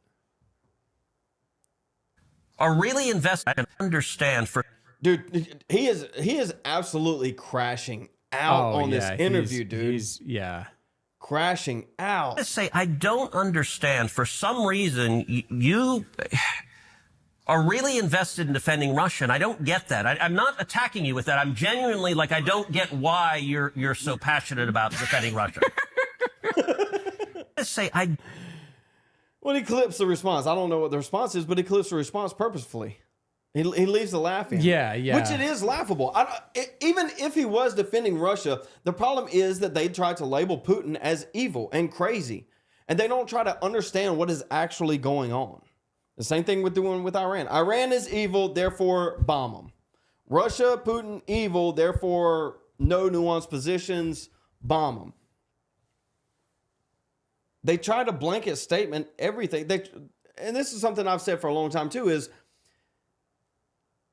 Are really invested and understand for dude. He is absolutely crashing out on this interview, dude. He's crashing out. I say I don't understand. For some reason, you are really invested in defending Russia, and I don't get that. I'm not attacking you with that. I'm genuinely like, I don't get why you're so passionate about defending Russia. I say Well, he clips the response. I don't know what the response is, but he clips the response purposefully. He leaves the laugh in. Yeah. Which it is laughable. Even if he was defending Russia, the problem is that they try to label Putin as evil and crazy. And they don't try to understand what is actually going on. The same thing with doing with Iran. Iran is evil, therefore bomb them. Russia, Putin, evil, therefore no nuanced positions, bomb them. They try to blanket statement everything. And this is something I've said for a long time too, is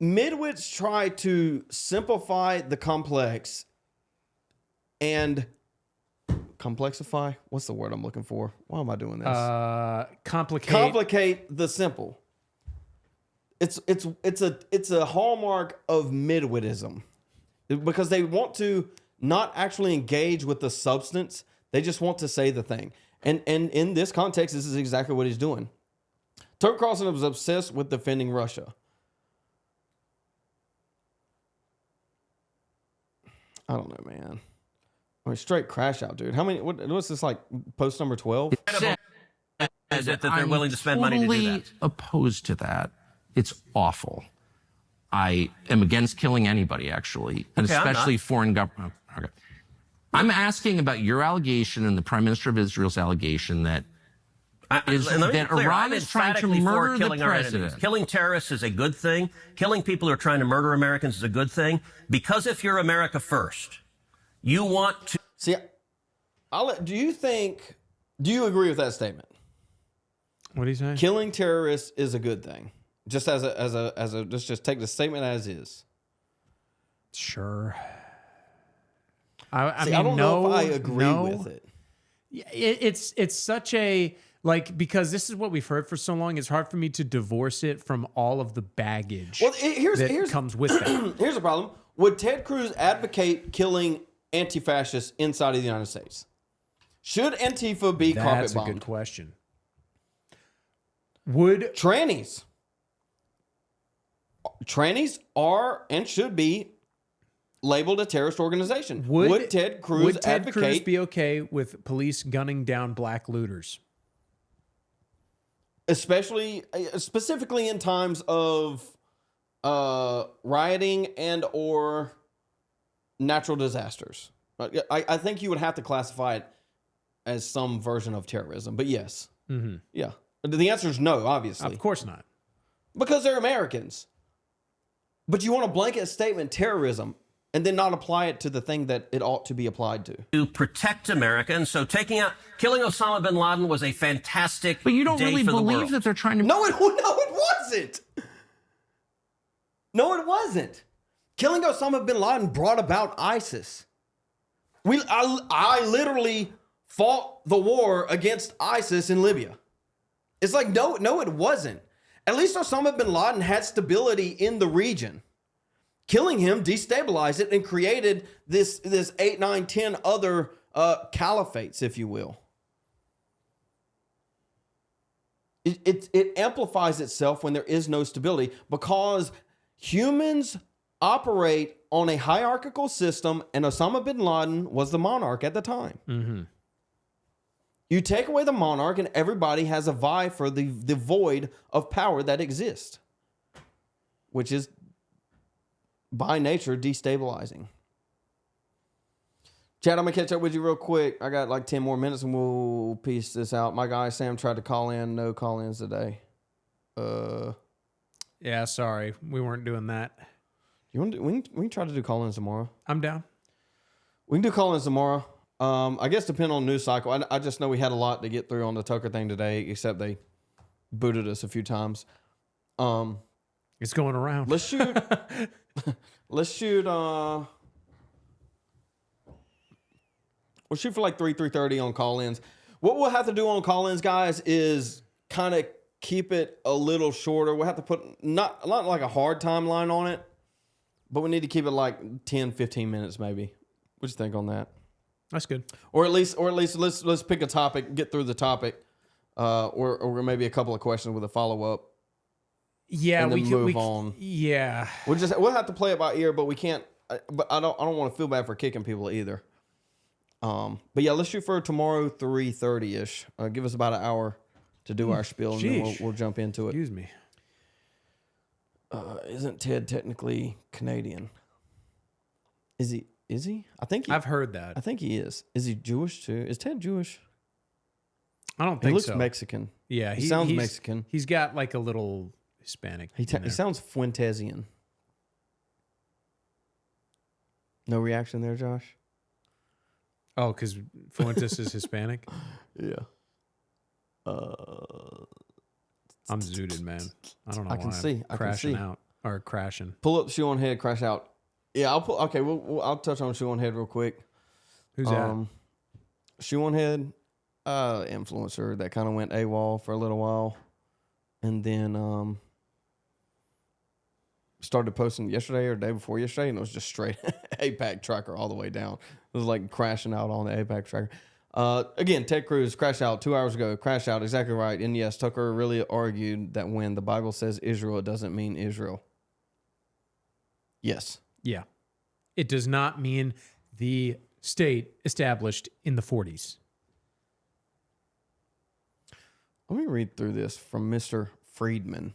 midwits try to simplify the complex and complexify. What's the word I'm looking for? Why am I doing this? Complicate the simple. It's a hallmark of midwitism, because they want to not actually engage with the substance. They just want to say the thing. And in this context, this is exactly what he's doing. Tucker Carlson was obsessed with defending Russia. I don't know, man. I mean, straight crash out, dude. How many? What's this, like post number 12? Is it that they're willing to spend money to do that? Opposed to that. It's awful. I am against killing anybody, actually, and especially foreign government. Okay. I'm asking about your allegation and the Prime Minister of Israel's allegation that Iran is trying to murder the president. Killing terrorists is a good thing. Killing people who are trying to murder Americans is a good thing. Because if you're America first, You want to see. Do you agree with that statement? What are you saying? Killing terrorists is a good thing. Just as a let's just take the statement as is. Sure. I mean, I don't know if I agree with it. It's such a, like, because this is what we've heard for so long, it's hard for me to divorce it from all of the baggage that comes with that. Here's the problem. Would Ted Cruz advocate killing anti-fascists inside of the United States? Should Antifa be carpet That's a bombed? good question. Would trannies are and should be labeled a terrorist organization? Would Ted Cruz advocate be okay with police gunning down black looters? Specifically in times of rioting and or natural disasters. I think you would have to classify it as some version of terrorism, but yes. Mm-hmm. Yeah. The answer is no, obviously. Of course not. Because they're Americans. But you want a blanket statement, terrorism, and then not apply it to the thing that it ought to be applied to protect America. And so killing Osama bin Laden was a fantastic But you don't day really for the believe world. that they're trying to... No, it wasn't. No, it wasn't. Killing Osama bin Laden brought about ISIS. I literally fought the war against ISIS in Libya. It's like, no, it wasn't. At least Osama bin Laden had stability in the region. Killing him destabilized it and created this 8, 9, 10 other caliphates, if you will. It amplifies itself when there is no stability because humans operate on a hierarchical system, and Osama bin Laden was the monarch at the time. Mm-hmm. You take away the monarch and everybody has a vie for the void of power that exists, which is by nature destabilizing. Chad, I'm going to catch up with you real quick. I got like 10 more minutes and we'll piece this out. My guy Sam tried to call in. No call-ins today. Yeah, sorry. We weren't doing that. We can try to do call-ins tomorrow. I'm down. We can do call-ins tomorrow. I guess depending on news cycle. I just know we had a lot to get through on the Tucker thing today, except they booted us a few times. It's going around. Let's shoot. We'll shoot for like 3:30 on call-ins. What we'll have to do on call-ins, guys, is kind of keep it a little shorter. We'll have to put not like a hard timeline on it, but we need to keep it like 10, 15 minutes maybe. What do you think on that? That's good. Or at least let's pick a topic, get through the topic, or maybe a couple of questions with a follow-up. Yeah, and then we move can. on. Yeah, we'll have to play it by ear, but we can't. But I don't want to feel bad for kicking people either. But yeah, let's shoot for tomorrow 3:30 ish. Give us about an hour to do our spiel, and then we'll jump into it. Excuse me. Isn't Ted technically Canadian? Is he? I think I've heard that. I think he is. Is he Jewish too? Is Ted Jewish? I don't think so. He looks Mexican. Yeah, he sounds Mexican. He's got like a little Hispanic. He sounds Fuentesian. No reaction there, Josh? Oh, because Fuentes is Hispanic? Yeah. I'm zooted, man. I don't know I can see. out or crashing. Pull up shoe on head, crash out. Yeah, I'll pull. Okay, I'll touch on shoe on head real quick. Who's that? Shoe on head, influencer that kind of went AWOL for a little while, and then started posting yesterday or the day before yesterday, and it was just straight APAC tracker all the way down. It was like crashing out on the APAC tracker. Again, Ted Cruz crashed out 2 hours ago. Crashed out, exactly right. And yes, Tucker really argued that when the Bible says Israel, it doesn't mean Israel. Yes. Yeah. It does not mean the state established in the 40s. Let me read through this from Mr. Friedman.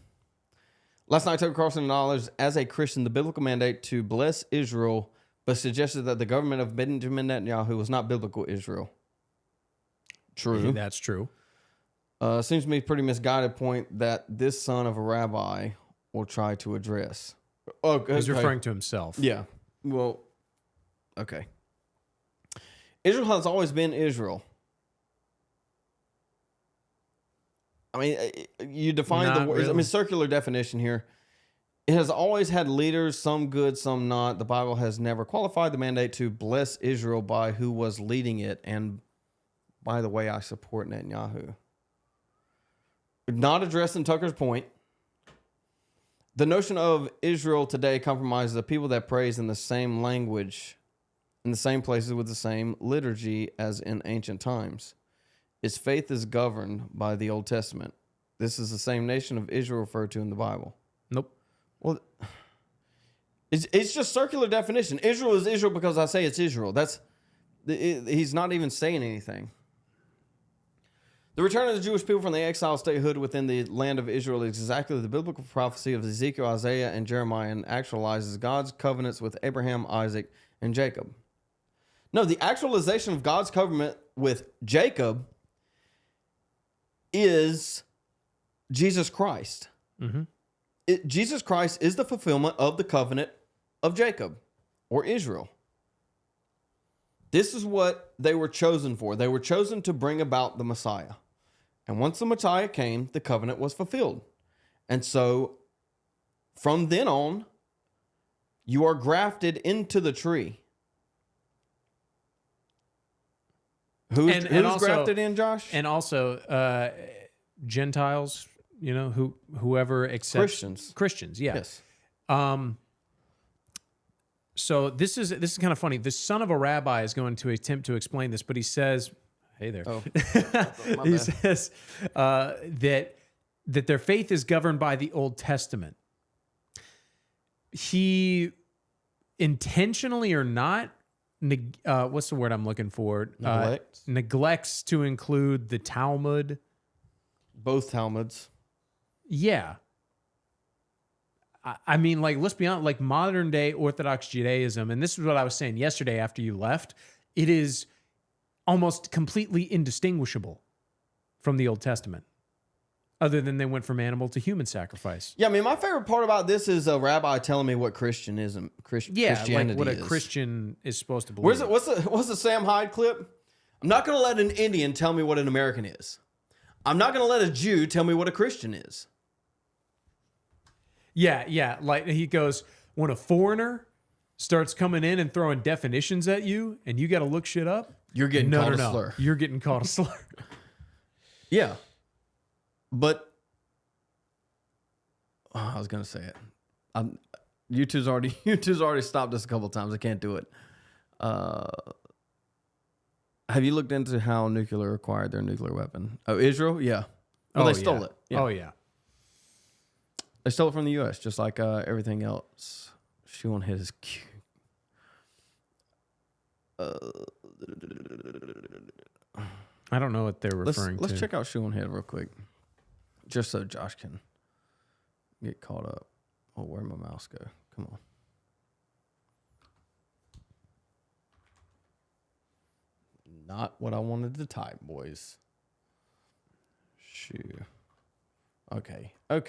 Last night, Tucker Carlson acknowledged as a Christian the biblical mandate to bless Israel, but suggested that the government of Benjamin Netanyahu was not biblical Israel. True. That's true. Seems to me a pretty misguided point that this son of a rabbi will try to address. He's referring to himself. Yeah. Well, okay. Israel has always been Israel. I mean, you define Not the word. I really. mean, circular definition here. It has always had leaders, some good, some not. The Bible has never qualified the mandate to bless Israel by who was leading it. And by the way, I support Netanyahu. Not addressing Tucker's point. The notion of Israel today compromises the people that praise in the same language, in the same places with the same liturgy as in ancient times. Its faith is governed by the Old Testament. This is the same nation of Israel referred to in the Bible. Nope. Well, it's just circular definition. Israel is Israel because I say it's Israel. He's not even saying anything. The return of the Jewish people from the exile statehood within the land of Israel is exactly the biblical prophecy of Ezekiel, Isaiah, and Jeremiah, and actualizes God's covenants with Abraham, Isaac, and Jacob. No, the actualization of God's covenant with Jacob is Jesus Christ. Mm-hmm. Jesus Christ is the fulfillment of the covenant of Jacob or Israel. This is what they were chosen for. They were chosen to bring about the Messiah. And once the Messiah came, the covenant was fulfilled. And so from then on, you are grafted into the tree. Who's also, grafted in, Josh? And also Gentiles, you know, whoever accepts Christians, yeah. Yes. So this is kind of funny. The son of a rabbi is going to attempt to explain this, but he says, "Hey there." Oh, he says that their faith is governed by the Old Testament. He intentionally or not, what's the word I'm looking for? Neglects to include the Talmud. Both Talmuds. Yeah. I mean, like, let's be honest, like modern day Orthodox Judaism, and this is what I was saying yesterday after you left, it is almost completely indistinguishable from the Old Testament, other than they went from animal to human sacrifice. Yeah, I mean, my favorite part about this is a rabbi telling me what Christianity like what a is. Christian is supposed to believe. What's the Sam Hyde clip? I'm not going to let an Indian tell me what an American is. I'm not going to let a Jew tell me what a Christian is. Yeah. Like he goes, when a foreigner starts coming in and throwing definitions at you and you got to look shit up, you're getting called a slur. You're getting called a slur. Yeah. But I was going to say it. YouTube's already stopped us a couple of times. I can't do it. Have you looked into how nuclear acquired their nuclear weapon? Oh, Israel? Yeah. Well, they stole it. Yeah. Oh, yeah. They stole it from the U.S., just like everything else. Shoe on head is cute. I don't know what they're referring to. Let's check out Shoe on Head real quick, just so Josh can get caught up. Oh, where'd my mouse go? Come on. Not what I wanted to type, boys. Shoe. Okay. Let's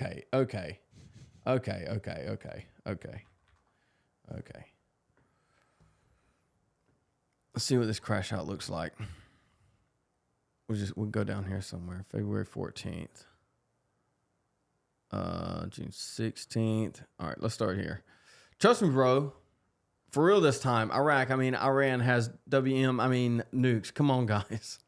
see what this crash out looks like. We'll go down here somewhere. February 14th. June 16th. All right, let's start here. Trust me, bro. For real this time. Iran has nukes. Come on, guys.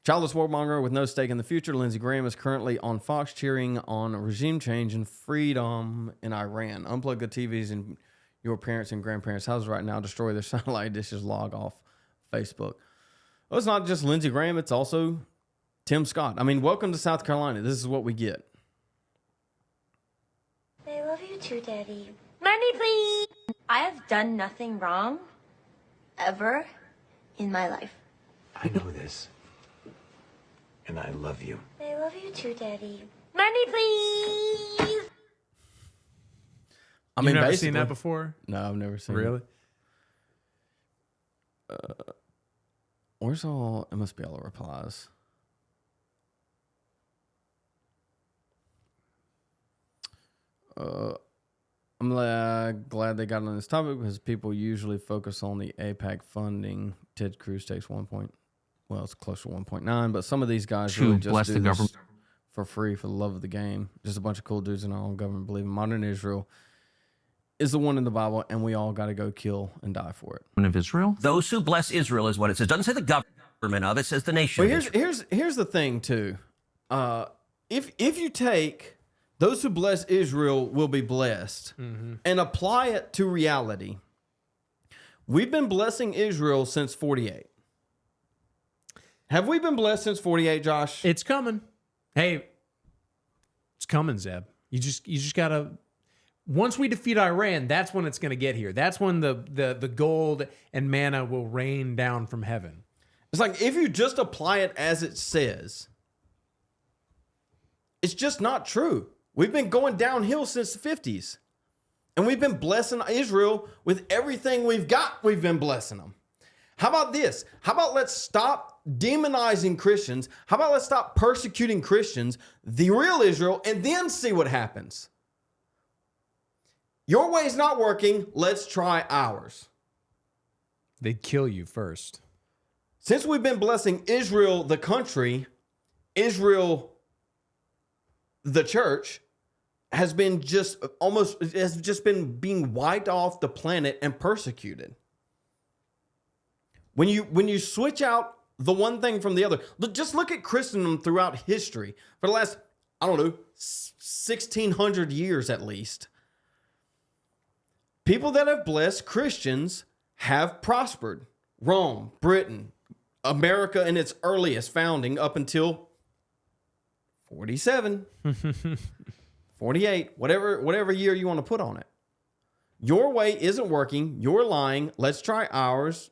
Childless warmonger with no stake in the future, Lindsey Graham is currently on Fox cheering on regime change and freedom in Iran. Unplug the TVs in your parents' and grandparents' houses right now. Destroy their satellite dishes. Log off Facebook. Well, it's not just Lindsey Graham. It's also Tim Scott. Welcome to South Carolina. This is what we get. I love you too, Daddy. Money, please. I have done nothing wrong ever in my life. I know this. And I love you. I love you too, Daddy. Money, please. You've never seen that before? No, I've never seen it. Really? Where's all... It must be all the replies. I'm glad they got on this topic because people usually focus on the APAC funding. Ted Cruz takes it's close to 1.9, but some of these guys really just bless do the this government for free for the love of the game. Just a bunch of cool dudes in our own government believing modern Israel is the one in the Bible, and we all got to go kill and die for it. Of Israel? Those who bless Israel is what it says. It doesn't say the government of it, says the nation. Well, of Israel. here's the thing too. If you take those who bless Israel will be blessed and apply it to reality, we've been blessing Israel since 48. Have we been blessed since 48, Josh? It's coming. Hey, it's coming, Zeb. You just gotta. Once we defeat Iran, that's when it's going to get here. That's when the gold and manna will rain down from heaven. It's like if you just apply it as it says, it's just not true. We've been going downhill since the 50s. And we've been blessing Israel with everything we've got. We've been blessing them. How about this? How about let's stop demonizing Christians? How about let's stop persecuting Christians, the real Israel, and then see what happens? Your way's not working. Let's try ours. They'd kill you first. Since we've been blessing Israel, the country, Israel, the church, has been being wiped off the planet and persecuted. When you switch out the one thing from the other, just look at Christendom throughout history for the last, 1,600 years at least. People that have blessed Christians have prospered. Rome, Britain, America in its earliest founding up until 47, 48, whatever year you want to put on it. Your way isn't working. You're lying. Let's try ours,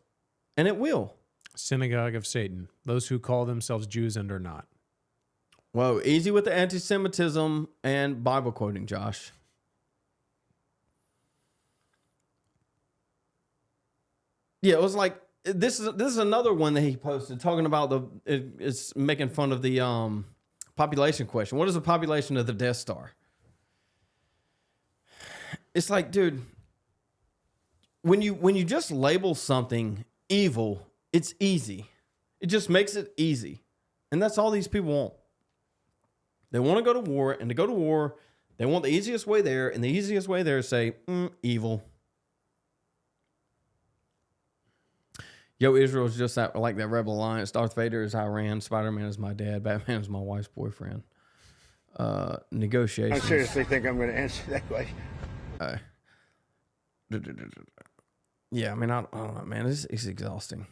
and it will. Synagogue of Satan. Those who call themselves Jews and are not. Whoa, easy with the anti-Semitism and Bible quoting, Josh. Yeah, it was like this is another one that he posted talking about it's making fun of the population question. What is the population of the Death Star? It's like, dude, when you just label something evil, it's easy. It just makes it easy. And that's all these people want. They want to go to war, and to go to war, they want the easiest way there, and the easiest way there is say, evil. Yo, Israel's just like that Rebel Alliance. Darth Vader is Iran. Spider-Man is my dad. Batman is my wife's boyfriend. Negotiations. I seriously think I'm going to answer that question. Yeah, I mean, I don't know, man. It's exhausting.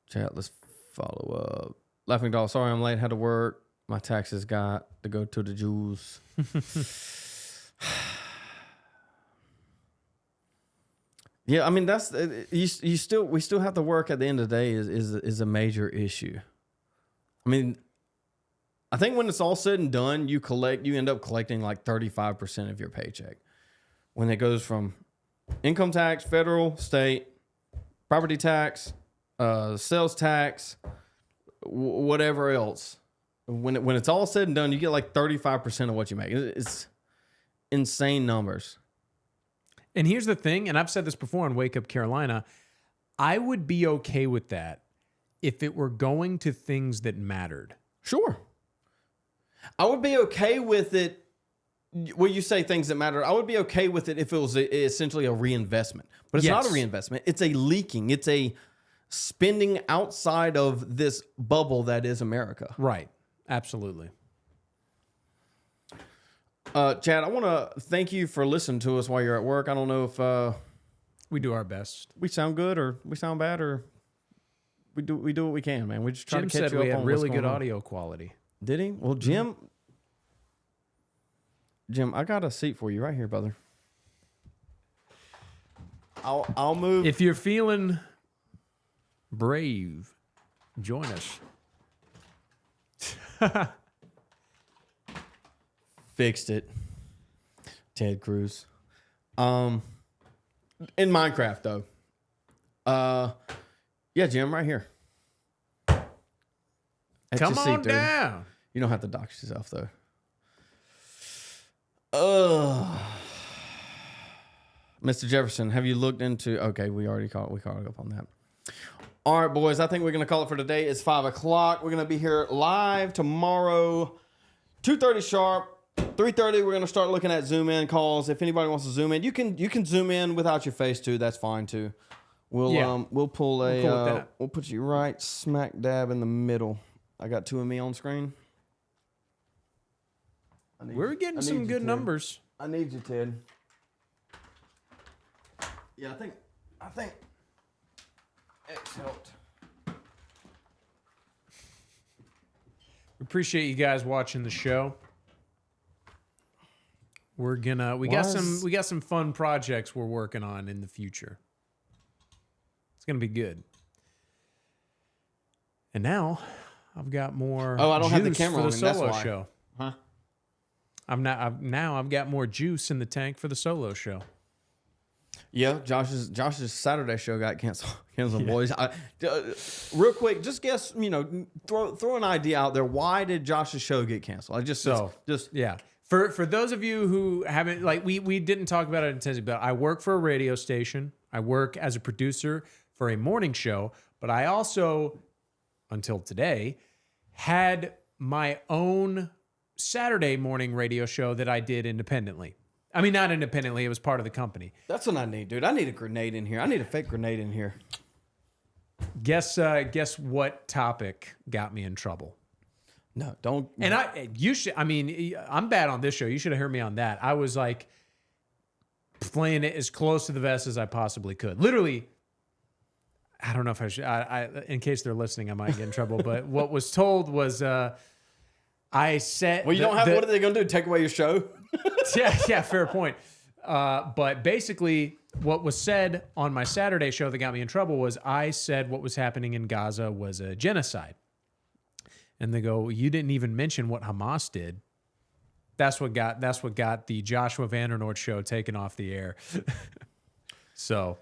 Chat, let's follow up. Laughing Dog, sorry I'm late. Had to work. My taxes got to go to the Jews. Yeah, I mean we still have to work at the end of the day is a major issue. I mean, I think when it's all said and done, you end up collecting like 35% of your paycheck. When it goes from income tax, federal, state, property tax, sales tax, whatever else. When it's all said and done, you get like 35% of what you make. It's insane numbers. And here's the thing, and I've said this before on Wake Up Carolina, I would be okay with that if it were going to things that mattered. Sure. I would be okay with it. When you say things that matter, I would be okay with it if it was essentially a reinvestment. But it's not a reinvestment. It's a leaking. It's a spending outside of this bubble that is America. Right. Absolutely. Chad, I want to thank you for listening to us while you're at work. I don't know if we do our best. We sound good or we sound bad or we do what we can, man. We just try Jim to catch said you up we had on really what's good going on. audio quality. Did he? Well, Jim, I got a seat for you right here, brother. I'll move. If you're feeling brave, join us. Fixed it. Ted Cruz. In Minecraft though. Yeah, Jim, right here. At Come your on seat, dude. down. You don't have to dox yourself though. Mr. Jefferson, have you looked into? Okay, we caught up on that. All right, boys. I think we're gonna call it for today. It's 5 o'clock. We're gonna be here live tomorrow, 2:30 sharp. 3:30. We're gonna start looking at Zoom in calls. If anybody wants to Zoom in, you can Zoom in without your face too. That's fine too. We'll pull we'll put you right smack dab in the middle. I got two of me on screen. We're getting some good numbers. I need you, Ted. Yeah, I think X helped. We appreciate you guys watching the show. We got some fun projects we're working on in the future. It's gonna be good. And now I've got more. Oh, I don't have the juice camera for on the him, that's solo why. show. Huh? I've got more juice in the tank for the solo show. Yeah, Josh's Saturday show got canceled. Boys. Real quick, just guess. Throw an idea out there. Why did Josh's show get canceled? Yeah. For those of you who haven't, we didn't talk about it intensely, but I work for a radio station. I work as a producer for a morning show, but I also, until today, had my own Saturday morning radio show that I did independently. I mean, not independently. It was part of the company. That's what I need, dude. I need a grenade in here. I need a fake grenade in here. Guess what topic got me in trouble? No, don't. And I'm bad on this show. You should have heard me on that. I was like playing it as close to the vest as I possibly could. Literally, I don't know if I should. In case they're listening, I might get in trouble. But what was told was, I said. Well, you don't have. What are they going to do? Take away your show? yeah, fair point. But basically, what was said on my Saturday show that got me in trouble was I said what was happening in Gaza was a genocide. And they go, you didn't even mention what Hamas did. That's what got the Joshua Vandernoord show taken off the air. So,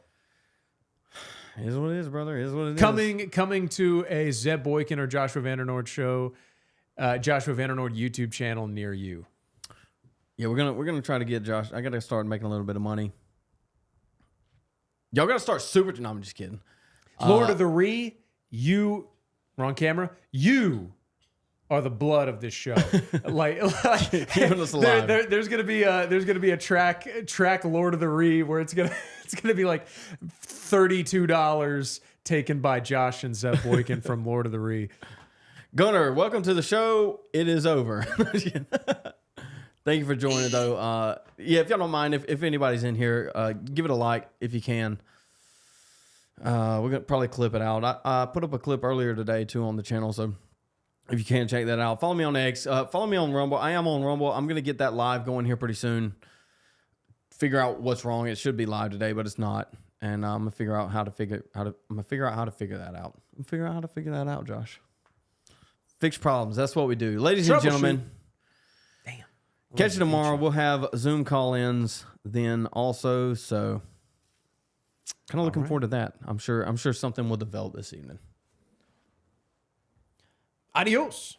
it is what it is, brother. It is what it is. Coming to a Zeb Boykin or Joshua Vandernoord show, Joshua Vandernoord YouTube channel near you. Yeah, we're gonna try to get Josh. I gotta start making a little bit of money. Y'all gotta start super. No, I'm just kidding. Lord of the Ree, you wrong camera. You are the blood of this show. Keeping us alive. There's gonna be a track Lord of the Ree where it's gonna be like $32 taken by Josh and Zeb Boykin from Lord of the Ree. Gunnar, welcome to the show. It is over. Thank you for joining, though. If y'all don't mind, if anybody's in here, give it a like if you can. We're gonna probably clip it out. I put up a clip earlier today too on the channel, so if you can check that out. Follow me on X. Follow me on Rumble. I am on Rumble. I'm gonna get that live going here pretty soon. Figure out what's wrong. It should be live today, but it's not. And I'm gonna figure out how to figure that out. I'm figure out how to figure that out, Josh. Fix problems. That's what we do, ladies and gentlemen. Catch you tomorrow. We'll have Zoom call-ins then also. So kind of looking forward to that. I'm sure something will develop this evening. Adios.